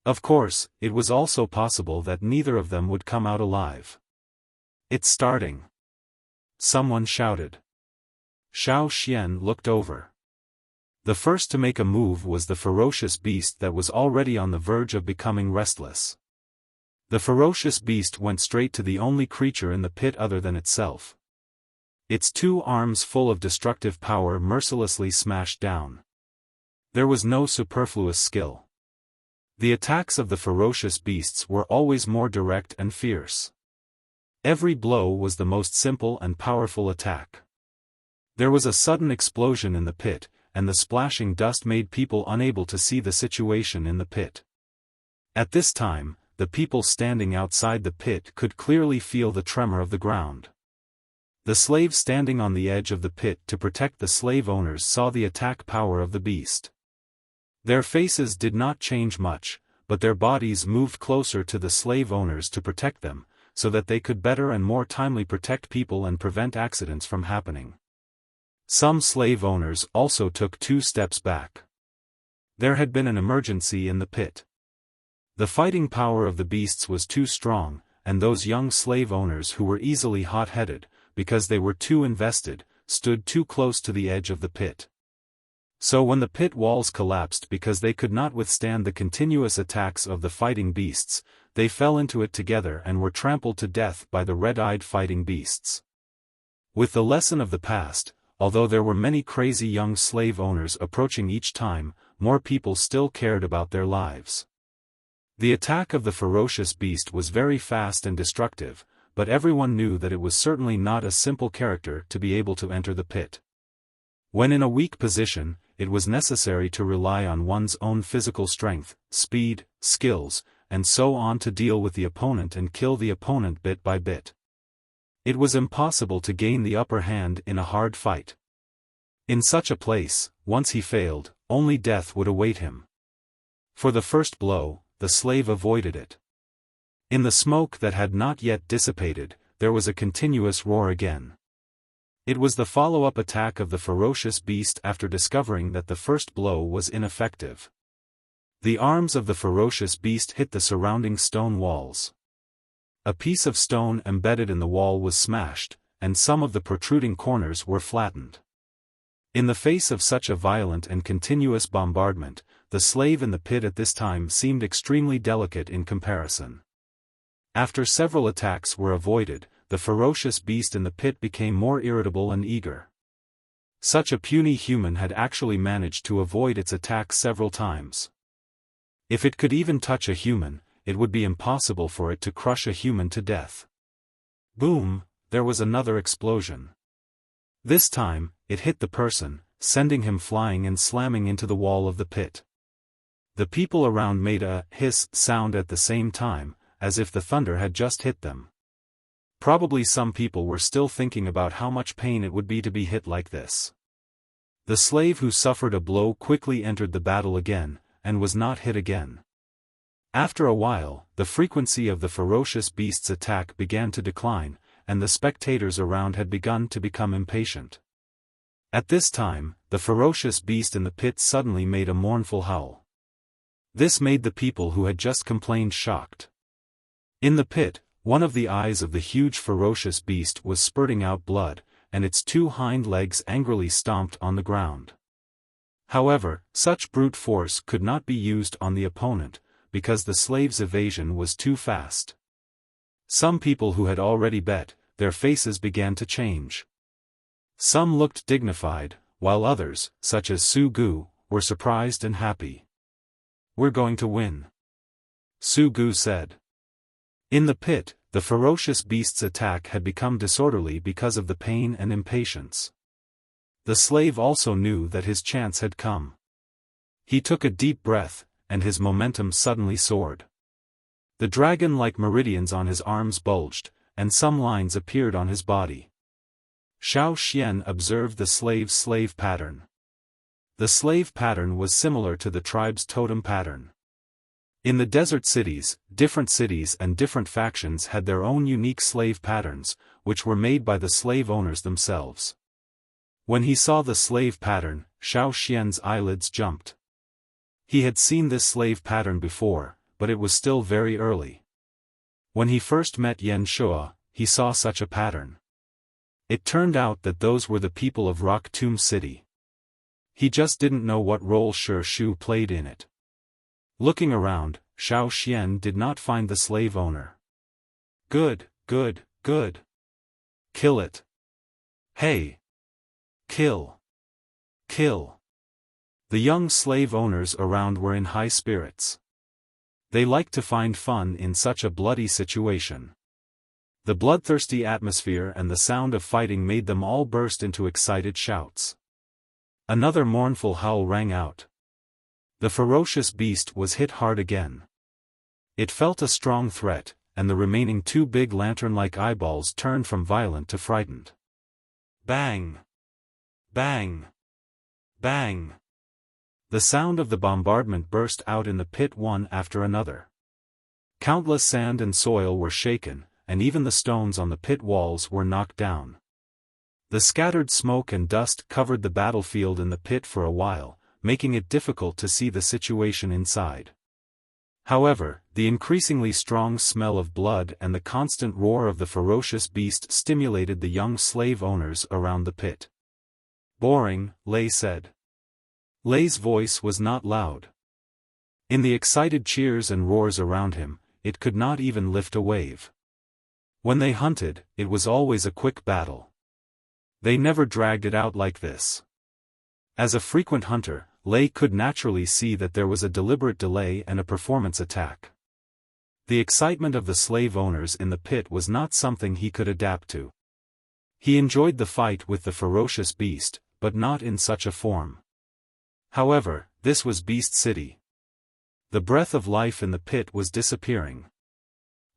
Of course, it was also possible that neither of them would come out alive. It's starting. Someone shouted. Xiaofan looked over. The first to make a move was the ferocious beast that was already on the verge of becoming restless. The ferocious beast went straight to the only creature in the pit other than itself. Its 2 arms full of destructive power mercilessly smashed down. There was no superfluous skill. The attacks of the ferocious beasts were always more direct and fierce. Every blow was the most simple and powerful attack. There was a sudden explosion in the pit, and the splashing dust made people unable to see the situation in the pit. At this time, the people standing outside the pit could clearly feel the tremor of the ground. The slaves standing on the edge of the pit to protect the slave owners saw the attack power of the beast. Their faces did not change much, but their bodies moved closer to the slave owners to protect them, so that they could better and more timely protect people and prevent accidents from happening. Some slave owners also took 2 steps back. There had been an emergency in the pit. The fighting power of the beasts was too strong, and those young slave owners who were easily hot-headed, because they were too invested, stood too close to the edge of the pit. So when the pit walls collapsed because they could not withstand the continuous attacks of the fighting beasts, they fell into it together and were trampled to death by the red-eyed fighting beasts. With the lesson of the past, although there were many crazy young slave owners approaching each time, more people still cared about their lives. The attack of the ferocious beast was very fast and destructive, but everyone knew that it was certainly not a simple character to be able to enter the pit. When in a weak position, it was necessary to rely on one's own physical strength, speed, skills, and so on to deal with the opponent and kill the opponent bit by bit. It was impossible to gain the upper hand in a hard fight. In such a place, once he failed, only death would await him. For the first blow, the slave avoided it. In the smoke that had not yet dissipated, there was a continuous roar again. It was the follow-up attack of the ferocious beast after discovering that the first blow was ineffective. The arms of the ferocious beast hit the surrounding stone walls. A piece of stone embedded in the wall was smashed, and some of the protruding corners were flattened. In the face of such a violent and continuous bombardment, the slave in the pit at this time seemed extremely delicate in comparison. After several attacks were avoided, the ferocious beast in the pit became more irritable and eager. Such a puny human had actually managed to avoid its attack several times. If it could even touch a human, it would be impossible for it to crush a human to death. Boom, there was another explosion. This time, it hit the person, sending him flying and slamming into the wall of the pit. The people around made a hiss sound at the same time, as if the thunder had just hit them. Probably some people were still thinking about how much pain it would be to be hit like this. The slave who suffered a blow quickly entered the battle again, and was not hit again. After a while, the frequency of the ferocious beast's attack began to decline, and the spectators around had begun to become impatient. At this time, the ferocious beast in the pit suddenly made a mournful howl. This made the people who had just complained shocked. In the pit, one of the eyes of the huge ferocious beast was spurting out blood, and its two hind legs angrily stomped on the ground. However, such brute force could not be used on the opponent, because the slave's evasion was too fast. Some people who had already bet, their faces began to change. Some looked dignified, while others, such as Su Gu, were surprised and happy. "We're going to win," Su Gu said. In the pit, the ferocious beast's attack had become disorderly because of the pain and impatience. The slave also knew that his chance had come. He took a deep breath, and his momentum suddenly soared. The dragon-like meridians on his arms bulged, and some lines appeared on his body. Xiaofan observed the slave's slave pattern. The slave pattern was similar to the tribe's totem pattern. In the desert cities, different cities and different factions had their own unique slave patterns, which were made by the slave owners themselves. When he saw the slave pattern, Xiaofan's eyelids jumped. He had seen this slave pattern before, but it was still very early. When he first met Yan Shua, he saw such a pattern. It turned out that those were the people of Rock Tomb City. He just didn't know what role Shi Shu played in it. Looking around, Xiaofan did not find the slave owner. Good, good, good. Kill it. Hey! Kill! Kill! The young slave owners around were in high spirits. They liked to find fun in such a bloody situation. The bloodthirsty atmosphere and the sound of fighting made them all burst into excited shouts. Another mournful howl rang out. The ferocious beast was hit hard again. It felt a strong threat, and the remaining two big lantern-like eyeballs turned from violent to frightened. Bang! Bang! Bang! The sound of the bombardment burst out in the pit one after another. Countless sand and soil were shaken, and even the stones on the pit walls were knocked down. The scattered smoke and dust covered the battlefield in the pit for a while, making it difficult to see the situation inside. However, the increasingly strong smell of blood and the constant roar of the ferocious beast stimulated the young slave owners around the pit. Boring, Lei said. Lei's voice was not loud. In the excited cheers and roars around him, it could not even lift a wave. When they hunted, it was always a quick battle. They never dragged it out like this. As a frequent hunter, Lei could naturally see that there was a deliberate delay and a performance attack. The excitement of the slave owners in the pit was not something he could adapt to. He enjoyed the fight with the ferocious beast, but not in such a form. However, this was Beast City. The breath of life in the pit was disappearing.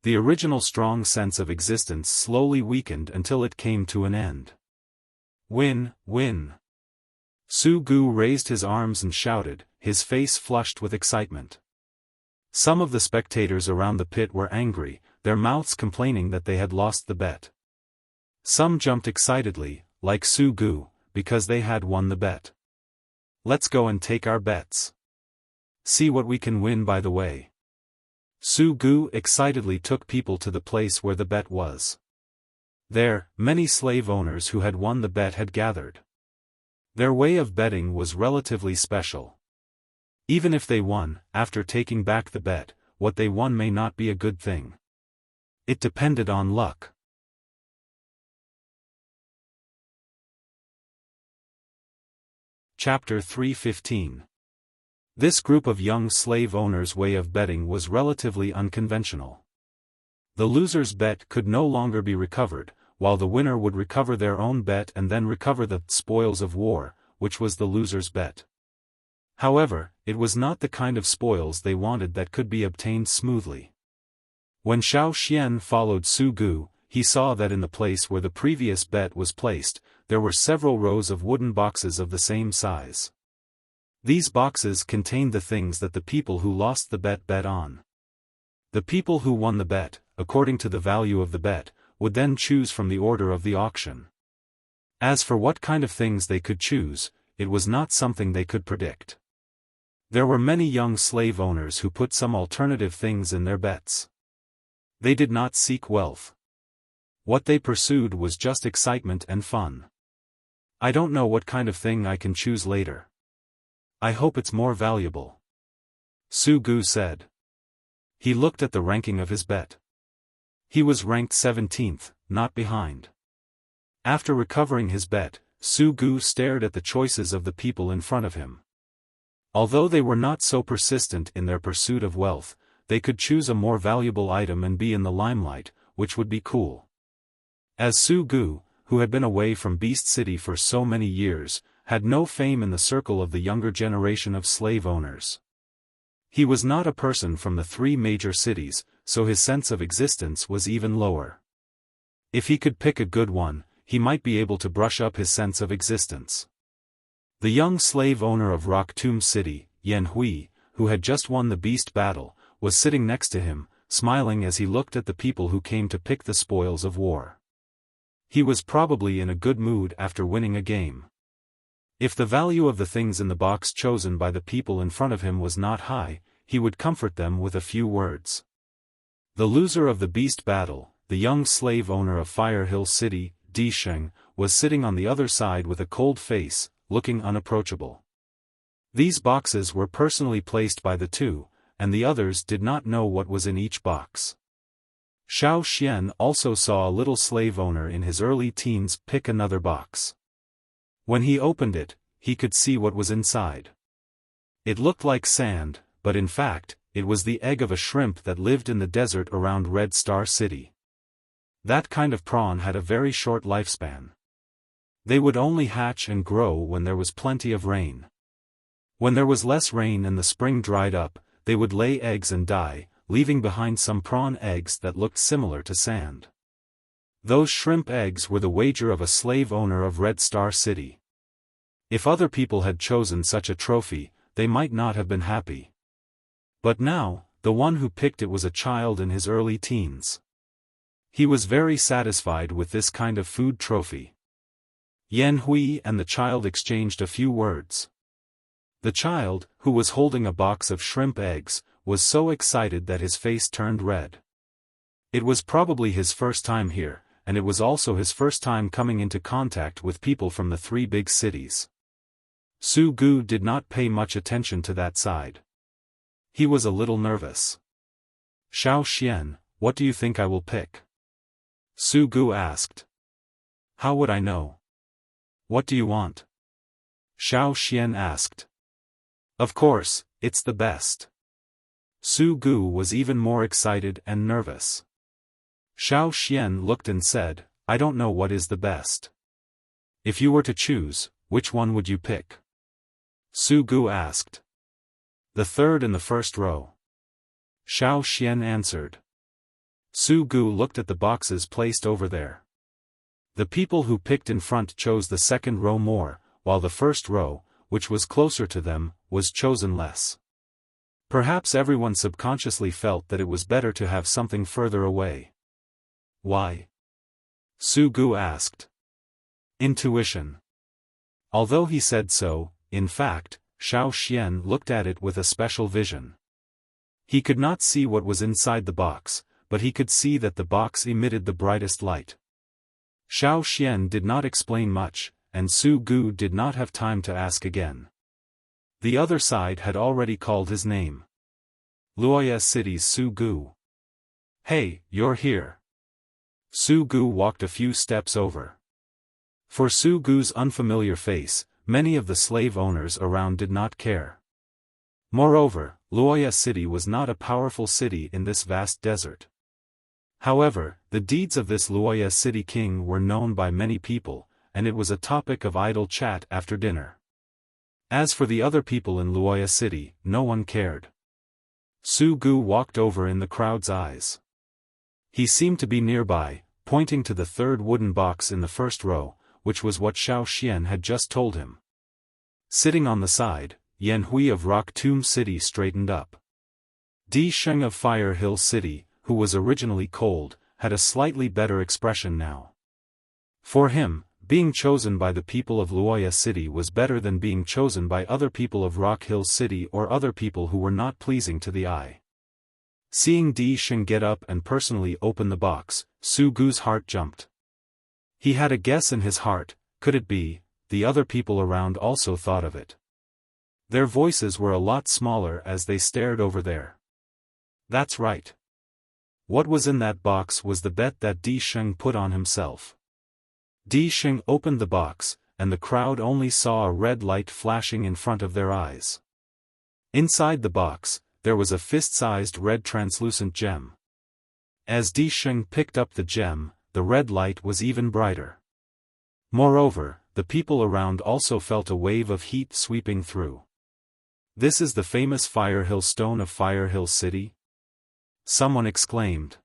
The original strong sense of existence slowly weakened until it came to an end. Win, win. Su Gu raised his arms and shouted, his face flushed with excitement. Some of the spectators around the pit were angry, their mouths complaining that they had lost the bet. Some jumped excitedly, like Su Gu, because they had won the bet. Let's go and take our bets. See what we can win by the way. Su Gu excitedly took people to the place where the bet was. There, many slave owners who had won the bet had gathered. Their way of betting was relatively special. Even if they won, after taking back the bet, what they won may not be a good thing. It depended on luck. Chapter 3:15. This group of young slave owners' way of betting was relatively unconventional. The loser's bet could no longer be recovered, while the winner would recover their own bet and then recover the spoils of war, which was the loser's bet. However, it was not the kind of spoils they wanted that could be obtained smoothly. When Xiaofan followed Su Gu, he saw that in the place where the previous bet was placed, there were several rows of wooden boxes of the same size. These boxes contained the things that the people who lost the bet on. The people who won the bet, according to the value of the bet, would then choose from the order of the auction. As for what kind of things they could choose, it was not something they could predict. There were many young slave owners who put some alternative things in their bets. They did not seek wealth. What they pursued was just excitement and fun. I don't know what kind of thing I can choose later. I hope it's more valuable. Su Gu said. He looked at the ranking of his bet. He was ranked 17th, not behind. After recovering his bet, Su Gu stared at the choices of the people in front of him. Although they were not so persistent in their pursuit of wealth, they could choose a more valuable item and be in the limelight, which would be cool. As Su Gu, who had been away from Beast City for so many years, had no fame in the circle of the younger generation of slave owners. He was not a person from the three major cities, so his sense of existence was even lower. If he could pick a good one, he might be able to brush up his sense of existence. The young slave owner of Rock Tomb City, Yan Hui, who had just won the beast battle, was sitting next to him, smiling as he looked at the people who came to pick the spoils of war. He was probably in a good mood after winning a game. If the value of the things in the box chosen by the people in front of him was not high, he would comfort them with a few words. The loser of the beast battle, the young slave owner of Fire Hill City, Di Sheng, was sitting on the other side with a cold face, looking unapproachable. These boxes were personally placed by the two, and the others did not know what was in each box. Xiaofan also saw a little slave owner in his early teens pick another box. When he opened it, he could see what was inside. It looked like sand, but in fact, it was the egg of a shrimp that lived in the desert around Red Star City. That kind of prawn had a very short lifespan. They would only hatch and grow when there was plenty of rain. When there was less rain and the spring dried up, they would lay eggs and die, leaving behind some prawn eggs that looked similar to sand. Those shrimp eggs were the wager of a slave owner of Red Star City. If other people had chosen such a trophy, they might not have been happy. But now, the one who picked it was a child in his early teens. He was very satisfied with this kind of food trophy. Yan Hui and the child exchanged a few words. The child, who was holding a box of shrimp eggs, was so excited that his face turned red. It was probably his first time here, and it was also his first time coming into contact with people from the three big cities. Su Gu did not pay much attention to that side. He was a little nervous. Xiaofan, what do you think I will pick? Su Gu asked. How would I know? What do you want? Xiaofan asked. Of course, it's the best. Su Gu was even more excited and nervous. Xiaofan looked and said, I don't know what is the best. If you were to choose, which one would you pick? Su Gu asked. The third in the first row. Xiaofan answered. Su Gu looked at the boxes placed over there. The people who picked in front chose the second row more, while the first row, which was closer to them, was chosen less. Perhaps everyone subconsciously felt that it was better to have something further away. Why? Su Gu asked. Intuition. Although he said so, in fact, Xiaofan looked at it with a special vision. He could not see what was inside the box, but he could see that the box emitted the brightest light. Xiaofan did not explain much, and Su Gu did not have time to ask again. The other side had already called his name. Luoya City's Su Gu. Hey, you're here. Su Gu walked a few steps over. For Su Gu's unfamiliar face, many of the slave owners around did not care. Moreover, Luoya City was not a powerful city in this vast desert. However, the deeds of this Luoya City king were known by many people, and it was a topic of idle chat after dinner. As for the other people in Luoya City, no one cared. Su Gu walked over in the crowd's eyes. He seemed to be nearby, pointing to the third wooden box in the first row, which was what Xiaofan had just told him. Sitting on the side, Yan Hui of Rock Tomb City straightened up. Di Sheng of Fire Hill City, who was originally cold, had a slightly better expression now. For him, being chosen by the people of Luoya City was better than being chosen by other people of Rock Hill City or other people who were not pleasing to the eye. Seeing Di Sheng get up and personally open the box, Su Gu's heart jumped. He had a guess in his heart, could it be, the other people around also thought of it. Their voices were a lot smaller as they stared over there. That's right. What was in that box was the bet that Di Sheng put on himself. Di Sheng opened the box, and the crowd only saw a red light flashing in front of their eyes. Inside the box, there was a fist-sized red translucent gem. As Di Sheng picked up the gem, the red light was even brighter. Moreover, the people around also felt a wave of heat sweeping through. This is the famous Fire Hill Stone of Fire Hill City? Someone exclaimed.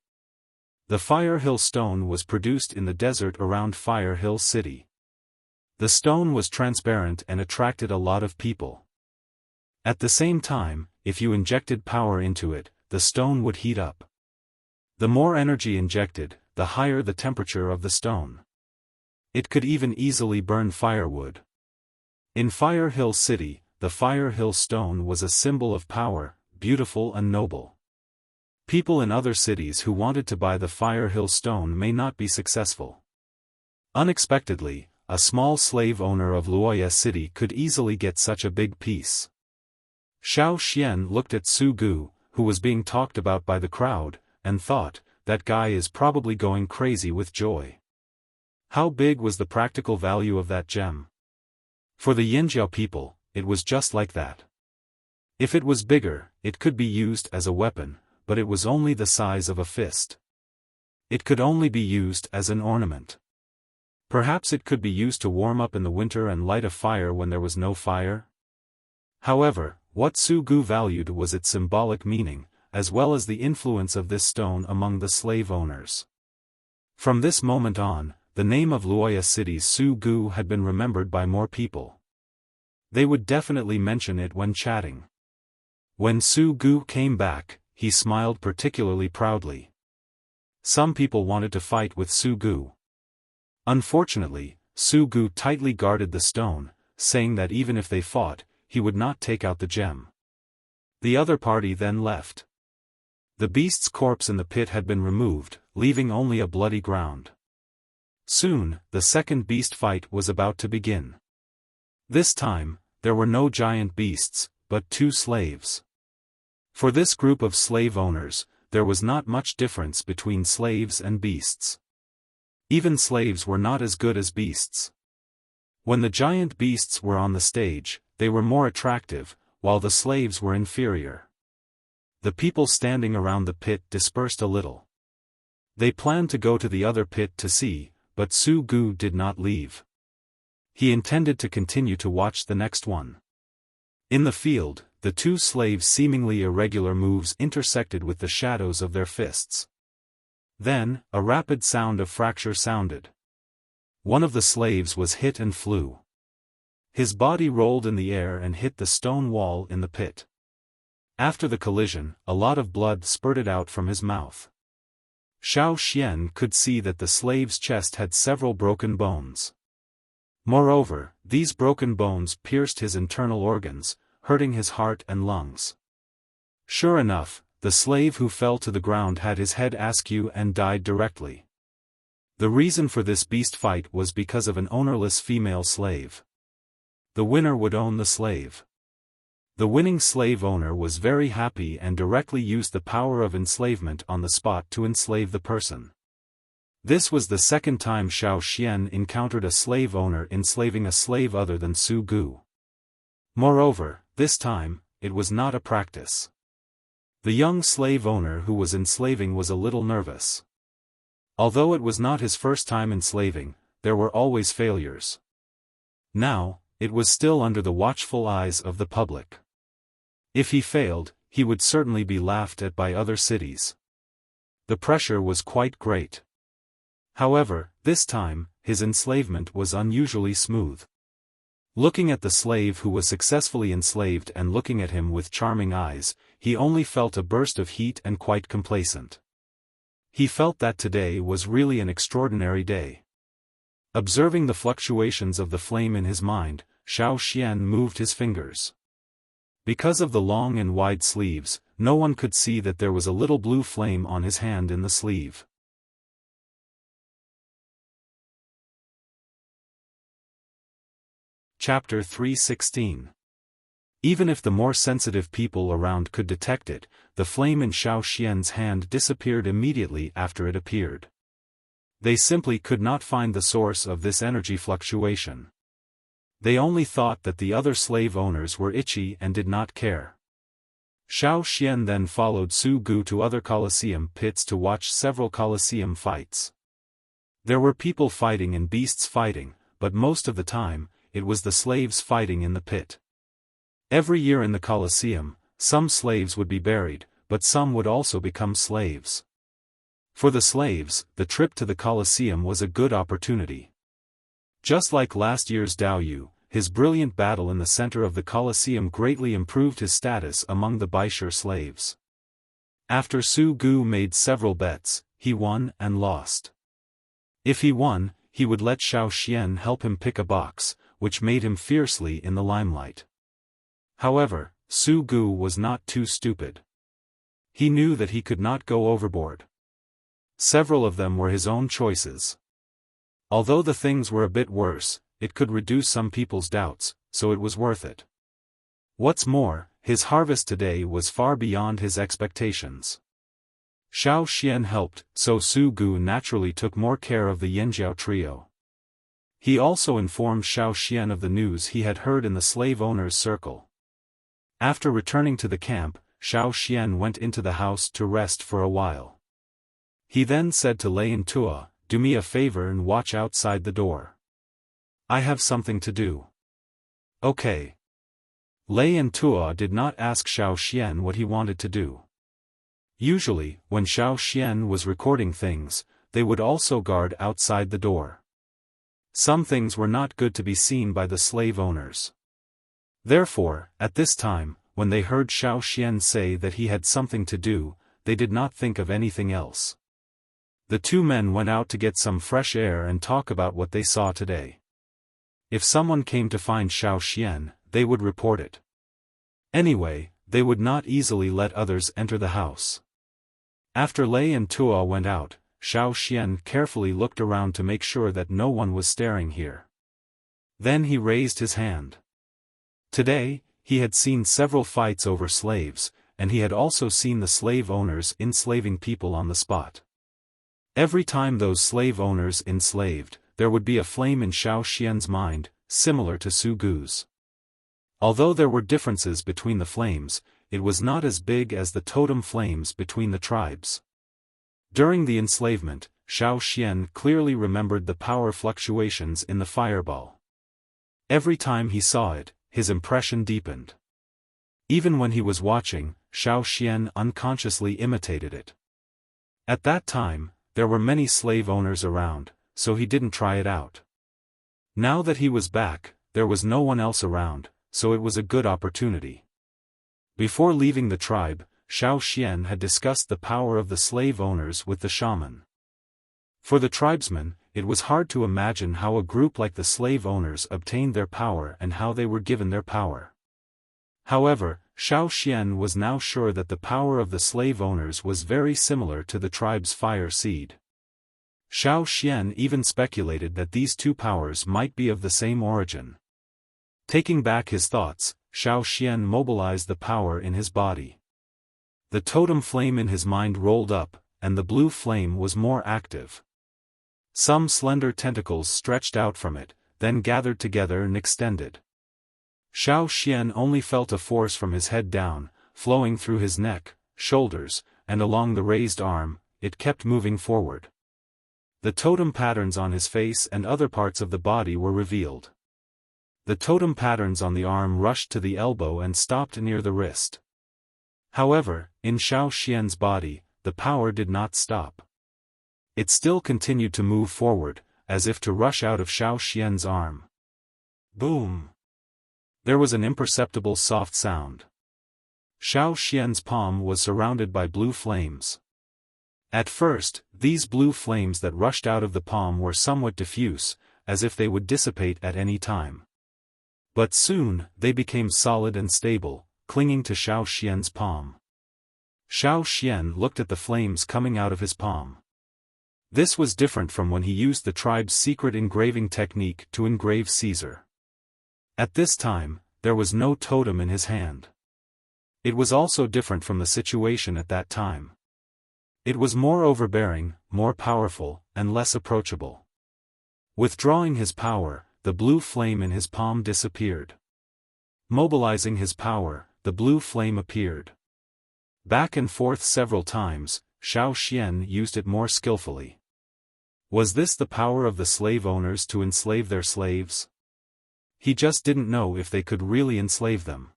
The Fire Hill Stone was produced in the desert around Fire Hill City. The stone was transparent and attracted a lot of people. At the same time, if you injected power into it, the stone would heat up. The more energy injected, the higher the temperature of the stone. It could even easily burn firewood. In Fire Hill City, the Fire Hill Stone was a symbol of power, beautiful and noble. People in other cities who wanted to buy the Fire Hill Stone may not be successful. Unexpectedly, a small slave owner of Luoya City could easily get such a big piece. Xiao Xian looked at Su Gu, who was being talked about by the crowd, and thought, that guy is probably going crazy with joy. How big was the practical value of that gem? For the Yinjiao people, it was just like that. If it was bigger, it could be used as a weapon, but it was only the size of a fist. It could only be used as an ornament. Perhaps it could be used to warm up in the winter and light a fire when there was no fire? However, what Su Gu valued was its symbolic meaning, as well as the influence of this stone among the slave owners. From this moment on, the name of Luoya City's Su Gu had been remembered by more people. They would definitely mention it when chatting. When Su Gu came back, he smiled particularly proudly. Some people wanted to fight with Su Gu. Unfortunately, Su Gu tightly guarded the stone, saying that even if they fought, he would not take out the gem. The other party then left. The beast's corpse in the pit had been removed, leaving only a bloody ground. Soon, the second beast fight was about to begin. This time, there were no giant beasts, but two slaves. For this group of slave owners, there was not much difference between slaves and beasts. Even slaves were not as good as beasts. When the giant beasts were on the stage, they were more attractive, while the slaves were inferior. The people standing around the pit dispersed a little. They planned to go to the other pit to see, but Su Gu did not leave. He intended to continue to watch the next one. In the field, the two slaves' seemingly irregular moves intersected with the shadows of their fists. Then, a rapid sound of fracture sounded. One of the slaves was hit and flew. His body rolled in the air and hit the stone wall in the pit. After the collision, a lot of blood spurted out from his mouth. Xiao Xian could see that the slave's chest had several broken bones. Moreover, these broken bones pierced his internal organs, hurting his heart and lungs. Sure enough, the slave who fell to the ground had his head askew and died directly. The reason for this beast fight was because of an ownerless female slave. The winner would own the slave. The winning slave owner was very happy and directly used the power of enslavement on the spot to enslave the person. This was the second time Xiaofan encountered a slave owner enslaving a slave other than Su Gu. Moreover, this time, it was not a practice. The young slave owner who was enslaving was a little nervous. Although it was not his first time enslaving, there were always failures. Now, it was still under the watchful eyes of the public. If he failed, he would certainly be laughed at by other cities. The pressure was quite great. However, this time, his enslavement was unusually smooth. Looking at the slave who was successfully enslaved and looking at him with charming eyes, he only felt a burst of heat and quite complacent. He felt that today was really an extraordinary day. Observing the fluctuations of the flame in his mind, Xiaofan moved his fingers. Because of the long and wide sleeves, no one could see that there was a little blue flame on his hand in the sleeve. Chapter 3:16. Even if the more sensitive people around could detect it, the flame in Xiaofan's hand disappeared immediately after it appeared. They simply could not find the source of this energy fluctuation. They only thought that the other slave owners were itchy and did not care. Xiaofan then followed Su Gu to other Colosseum pits to watch several Colosseum fights. There were people fighting and beasts fighting, but most of the time, it was the slaves fighting in the pit. Every year in the Colosseum, some slaves would be buried, but some would also become slaves. For the slaves, the trip to the Colosseum was a good opportunity. Just like last year's Dao Yu, his brilliant battle in the center of the Colosseum greatly improved his status among the Baishur slaves. After Su Gu made several bets, he won and lost. If he won, he would let Xiaofan help him pick a box, which made him fiercely in the limelight. However, Su Gu was not too stupid. He knew that he could not go overboard. Several of them were his own choices. Although the things were a bit worse, it could reduce some people's doubts, so it was worth it. What's more, his harvest today was far beyond his expectations. Xiaofan helped, so Su Gu naturally took more care of the Yanjiao trio. He also informed Xiaofan of the news he had heard in the slave owners' circle. After returning to the camp, Xiaofan went into the house to rest for a while. He then said to Lei and Tua, "Do me a favor and watch outside the door. I have something to do." "Okay." Lei and Tua did not ask Xiaofan what he wanted to do. Usually, when Xiaofan was recording things, they would also guard outside the door. Some things were not good to be seen by the slave owners. Therefore, at this time, when they heard Xiaofan say that he had something to do, they did not think of anything else. The two men went out to get some fresh air and talk about what they saw today. If someone came to find Xiaofan, they would report it. Anyway, they would not easily let others enter the house. After Lei and Tua went out, Xiaofan carefully looked around to make sure that no one was staring here. Then he raised his hand. Today, he had seen several fights over slaves, and he had also seen the slave owners enslaving people on the spot. Every time those slave owners enslaved, there would be a flame in Xiaofan's mind, similar to Su Gu's. Although there were differences between the flames, it was not as big as the totem flames between the tribes. During the enslavement, Xiaofan clearly remembered the power fluctuations in the fireball. Every time he saw it, his impression deepened. Even when he was watching, Xiaofan unconsciously imitated it. At that time, there were many slave owners around, so he didn't try it out. Now that he was back, there was no one else around, so it was a good opportunity. Before leaving the tribe, Xiaofan had discussed the power of the slave owners with the shaman. For the tribesmen, it was hard to imagine how a group like the slave owners obtained their power and how they were given their power. However, Xiaofan was now sure that the power of the slave owners was very similar to the tribe's fire seed. Xiaofan even speculated that these two powers might be of the same origin. Taking back his thoughts, Xiaofan mobilized the power in his body. The totem flame in his mind rolled up, and the blue flame was more active. Some slender tentacles stretched out from it, then gathered together and extended. Xiaofan only felt a force from his head down, flowing through his neck, shoulders, and along the raised arm. It kept moving forward. The totem patterns on his face and other parts of the body were revealed. The totem patterns on the arm rushed to the elbow and stopped near the wrist. However, in Xiaofan's body, the power did not stop. It still continued to move forward, as if to rush out of Xiaofan's arm. Boom! There was an imperceptible soft sound. Xiaofan's palm was surrounded by blue flames. At first, these blue flames that rushed out of the palm were somewhat diffuse, as if they would dissipate at any time. But soon, they became solid and stable, clinging to Xiaofan's palm. Xiaofan looked at the flames coming out of his palm. This was different from when he used the tribe's secret engraving technique to engrave Caesar. At this time, there was no totem in his hand. It was also different from the situation at that time. It was more overbearing, more powerful, and less approachable. Withdrawing his power, the blue flame in his palm disappeared. Mobilizing his power, the blue flame appeared. Back and forth several times, Xiaofan used it more skillfully. Was this the power of the slave owners to enslave their slaves? He just didn't know if they could really enslave them.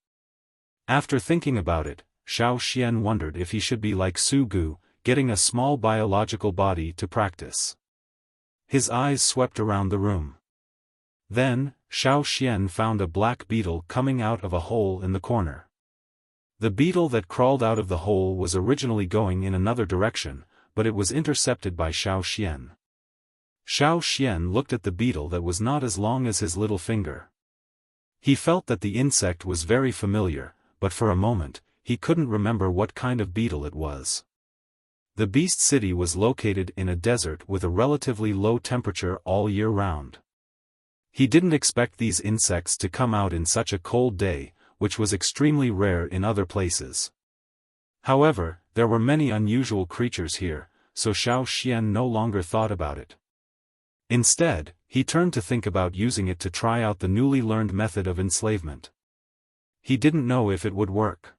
After thinking about it, Xiaofan wondered if he should be like Su Gu, getting a small biological body to practice. His eyes swept around the room. Then, Xiaofan found a black beetle coming out of a hole in the corner. The beetle that crawled out of the hole was originally going in another direction, but it was intercepted by Xiaofan. Xiaofan looked at the beetle that was not as long as his little finger. He felt that the insect was very familiar, but for a moment, he couldn't remember what kind of beetle it was. The beast city was located in a desert with a relatively low temperature all year round. He didn't expect these insects to come out in such a cold day, which was extremely rare in other places. However, there were many unusual creatures here, so Xiaofan no longer thought about it. Instead, he turned to think about using it to try out the newly learned method of enslavement. He didn't know if it would work.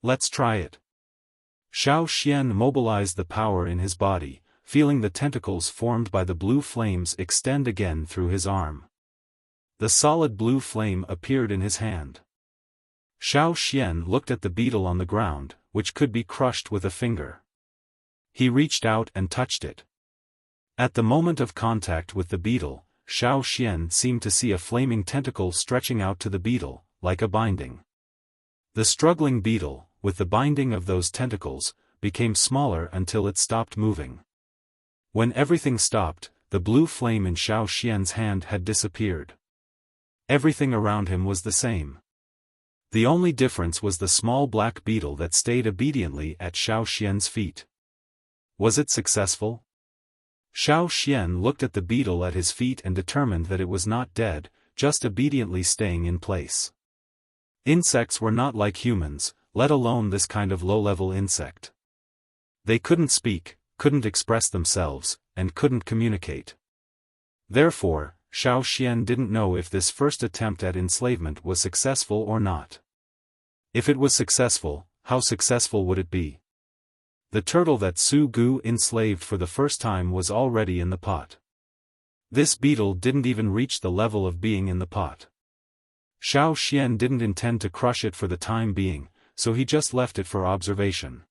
Let's try it. Xiaofan mobilized the power in his body, feeling the tentacles formed by the blue flames extend again through his arm. The solid blue flame appeared in his hand. Xiaofan looked at the beetle on the ground, which could be crushed with a finger. He reached out and touched it. At the moment of contact with the beetle, Xiaofan seemed to see a flaming tentacle stretching out to the beetle, like a binding. The struggling beetle, with the binding of those tentacles, became smaller until it stopped moving. When everything stopped, the blue flame in Xiaofan's hand had disappeared. Everything around him was the same. The only difference was the small black beetle that stayed obediently at Xiaofan's feet. Was it successful? Xiaofan looked at the beetle at his feet and determined that it was not dead, just obediently staying in place. Insects were not like humans, let alone this kind of low-level insect. They couldn't speak, couldn't express themselves, and couldn't communicate. Therefore, Xiaofan didn't know if this first attempt at enslavement was successful or not. If it was successful, how successful would it be? The turtle that Su Gu enslaved for the first time was already in the pot. This beetle didn't even reach the level of being in the pot. Xiaofan didn't intend to crush it for the time being, so he just left it for observation.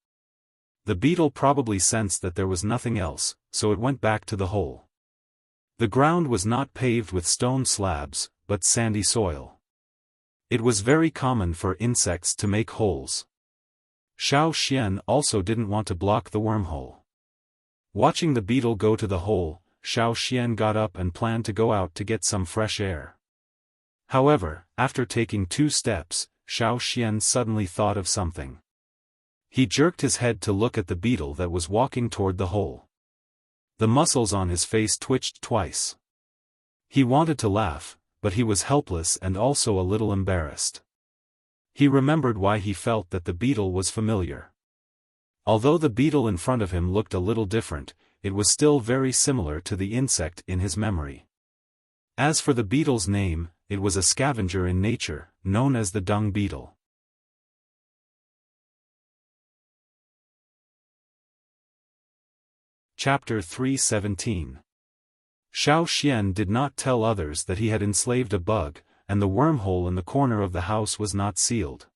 The beetle probably sensed that there was nothing else, so it went back to the hole. The ground was not paved with stone slabs, but sandy soil. It was very common for insects to make holes. Xiaofan also didn't want to block the wormhole. Watching the beetle go to the hole, Xiaofan got up and planned to go out to get some fresh air. However, after taking 2 steps, Xiaofan suddenly thought of something. He jerked his head to look at the beetle that was walking toward the hole. The muscles on his face twitched twice. He wanted to laugh, but he was helpless and also a little embarrassed. He remembered why he felt that the beetle was familiar. Although the beetle in front of him looked a little different, it was still very similar to the insect in his memory. As for the beetle's name, it was a scavenger in nature, known as the dung beetle. Chapter 317. Xiaofan did not tell others that he had enslaved a bug, and the wormhole in the corner of the house was not sealed.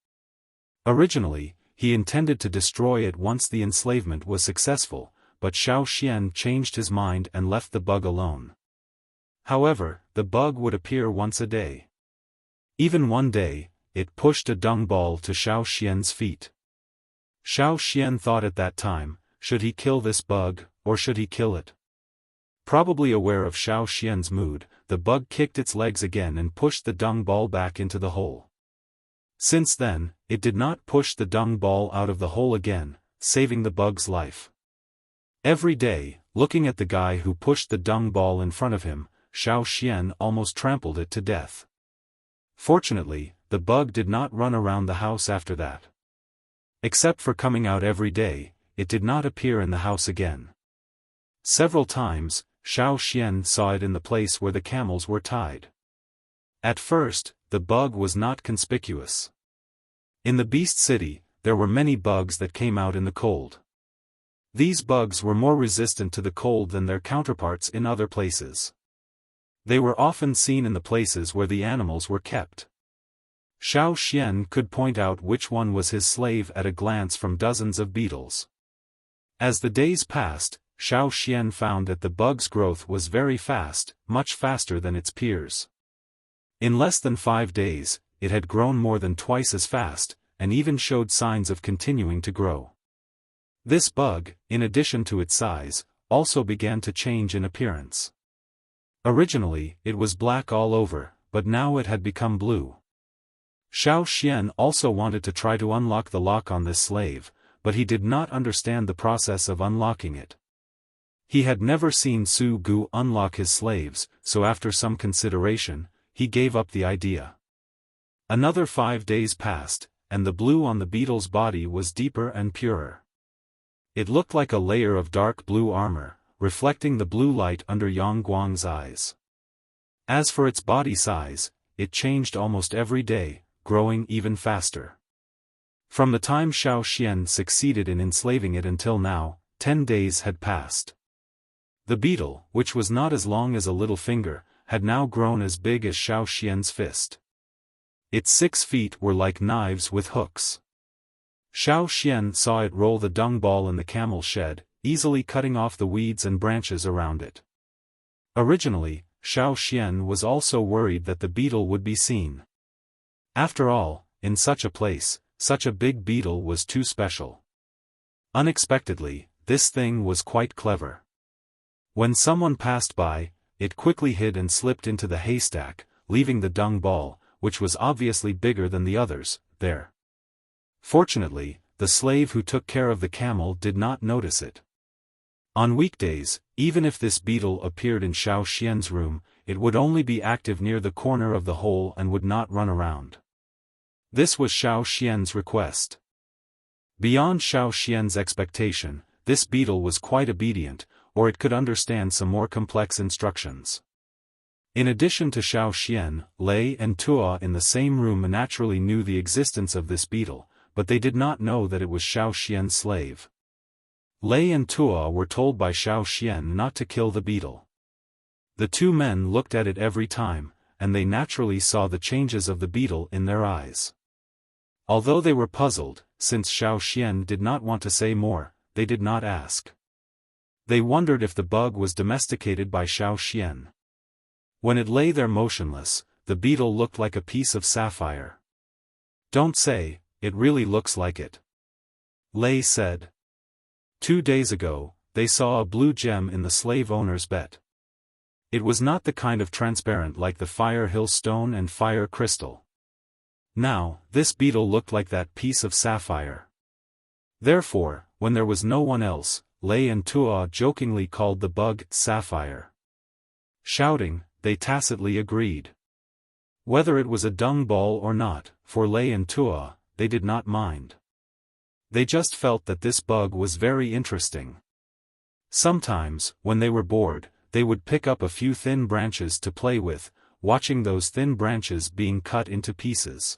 Originally, he intended to destroy it once the enslavement was successful, but Xiaofan changed his mind and left the bug alone. However, the bug would appear once a day. Even one day, it pushed a dung ball to Xiaofan's feet. Xiaofan thought at that time, should he kill this bug, or should he kill it? Probably aware of Xiaofan's mood, the bug kicked its legs again and pushed the dung ball back into the hole. Since then, it did not push the dung ball out of the hole again, saving the bug's life. Every day, looking at the guy who pushed the dung ball in front of him, Xiaofan almost trampled it to death. Fortunately, the bug did not run around the house after that. Except for coming out every day, it did not appear in the house again. Several times, Xiaofan saw it in the place where the camels were tied. At first, the bug was not conspicuous. In the beast city, there were many bugs that came out in the cold. These bugs were more resistant to the cold than their counterparts in other places. They were often seen in the places where the animals were kept. Xiaofan could point out which one was his slave at a glance from dozens of beetles. As the days passed, Xiaofan found that the bug's growth was very fast, much faster than its peers. In less than 5 days, it had grown more than twice as fast, and even showed signs of continuing to grow. This bug, in addition to its size, also began to change in appearance. Originally, it was black all over, but now it had become blue. Xiaofan also wanted to try to unlock the lock on this slave, but he did not understand the process of unlocking it. He had never seen Su Gu unlock his slaves, so after some consideration, he gave up the idea. Another 5 days passed, and the blue on the beetle's body was deeper and purer. It looked like a layer of dark blue armor, reflecting the blue light under Yang Guang's eyes. As for its body size, it changed almost every day, growing even faster. From the time Xiaofan succeeded in enslaving it until now, 10 days had passed. The beetle, which was not as long as a little finger, had now grown as big as Xiaofan's fist. Its 6 feet were like knives with hooks. Xiaofan saw it roll the dung ball in the camel shed, easily cutting off the weeds and branches around it. Originally, Xiaofan was also worried that the beetle would be seen. After all, in such a place, such a big beetle was too special. Unexpectedly, this thing was quite clever. When someone passed by, it quickly hid and slipped into the haystack, leaving the dung ball, which was obviously bigger than the others, there. Fortunately, the slave who took care of the camel did not notice it. On weekdays, even if this beetle appeared in Xiaofan's room, it would only be active near the corner of the hole and would not run around. This was Xiaofan's request. Beyond Xiaofan's expectation, this beetle was quite obedient, or it could understand some more complex instructions. In addition to Xiaofan, Lei and Tua in the same room naturally knew the existence of this beetle, but they did not know that it was Xiaofan's slave. Lei and Tua were told by Xiaofan not to kill the beetle. The 2 men looked at it every time, and they naturally saw the changes of the beetle in their eyes. Although they were puzzled, since Xiaofan did not want to say more, they did not ask. They wondered if the bug was domesticated by Xiaofan. When it lay there motionless, the beetle looked like a piece of sapphire. "Don't say, it really looks like it," Lei said. 2 days ago, they saw a blue gem in the slave owner's bed. It was not the kind of transparent like the Fire Hill stone and fire crystal. Now, this beetle looked like that piece of sapphire. Therefore, when there was no one else, Lei and Tuo jokingly called the bug sapphire. Shouting, they tacitly agreed. Whether it was a dung ball or not, for Lei and Tuo, they did not mind. They just felt that this bug was very interesting. Sometimes, when they were bored, they would pick up a few thin branches to play with, watching those thin branches being cut into pieces.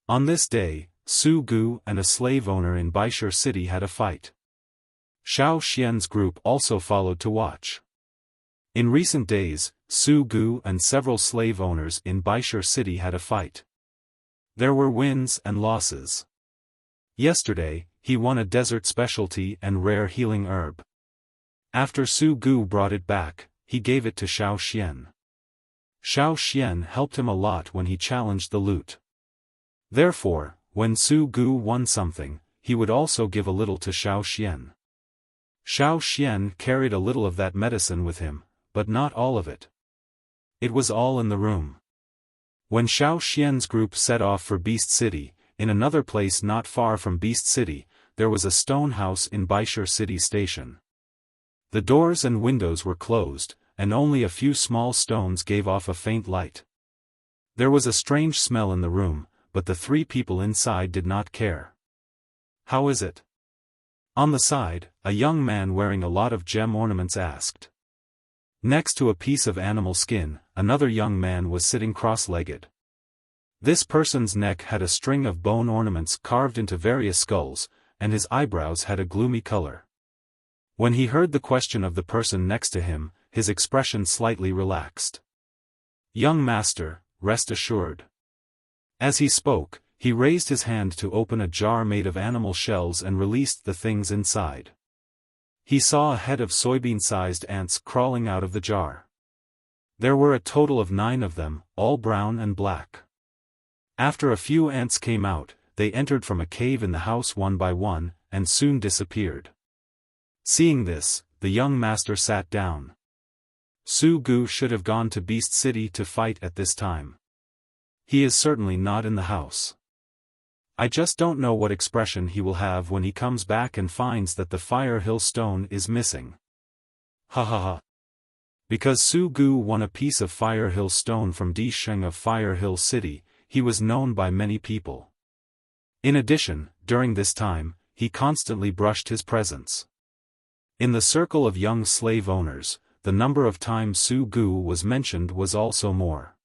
On this day, Su Gu and a slave owner in Baishur city had a fight. Xiao Xian's group also followed to watch. In recent days, Su Gu and several slave owners in Baishur city had a fight. There were wins and losses. Yesterday, he won a desert specialty and rare healing herb. After Su Gu brought it back, he gave it to Xiao Xian. Xiao Xian helped him a lot when he challenged the lute. Therefore, when Su Gu won something, he would also give a little to Xiao Xian. Xiao Xian carried a little of that medicine with him, but not all of it. It was all in the room. When Xiao Xian's group set off for Beast City, in another place not far from Beast City, there was a stone house in Baishur City Station. The doors and windows were closed, and only a few small stones gave off a faint light. There was a strange smell in the room, but the three people inside did not care. "How is it?" On the side, a young man wearing a lot of gem ornaments asked. Next to a piece of animal skin, another young man was sitting cross-legged. This person's neck had a string of bone ornaments carved into various skulls, and his eyebrows had a gloomy color. When he heard the question of the person next to him, his expression slightly relaxed. "Young master, rest assured." As he spoke, he raised his hand to open a jar made of animal shells and released the things inside. He saw a head of soybean-sized ants crawling out of the jar. There were a total of 9 of them, all brown and black. After a few ants came out, they entered from a cave in the house one by one, and soon disappeared. Seeing this, the young master sat down. Su Gu should have gone to Beast City to fight at this time. He is certainly not in the house. I just don't know what expression he will have when he comes back and finds that the Fire Hill stone is missing. Ha ha ha. Because Su Gu won a piece of Fire Hill stone from Di Sheng of Fire Hill City, he was known by many people. In addition, during this time, he constantly brushed his presence. In the circle of young slave owners, the number of times Su Gu was mentioned was also more.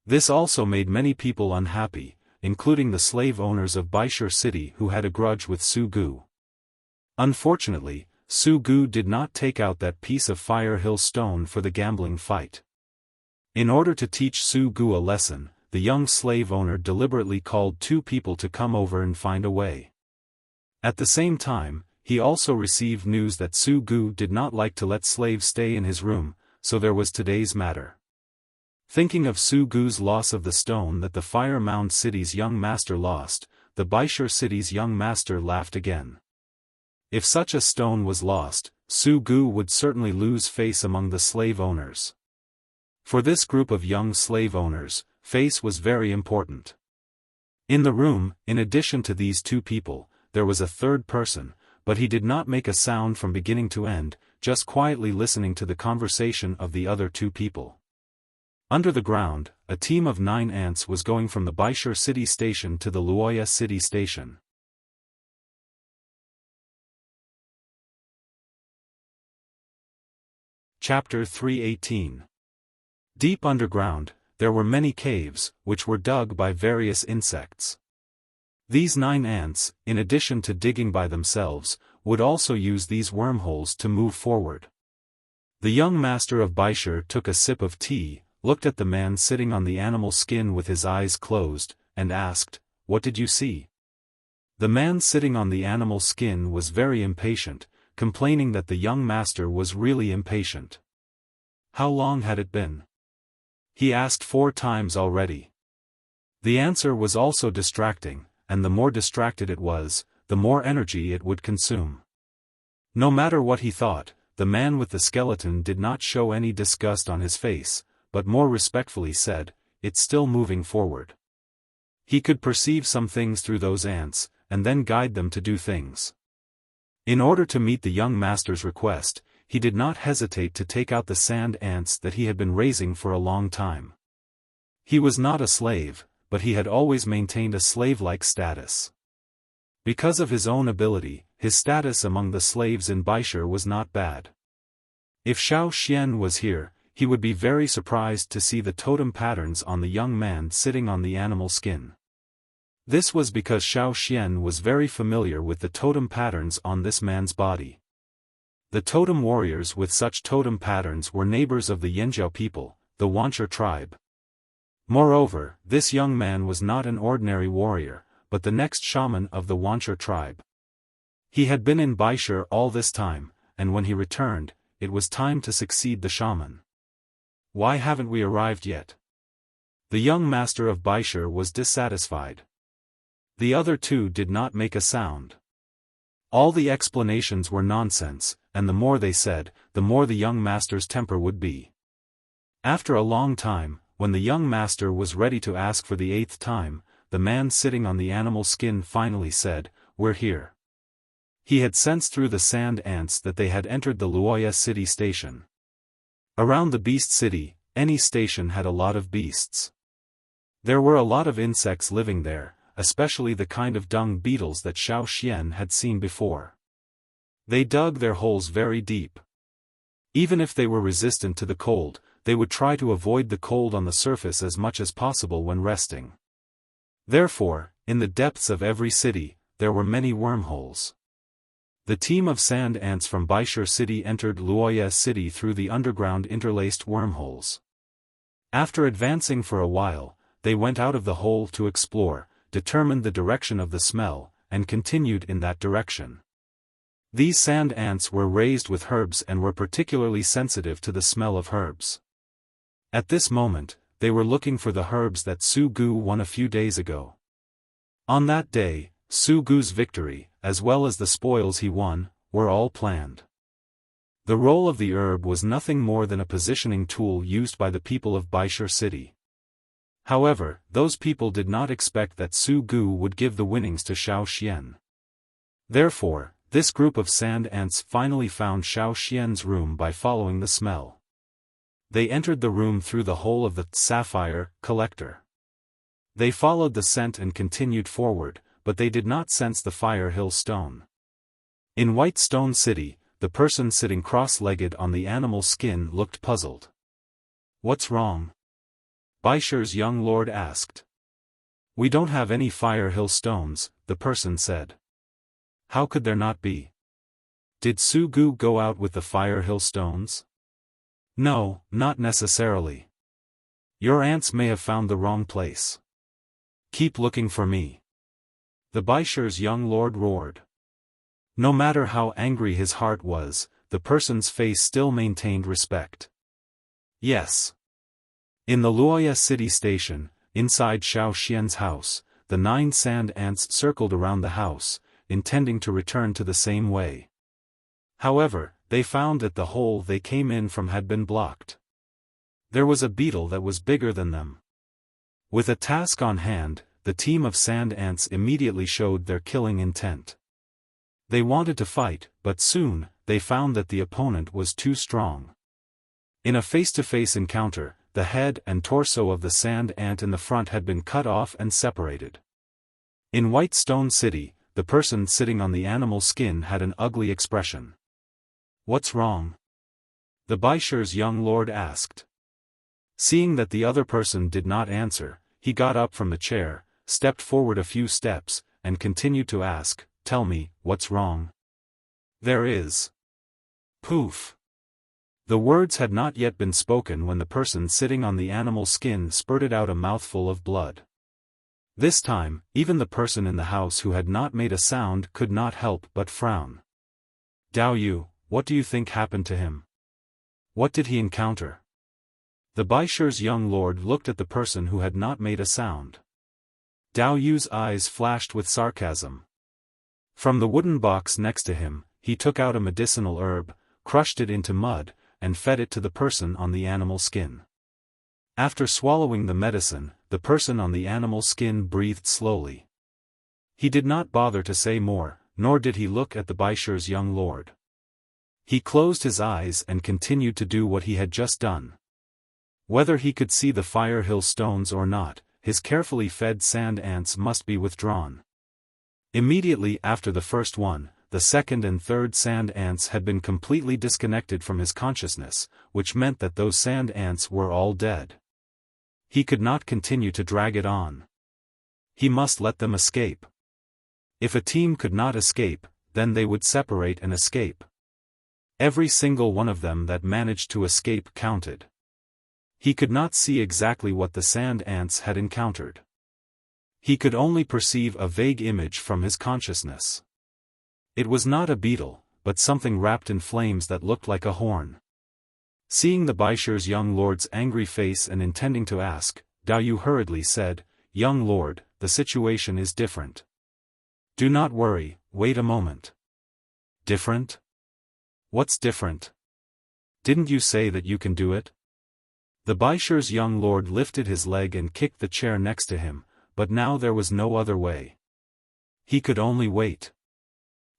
This also made many people unhappy, including the slave owners of Baishur City who had a grudge with Su Gu. Unfortunately, Su Gu did not take out that piece of Fire Hill stone for the gambling fight. In order to teach Su Gu a lesson, the young slave owner deliberately called 2 people to come over and find a way. At the same time, he also received news that Su Gu did not like to let slaves stay in his room, so there was today's matter. Thinking of Su Gu's loss of the stone that the Fire Mound City's young master lost, the Baishur City's young master laughed again. If such a stone was lost, Su Gu would certainly lose face among the slave owners. For this group of young slave owners, face was very important. In the room, in addition to these 2 people, there was a third person, but he did not make a sound from beginning to end, just quietly listening to the conversation of the other 2 people. Under the ground, a team of 9 ants was going from the Baishur City Station to the Luoya City Station. Chapter 318. Deep underground, there were many caves, which were dug by various insects. These 9 ants, in addition to digging by themselves, would also use these wormholes to move forward. The young master of Baishur took a sip of tea, looked at the man sitting on the animal skin with his eyes closed, and asked, "What did you see?" The man sitting on the animal skin was very impatient, complaining that the young master was really impatient. How long had it been? He asked 4 times already. The answer was also distracting, and the more distracted it was, the more energy it would consume. No matter what he thought, the man with the skeleton did not show any disgust on his face, but more respectfully said, "It's still moving forward." He could perceive some things through those ants, and then guide them to do things. In order to meet the young master's request, he did not hesitate to take out the sand ants that he had been raising for a long time. He was not a slave, but he had always maintained a slave-like status. Because of his own ability, his status among the slaves in Baishar was not bad. If Xiaofan was here, he would be very surprised to see the totem patterns on the young man sitting on the animal skin. This was because Xiaofan was very familiar with the totem patterns on this man's body. The totem warriors with such totem patterns were neighbors of the Yanjiao people, the Wuxia tribe. Moreover, this young man was not an ordinary warrior, but the next shaman of the Wuxia tribe. He had been in Baishar all this time, and when he returned, it was time to succeed the shaman. Why haven't we arrived yet? The young master of Baishar was dissatisfied. The other two did not make a sound. All the explanations were nonsense, and the more they said, the more the young master's temper would be. After a long time, when the young master was ready to ask for the 8th time, the man sitting on the animal skin finally said, "We're here." He had sensed through the sand ants that they had entered the Wuxia city station. Around the beast city, any station had a lot of beasts. There were a lot of insects living there, especially the kind of dung beetles that Xiaofan had seen before. They dug their holes very deep. Even if they were resistant to the cold, they would try to avoid the cold on the surface as much as possible when resting. Therefore, in the depths of every city, there were many wormholes. The team of sand ants from Baishar city entered Wuxia city through the underground interlaced wormholes. After advancing for a while, they went out of the hole to explore, determined the direction of the smell, and continued in that direction. These sand ants were raised with herbs and were particularly sensitive to the smell of herbs. At this moment, they were looking for the herbs that Su Gu won a few days ago. On that day, Su Gu's victory, as well as the spoils he won, were all planned. The role of the herb was nothing more than a positioning tool used by the people of Baishar city. However, those people did not expect that Su Gu would give the winnings to Xiaofan. Therefore, this group of sand ants finally found Xiaofan's room by following the smell. They entered the room through the hole of the sapphire collector. They followed the scent and continued forward, but they did not sense the Fire Hill stone. In White Stone City, the person sitting cross-legged on the animal skin looked puzzled. "What's wrong?" Baishar's young lord asked. "We don't have any Fire Hill stones," the person said. "How could there not be? Did Su Gu go out with the Fire Hill stones?" "No, not necessarily. Your ants may have found the wrong place. Keep looking for me." The Baishar's young lord roared. No matter how angry his heart was, the person's face still maintained respect. Yes. In the Wuxia city station, inside Xiaofan's house, the 9 sand ants circled around the house, intending to return to the same way. However, they found that the hole they came in from had been blocked. There was a beetle that was bigger than them. With a task on hand, the team of sand ants immediately showed their killing intent. They wanted to fight, but soon, they found that the opponent was too strong. In a face-to-face encounter, the head and torso of the sand ant in the front had been cut off and separated. In White Stone City, the person sitting on the animal skin had an ugly expression. "What's wrong?" the Baishar's young lord asked. Seeing that the other person did not answer, he got up from the chair, stepped forward a few steps, and continued to ask, "Tell me, what's wrong?" "There is." Poof. The words had not yet been spoken when the person sitting on the animal skin spurted out a mouthful of blood. This time, even the person in the house who had not made a sound could not help but frown. "Dao Yu, what do you think happened to him? What did he encounter?" The Baishar's young lord looked at the person who had not made a sound. Dao Yu's eyes flashed with sarcasm. From the wooden box next to him, he took out a medicinal herb, crushed it into mud, and fed it to the person on the animal skin. After swallowing the medicine, the person on the animal skin breathed slowly. He did not bother to say more, nor did he look at the Baishur's young lord. He closed his eyes and continued to do what he had just done. Whether he could see the fire hill stones or not, his carefully fed sand ants must be withdrawn. Immediately after the first one, the second and third sand ants had been completely disconnected from his consciousness, which meant that those sand ants were all dead. He could not continue to drag it on. He must let them escape. If a team could not escape, then they would separate and escape. Every single one of them that managed to escape counted. He could not see exactly what the sand ants had encountered. He could only perceive a vague image from his consciousness. It was not a beetle, but something wrapped in flames that looked like a horn. Seeing the Baishur's young lord's angry face and intending to ask, Dao Yu hurriedly said, "Young lord, the situation is different. Do not worry, wait a moment." Different? What's different? Didn't you say that you can do it? The Baishur's young lord lifted his leg and kicked the chair next to him, but now there was no other way. He could only wait.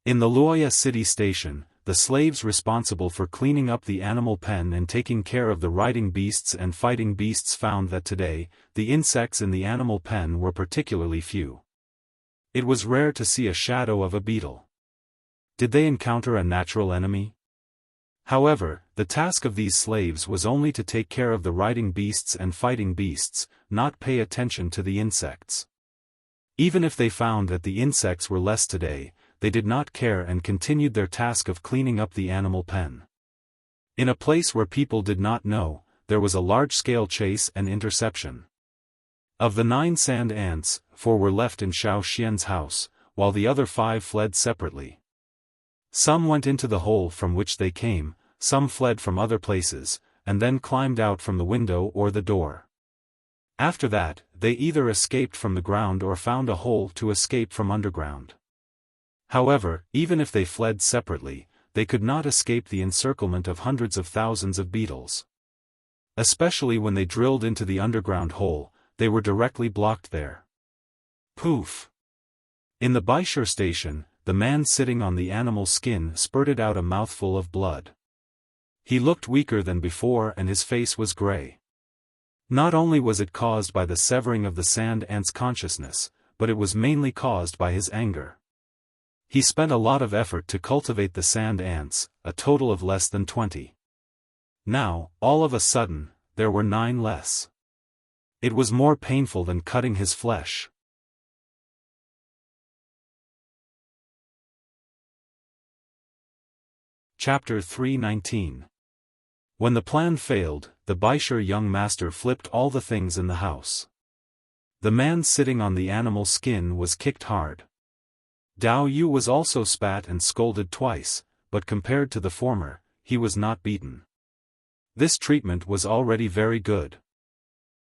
In the Luoya city station, the slaves responsible for cleaning up the animal pen and taking care of the riding beasts and fighting beasts found that today, the insects in the animal pen were particularly few. It was rare to see a shadow of a beetle. Did they encounter a natural enemy? However, the task of these slaves was only to take care of the riding beasts and fighting beasts, not pay attention to the insects. Even if they found that the insects were less today, they did not care and continued their task of cleaning up the animal pen. In a place where people did not know, there was a large-scale chase and interception. Of the 9 sand ants, 4 were left in Xiao Xian's house, while the other 5 fled separately. Some went into the hole from which they came, some fled from other places, and then climbed out from the window or the door. After that, they either escaped from the ground or found a hole to escape from underground. However, even if they fled separately, they could not escape the encirclement of hundreds of thousands of beetles. Especially when they drilled into the underground hole, they were directly blocked there. Poof! In the Baishur station, the man sitting on the animal skin spurted out a mouthful of blood. He looked weaker than before and his face was gray. Not only was it caused by the severing of the sand ant's consciousness, but it was mainly caused by his anger. He spent a lot of effort to cultivate the sand ants, a total of less than 20. Now, all of a sudden, there were 9 less. It was more painful than cutting his flesh. Chapter 319. When the plan failed, the Baishur young master flipped all the things in the house. The man sitting on the animal skin was kicked hard. Dao Yu was also spat and scolded twice, but compared to the former, he was not beaten. This treatment was already very good.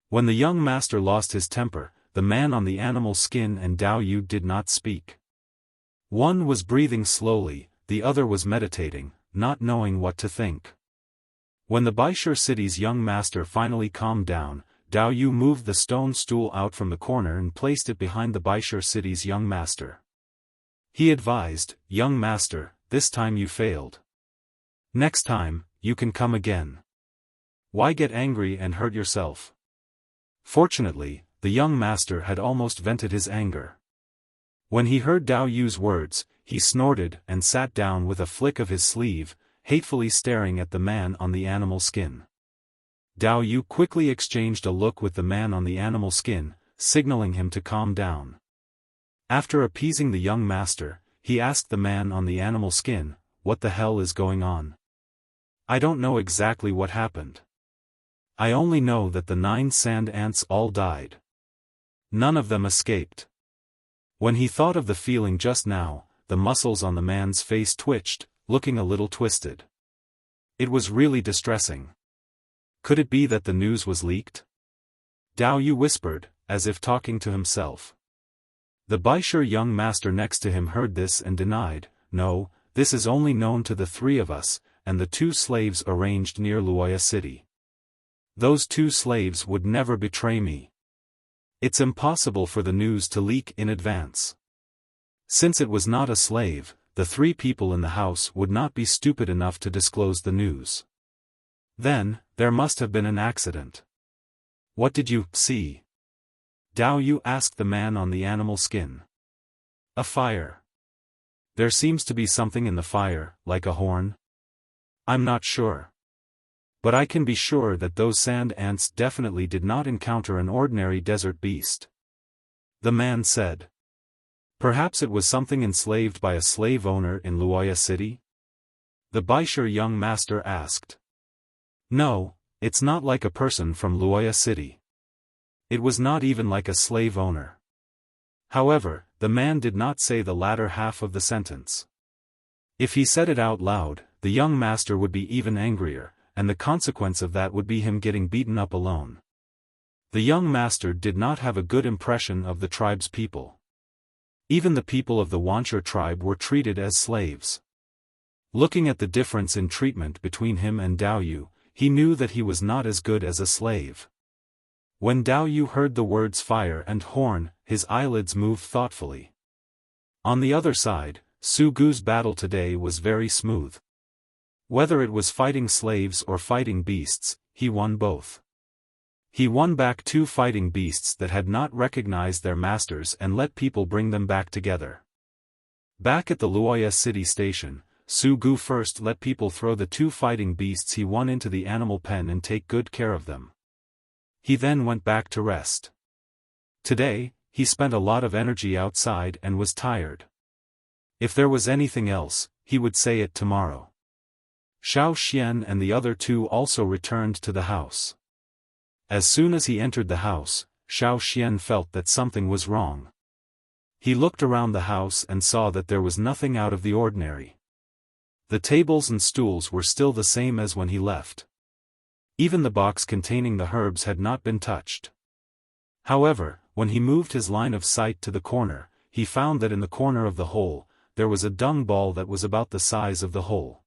When the young master lost his temper, the man on the animal skin and Dao Yu did not speak. One was breathing slowly, the other was meditating, not knowing what to think. When the Baishur city's young master finally calmed down, Dao Yu moved the stone stool out from the corner and placed it behind the Baishur city's young master. He advised, "Young master, this time you failed. Next time, you can come again. Why get angry and hurt yourself?" Fortunately, the young master had almost vented his anger. When he heard Dao Yu's words, he snorted and sat down with a flick of his sleeve, hatefully staring at the man on the animal skin. Dao Yu quickly exchanged a look with the man on the animal skin, signaling him to calm down. After appeasing the young master, he asked the man on the animal skin, "What the hell is going on? I don't know exactly what happened. I only know that the 9 sand ants all died. None of them escaped." When he thought of the feeling just now, the muscles on the man's face twitched, looking a little twisted. It was really distressing. Could it be that the news was leaked? Dao Yu whispered, as if talking to himself. The Baishur young master next to him heard this and denied, "No, this is only known to the 3 of us, and the 2 slaves arranged near Luoya city. Those 2 slaves would never betray me. It's impossible for the news to leak in advance." Since it was not a slave, the three people in the house would not be stupid enough to disclose the news. Then, there must have been an accident. What did you see? Dao Yu asked the man on the animal skin. A fire. There seems to be something in the fire, like a horn. I'm not sure. But I can be sure that those sand ants definitely did not encounter an ordinary desert beast. The man said. Perhaps it was something enslaved by a slave owner in Wuxia city? The Baisher young master asked. No, it's not like a person from Wuxia city. It was not even like a slave owner. However, the man did not say the latter half of the sentence. If he said it out loud, the young master would be even angrier, and the consequence of that would be him getting beaten up alone. The young master did not have a good impression of the tribe's people. Even the people of the Wuxia tribe were treated as slaves. Looking at the difference in treatment between him and Dao Yu, he knew that he was not as good as a slave. When Dao Yu heard the words fire and horn, his eyelids moved thoughtfully. On the other side, Su Gu's battle today was very smooth. Whether it was fighting slaves or fighting beasts, he won both. He won back 2 fighting beasts that had not recognized their masters and let people bring them back together. Back at the Wuxia city station, Su Gu first let people throw the 2 fighting beasts he won into the animal pen and take good care of them. He then went back to rest. Today, he spent a lot of energy outside and was tired. If there was anything else, he would say it tomorrow. Xiaofan and the other 2 also returned to the house. As soon as he entered the house, Xiaofan felt that something was wrong. He looked around the house and saw that there was nothing out of the ordinary. The tables and stools were still the same as when he left. Even the box containing the herbs had not been touched. However, when he moved his line of sight to the corner, he found that in the corner of the hole, there was a dung ball that was about the size of the hole.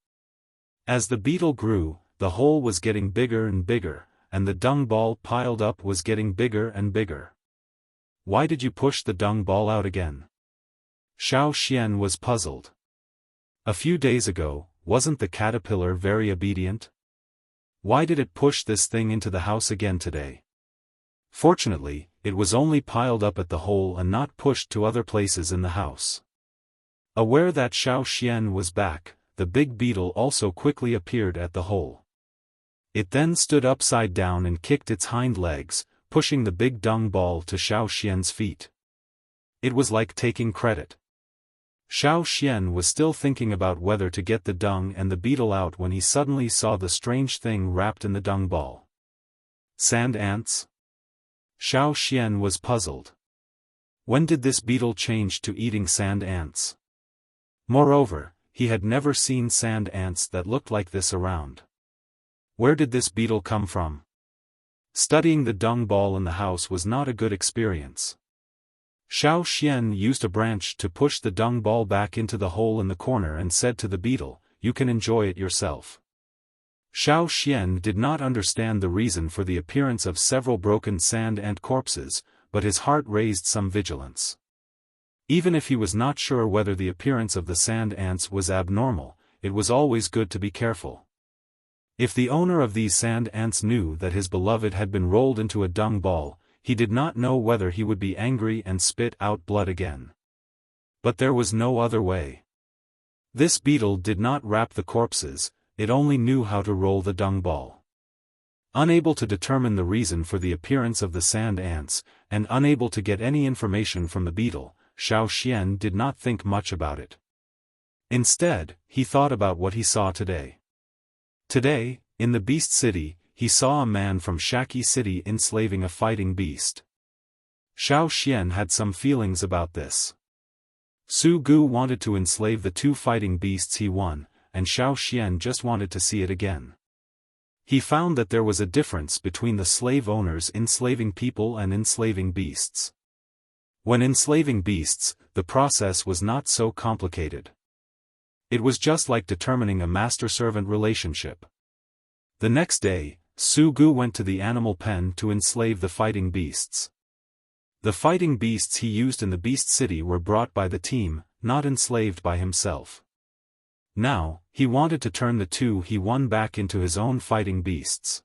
As the beetle grew, the hole was getting bigger and bigger, and the dung ball piled up was getting bigger and bigger. Why did you push the dung ball out again? Xiaofan was puzzled. A few days ago, wasn't the caterpillar very obedient? Why did it push this thing into the house again today? Fortunately, it was only piled up at the hole and not pushed to other places in the house. Aware that Xiaofan was back, the big beetle also quickly appeared at the hole. It then stood upside down and kicked its hind legs, pushing the big dung ball to Xiaofan's feet. It was like taking credit. Xiaofan was still thinking about whether to get the dung and the beetle out when he suddenly saw the strange thing wrapped in the dung ball. Sand ants? Xiaofan was puzzled. When did this beetle change to eating sand ants? Moreover, he had never seen sand ants that looked like this around. Where did this beetle come from? Studying the dung ball in the house was not a good experience. Xiaofan used a branch to push the dung ball back into the hole in the corner and said to the beetle, "You can enjoy it yourself." Xiaofan did not understand the reason for the appearance of several broken sand ant corpses, but his heart raised some vigilance. Even if he was not sure whether the appearance of the sand ants was abnormal, it was always good to be careful. If the owner of these sand ants knew that his beloved had been rolled into a dung ball, he did not know whether he would be angry and spit out blood again. But there was no other way. This beetle did not wrap the corpses, it only knew how to roll the dung ball. Unable to determine the reason for the appearance of the sand ants, and unable to get any information from the beetle, Xiaofan did not think much about it. Instead, he thought about what he saw today. Today, in the Beast City, he saw a man from Shaki City enslaving a fighting beast. Xiaofan had some feelings about this. Su Gu wanted to enslave the 2 fighting beasts he won, and Xiaofan just wanted to see it again. He found that there was a difference between the slave owners enslaving people and enslaving beasts. When enslaving beasts, the process was not so complicated. It was just like determining a master-servant relationship. The next day, Su Gu went to the animal pen to enslave the fighting beasts. The fighting beasts he used in the Beast City were brought by the team, not enslaved by himself. Now, he wanted to turn the two he won back into his own fighting beasts.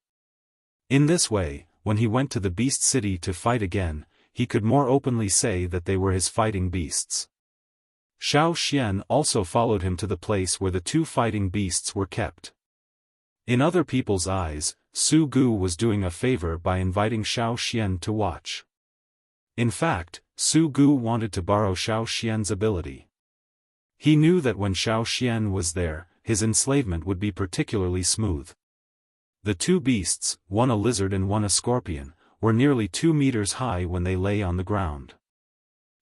In this way, when he went to the beast city to fight again, he could more openly say that they were his fighting beasts. Xiaofan also followed him to the place where the two fighting beasts were kept. In other people's eyes, Su Gu was doing a favor by inviting Xiaofan to watch. In fact, Su Gu wanted to borrow Xiaofan's ability. He knew that when Xiaofan was there, his enslavement would be particularly smooth. The two beasts, one a lizard and one a scorpion, were nearly 2 meters high when they lay on the ground.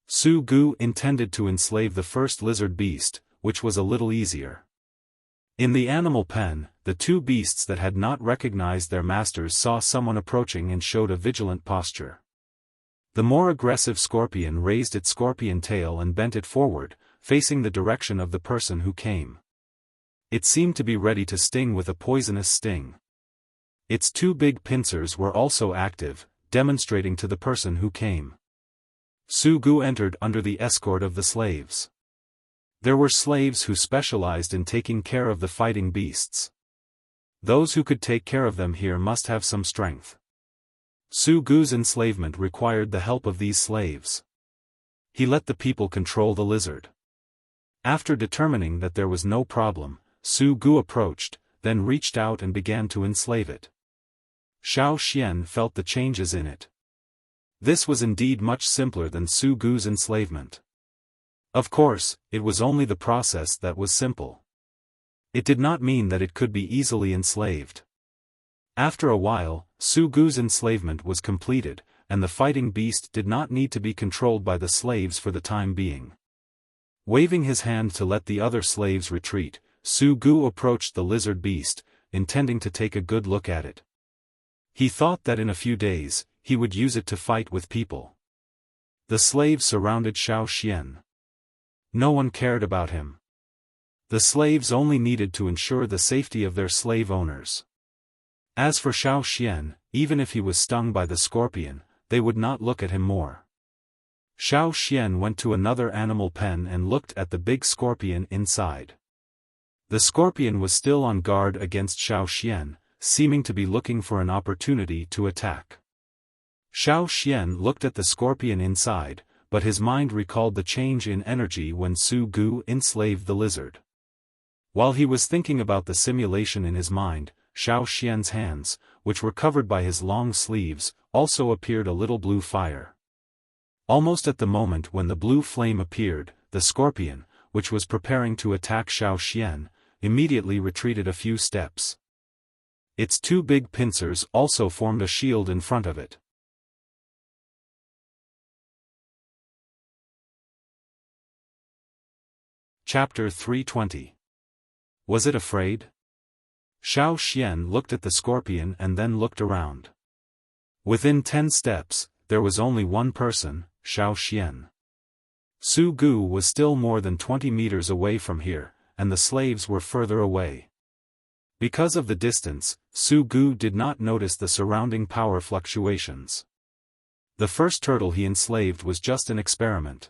Su Gu intended to enslave the first lizard beast, which was a little easier. In the animal pen, the two beasts that had not recognized their masters saw someone approaching and showed a vigilant posture. The more aggressive scorpion raised its scorpion tail and bent it forward, facing the direction of the person who came. It seemed to be ready to sting with a poisonous sting. Its two big pincers were also active, demonstrating to the person who came. Su Gu entered under the escort of the slaves. There were slaves who specialized in taking care of the fighting beasts. Those who could take care of them here must have some strength. Su Gu's enslavement required the help of these slaves. He let the people control the lizard. After determining that there was no problem, Su Gu approached, then reached out and began to enslave it. Xiaofan felt the changes in it. This was indeed much simpler than Su Gu's enslavement. Of course, it was only the process that was simple. It did not mean that it could be easily enslaved. After a while, Su Gu's enslavement was completed, and the fighting beast did not need to be controlled by the slaves for the time being. Waving his hand to let the other slaves retreat, Su Gu approached the lizard beast, intending to take a good look at it. He thought that in a few days, he would use it to fight with people. The slaves surrounded Xiaofan. No one cared about him. The slaves only needed to ensure the safety of their slave owners. As for Xiaofan, even if he was stung by the scorpion, they would not look at him more. Xiaofan went to another animal pen and looked at the big scorpion inside. The scorpion was still on guard against Xiaofan, seeming to be looking for an opportunity to attack. Xiaofan looked at the scorpion inside, but his mind recalled the change in energy when Su Gu enslaved the lizard. While he was thinking about the simulation in his mind, Xiaofan's hands, which were covered by his long sleeves, also appeared a little blue fire. Almost at the moment when the blue flame appeared, the scorpion, which was preparing to attack Xiaofan, immediately retreated a few steps. Its two big pincers also formed a shield in front of it. Chapter 320. Was it afraid? Xiaofan looked at the scorpion and then looked around. Within 10 steps, there was only one person, Xiaofan. Su Gu was still more than 20 meters away from here, and the slaves were further away. Because of the distance, Su Gu did not notice the surrounding power fluctuations. The first turtle he enslaved was just an experiment.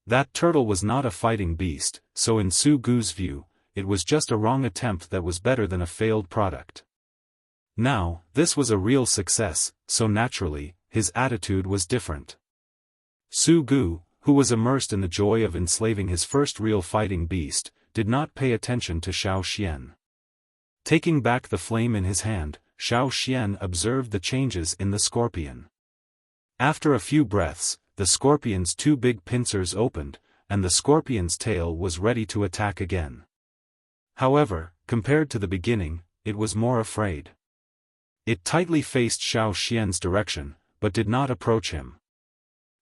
That turtle was not a fighting beast, so in Su Gu's view, it was just a wrong attempt that was better than a failed product. Now, this was a real success, so naturally, his attitude was different. Su Gu, who was immersed in the joy of enslaving his first real fighting beast, did not pay attention to Xiaofan. Taking back the flame in his hand, Xiaofan observed the changes in the scorpion. After a few breaths, the scorpion's two big pincers opened, and the scorpion's tail was ready to attack again. However, compared to the beginning, it was more afraid. It tightly faced Xiaofan's direction, but did not approach him.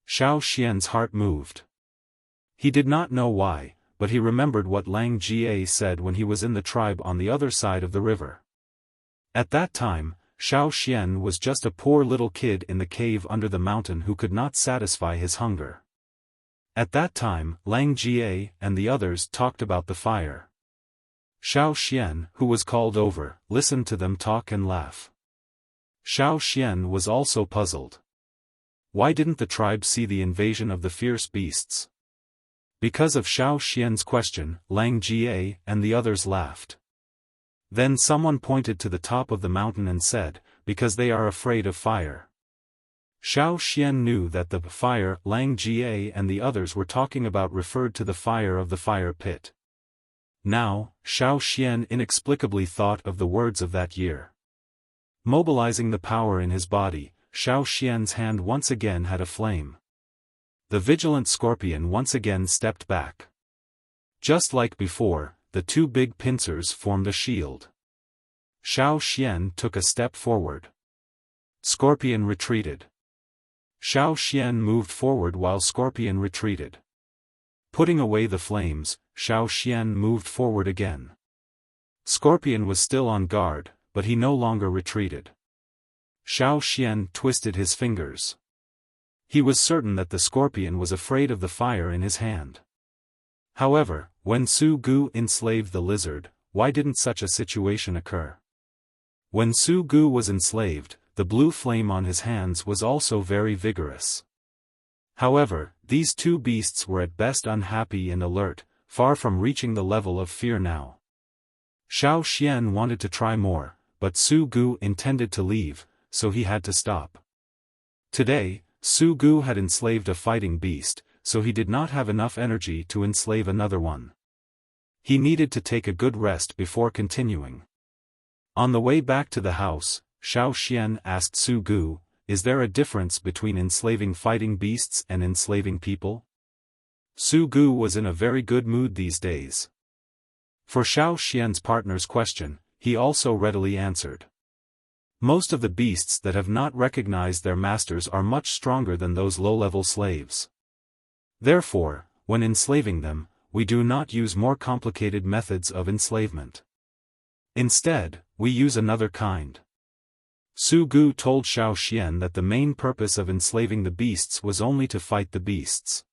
Xiaofan's heart moved. He did not know why, but he remembered what Lang Jie said when he was in the tribe on the other side of the river. At that time, Xiaofan was just a poor little kid in the cave under the mountain who could not satisfy his hunger. At that time, Lang Jie and the others talked about the fire. Xiaofan, who was called over, listened to them talk and laugh. Xiaofan was also puzzled. Why didn't the tribe see the invasion of the fierce beasts? Because of Xiao Xian's question, Lang Jie and the others laughed. Then someone pointed to the top of the mountain and said, because they are afraid of fire. Xiao Xian knew that the fire Lang Jie and the others were talking about referred to the fire of the fire pit. Now, Xiao Xian inexplicably thought of the words of that year. Mobilizing the power in his body, Xiao Xian's hand once again had a flame. The vigilant scorpion once again stepped back. Just like before, the two big pincers formed a shield. Xiao Xian took a step forward. Scorpion retreated. Xiao Xian moved forward while Scorpion retreated. Putting away the flames, Xiao Xian moved forward again. Scorpion was still on guard, but he no longer retreated. Xiao Xian twisted his fingers. He was certain that the scorpion was afraid of the fire in his hand. However, when Su Gu enslaved the lizard, why didn't such a situation occur? When Su Gu was enslaved, the blue flame on his hands was also very vigorous. However, these two beasts were at best unhappy and alert, far from reaching the level of fear now. Xiao Xian wanted to try more, but Su Gu intended to leave, so he had to stop. Today, Su Gu had enslaved a fighting beast, so he did not have enough energy to enslave another one. He needed to take a good rest before continuing. On the way back to the house, Xiao Xian asked Su Gu, "Is there a difference between enslaving fighting beasts and enslaving people?" Su Gu was in a very good mood these days. For Xiao Xian's partner's question, he also readily answered. Most of the beasts that have not recognized their masters are much stronger than those low-level slaves. Therefore, when enslaving them, we do not use more complicated methods of enslavement. Instead, we use another kind. Su Gu told Xiao Xian that the main purpose of enslaving the beasts was only to fight the beasts.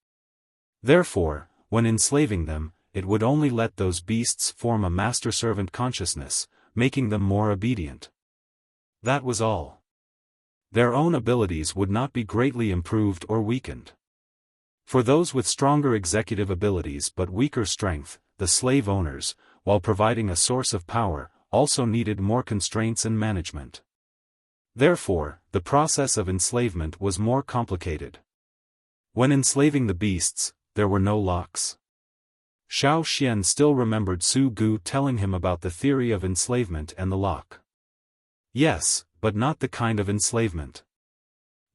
Therefore, when enslaving them, it would only let those beasts form a master-servant consciousness, making them more obedient. That was all. Their own abilities would not be greatly improved or weakened. For those with stronger executive abilities but weaker strength, the slave owners, while providing a source of power, also needed more constraints and management. Therefore, the process of enslavement was more complicated. When enslaving the beasts, there were no locks. Xiao Xian still remembered Su Gu telling him about the theory of enslavement and the lock. Yes, but not the kind of enslavement.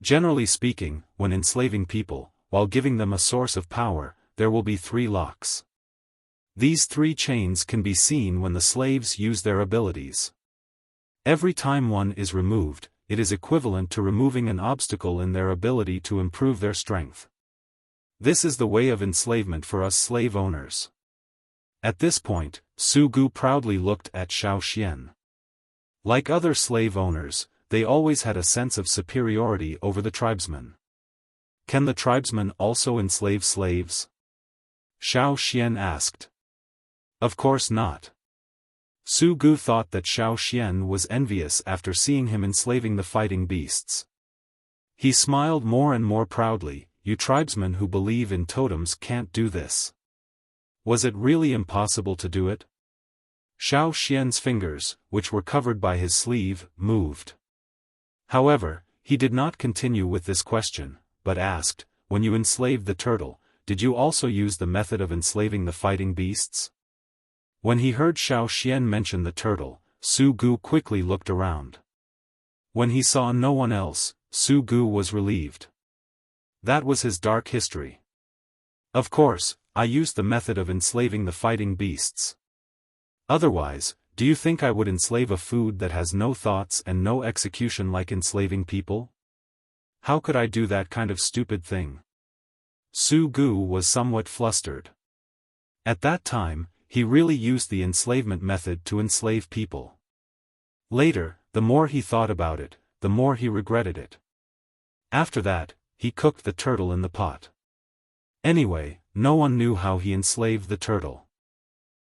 Generally speaking, when enslaving people, while giving them a source of power, there will be 3 locks. These 3 chains can be seen when the slaves use their abilities. Every time one is removed, it is equivalent to removing an obstacle in their ability to improve their strength. This is the way of enslavement for us slave owners. At this point, Su Gu proudly looked at Xiao Xian. Like other slave owners, they always had a sense of superiority over the tribesmen. Can the tribesmen also enslave slaves? Xiao Xian asked. Of course not. Su Gu thought that Xiao Xian was envious after seeing him enslaving the fighting beasts. He smiled more and more proudly. You tribesmen who believe in totems can't do this. Was it really impossible to do it? Xiao Xian's fingers, which were covered by his sleeve, moved. However, he did not continue with this question, but asked, when you enslaved the turtle, did you also use the method of enslaving the fighting beasts? When he heard Xiao Xian mention the turtle, Su Gu quickly looked around. When he saw no one else, Su Gu was relieved. That was his dark history. Of course, I used the method of enslaving the fighting beasts. Otherwise, do you think I would enslave a food that has no thoughts and no execution like enslaving people? How could I do that kind of stupid thing? Su Gu was somewhat flustered. At that time, he really used the enslavement method to enslave people. Later, the more he thought about it, the more he regretted it. After that, he cooked the turtle in the pot. Anyway, no one knew how he enslaved the turtle.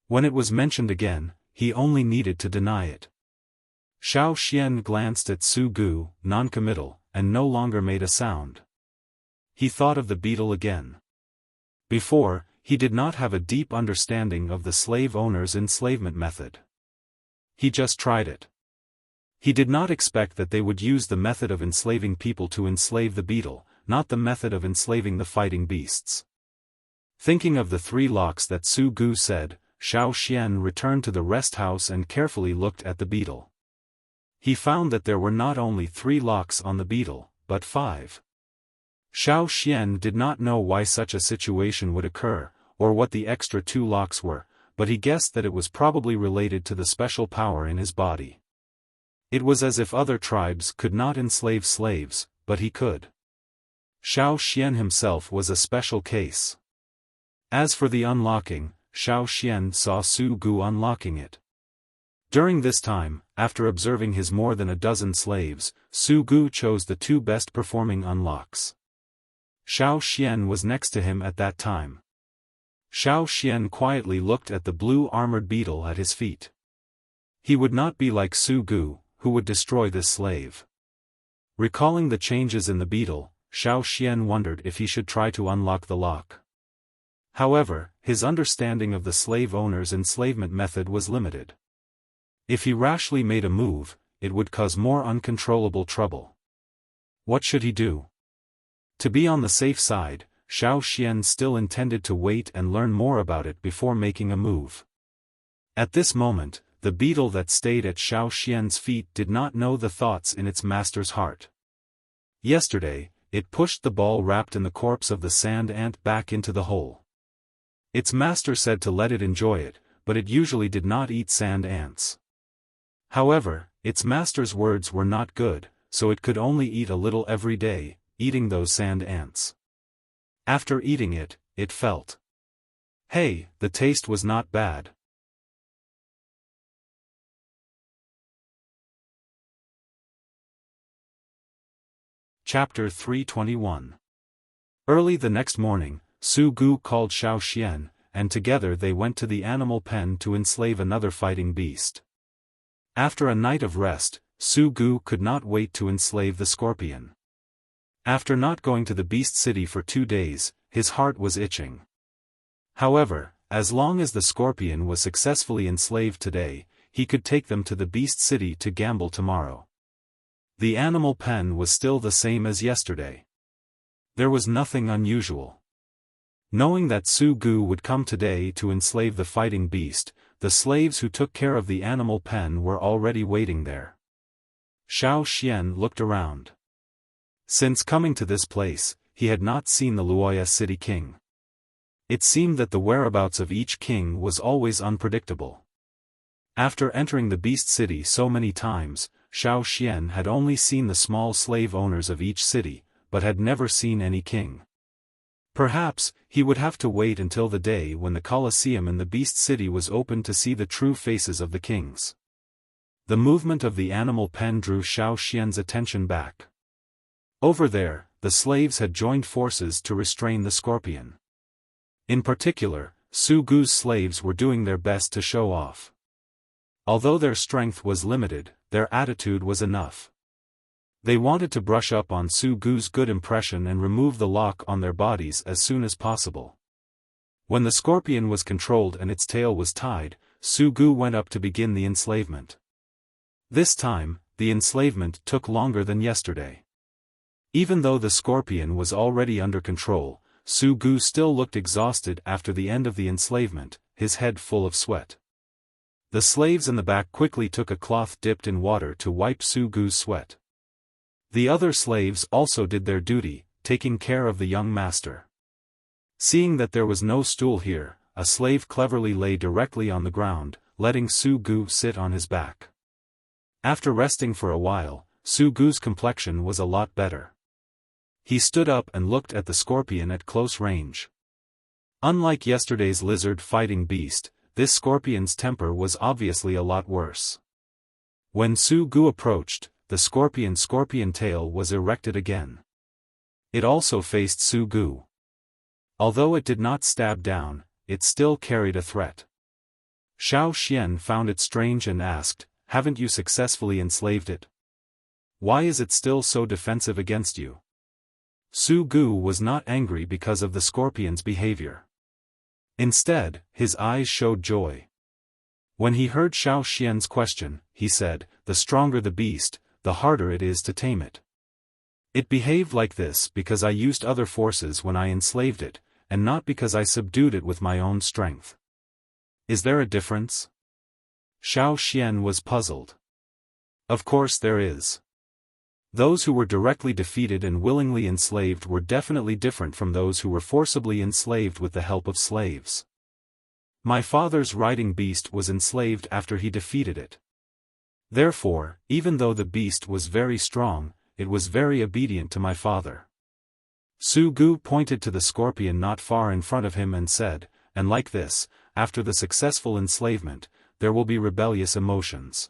When it was mentioned again, he only needed to deny it. Xiao Xian glanced at Su Gu, non-committal, and no longer made a sound. He thought of the beetle again. Before, he did not have a deep understanding of the slave owner's enslavement method. He just tried it. He did not expect that they would use the method of enslaving people to enslave the beetle, not the method of enslaving the fighting beasts. Thinking of the 3 locks that Su Gu said, Xiaofan returned to the rest house and carefully looked at the beetle. He found that there were not only 3 locks on the beetle, but 5. Xiaofan did not know why such a situation would occur, or what the extra 2 locks were, but he guessed that it was probably related to the special power in his body. It was as if other tribes could not enslave slaves, but he could. Xiaofan himself was a special case. As for the unlocking, Xiaofan saw Su Gu unlocking it. During this time, after observing his more than a dozen slaves, Su Gu chose the 2 best performing unlocks. Xiaofan was next to him at that time. Xiaofan quietly looked at the blue armored beetle at his feet. He would not be like Su Gu, who would destroy this slave. Recalling the changes in the beetle, Xiaofan wondered if he should try to unlock the lock. However, his understanding of the slave owner's enslavement method was limited. If he rashly made a move, it would cause more uncontrollable trouble. What should he do? To be on the safe side, Xiaofan still intended to wait and learn more about it before making a move. At this moment, the beetle that stayed at Xiaofan's feet did not know the thoughts in its master's heart. Yesterday, it pushed the ball wrapped in the corpse of the sand ant back into the hole. Its master said to let it enjoy it, but it usually did not eat sand ants. However, its master's words were not good, so it could only eat a little every day, eating those sand ants. After eating it, it felt. Hey, the taste was not bad. Chapter 321. Early the next morning, Su Gu called Xiaofan, and together they went to the animal pen to enslave another fighting beast. After a night of rest, Su Gu could not wait to enslave the scorpion. After not going to the beast city for 2 days, his heart was itching. However, as long as the scorpion was successfully enslaved today, he could take them to the beast city to gamble tomorrow. The animal pen was still the same as yesterday. There was nothing unusual. Knowing that Su Gu would come today to enslave the fighting beast, the slaves who took care of the animal pen were already waiting there. Xiaofan looked around. Since coming to this place, he had not seen the Luoya city king. It seemed that the whereabouts of each king was always unpredictable. After entering the beast city so many times, Xiaofan had only seen the small slave owners of each city, but had never seen any king. Perhaps, he would have to wait until the day when the Colosseum in the beast city was opened to see the true faces of the kings. The movement of the animal pen drew Xiaofan's attention back. Over there, the slaves had joined forces to restrain the scorpion. In particular, Su Gu's slaves were doing their best to show off. Although their strength was limited, their attitude was enough. They wanted to brush up on Su Gu's good impression and remove the lock on their bodies as soon as possible. When the scorpion was controlled and its tail was tied, Su Gu went up to begin the enslavement. This time, the enslavement took longer than yesterday. Even though the scorpion was already under control, Su Gu still looked exhausted after the end of the enslavement, his head full of sweat. The slaves in the back quickly took a cloth dipped in water to wipe Su Gu's sweat. The other slaves also did their duty, taking care of the young master. Seeing that there was no stool here, a slave cleverly lay directly on the ground, letting Su Gu sit on his back. After resting for a while, Su Gu's complexion was a lot better. He stood up and looked at the scorpion at close range. Unlike yesterday's lizard-fighting beast, this scorpion's temper was obviously a lot worse. When Su Gu approached, the scorpion tail was erected again. It also faced Su Gu. Although it did not stab down, it still carried a threat. Xiaofan found it strange and asked, "Haven't you successfully enslaved it? Why is it still so defensive against you?" Su Gu was not angry because of the scorpion's behavior. Instead, his eyes showed joy. When he heard Xiao Xian's question, he said, "The stronger the beast, the harder it is to tame it. It behaved like this because I used other forces when I enslaved it, and not because I subdued it with my own strength. Is there a difference?" Xiao Xian was puzzled. Of course there is. Those who were directly defeated and willingly enslaved were definitely different from those who were forcibly enslaved with the help of slaves. My father's riding beast was enslaved after he defeated it. Therefore, even though the beast was very strong, it was very obedient to my father. Su Gu pointed to the scorpion not far in front of him and said, "And like this, after the successful enslavement, there will be rebellious emotions.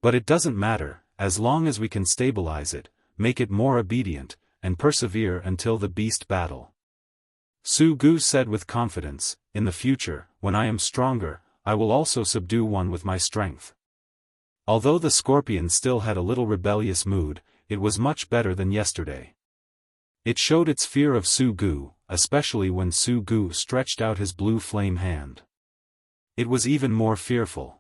But it doesn't matter, as long as we can stabilize it, make it more obedient, and persevere until the beast battle." Su Gu said with confidence, "In the future, when I am stronger, I will also subdue one with my strength." Although the scorpion still had a little rebellious mood, it was much better than yesterday. It showed its fear of Su Gu, especially when Su Gu stretched out his blue flame hand. It was even more fearful.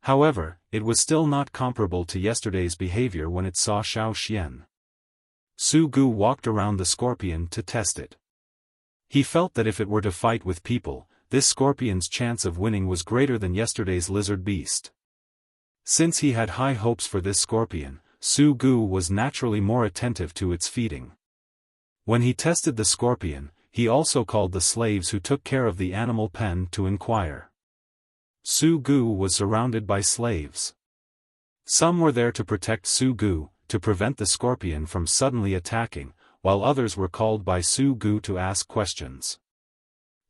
However, it was still not comparable to yesterday's behavior when it saw Xiao Xian. Su Gu walked around the scorpion to test it. He felt that if it were to fight with people, this scorpion's chance of winning was greater than yesterday's lizard beast. Since he had high hopes for this scorpion, Su Gu was naturally more attentive to its feeding. When he tested the scorpion, he also called the slaves who took care of the animal pen to inquire. Su Gu was surrounded by slaves. Some were there to protect Su Gu, to prevent the scorpion from suddenly attacking, while others were called by Su Gu to ask questions.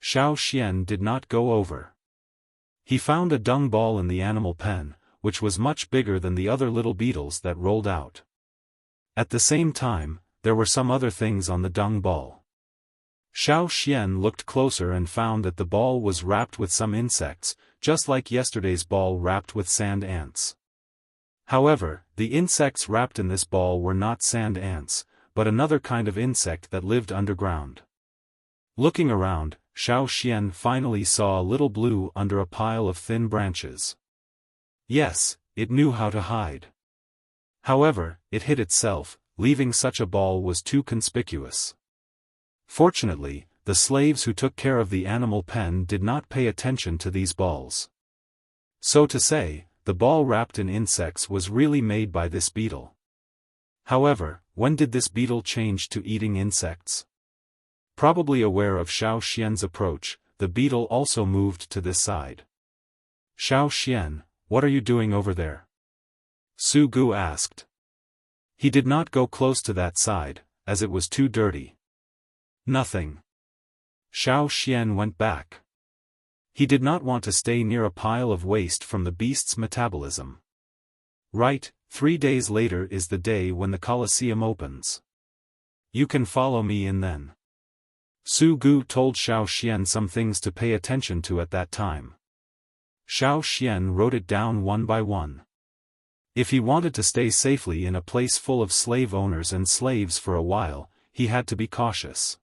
Xiao Xian did not go over. He found a dung ball in the animal pen, which was much bigger than the other little beetles that rolled out. At the same time, there were some other things on the dung ball. Xiao Xian looked closer and found that the ball was wrapped with some insects, just like yesterday's ball wrapped with sand ants. However, the insects wrapped in this ball were not sand ants, but another kind of insect that lived underground. Looking around, Xiao Xian finally saw a little blue under a pile of thin branches. Yes, it knew how to hide. However, it hid itself, leaving such a ball was too conspicuous. Fortunately, the slaves who took care of the animal pen did not pay attention to these balls. So to say, the ball wrapped in insects was really made by this beetle. However, when did this beetle change to eating insects? Probably aware of Xiao Xian's approach, the beetle also moved to this side. "Xiao Xian, what are you doing over there?" Su Gu asked. He did not go close to that side, as it was too dirty. "Nothing." Xiao Xian went back. He did not want to stay near a pile of waste from the beast's metabolism. "Right, 3 days later is the day when the Colosseum opens. You can follow me in then." Su Gu told Xiao Xian some things to pay attention to at that time. Xiao Xian wrote it down one by one. If he wanted to stay safely in a place full of slave owners and slaves for a while, he had to be cautious.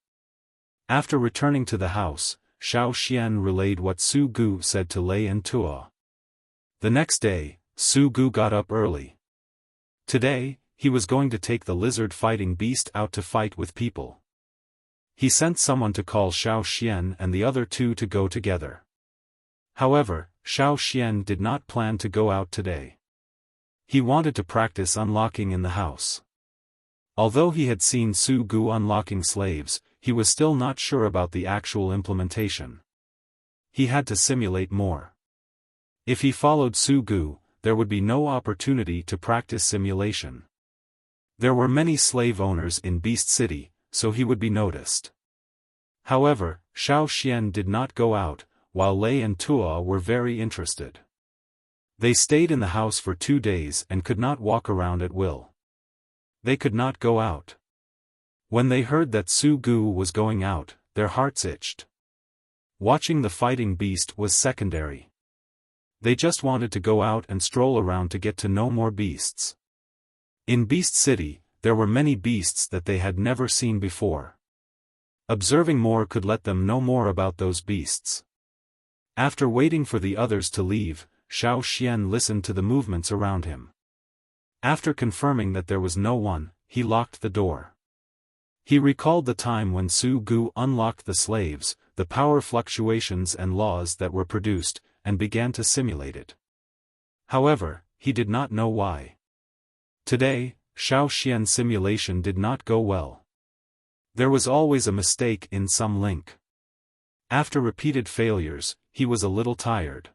After returning to the house, Xiao Xian relayed what Su Gu said to Lei and Tuo. The next day, Su Gu got up early. Today, he was going to take the lizard-fighting beast out to fight with people. He sent someone to call Xiao Xian and the other two to go together. However, Xiao Xian did not plan to go out today. He wanted to practice unlocking in the house. Although he had seen Su Gu unlocking slaves, he was still not sure about the actual implementation. He had to simulate more. If he followed Su Gu, there would be no opportunity to practice simulation. There were many slave owners in Beast City, so he would be noticed. However, Xiao Xian did not go out, while Lei and Tuo were very interested. They stayed in the house for 2 days and could not walk around at will. They could not go out. When they heard that Su Gu was going out, their hearts itched. Watching the fighting beast was secondary. They just wanted to go out and stroll around to get to know more beasts. In Beast City, there were many beasts that they had never seen before. Observing more could let them know more about those beasts. After waiting for the others to leave, Xiaofan listened to the movements around him. After confirming that there was no one, he locked the door. He recalled the time when Su Gu unlocked the slaves, the power fluctuations and laws that were produced, and began to simulate it. However, he did not know why. Today, Xiaofan's simulation did not go well. There was always a mistake in some link. After repeated failures, he was a little tired.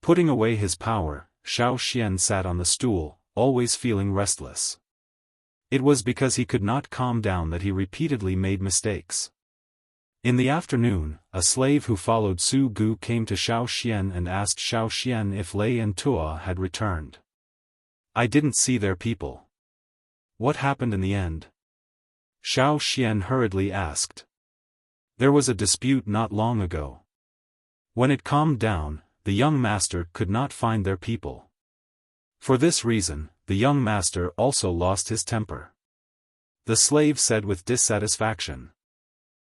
Putting away his power, Xiaofan sat on the stool, always feeling restless. It was because he could not calm down that he repeatedly made mistakes. In the afternoon, a slave who followed Su Gu came to Xiaofan and asked Xiaofan if Lei and Tua had returned. "I didn't see their people. What happened in the end?" Xiaofan hurriedly asked. "There was a dispute not long ago. When it calmed down, the young master could not find their people. For this reason, the young master also lost his temper," the slave said with dissatisfaction.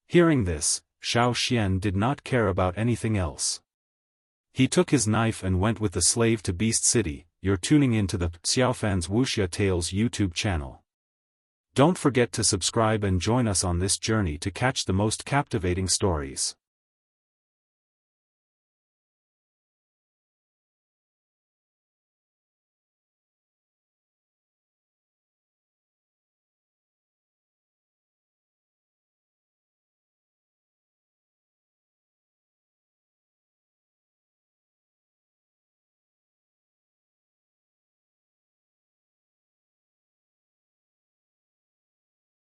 Hearing this, Xiaofan did not care about anything else. He took his knife and went with the slave to Beast City. You're tuning into the Xiaofan's Wuxia Tales YouTube channel. Don't forget to subscribe and join us on this journey to catch the most captivating stories.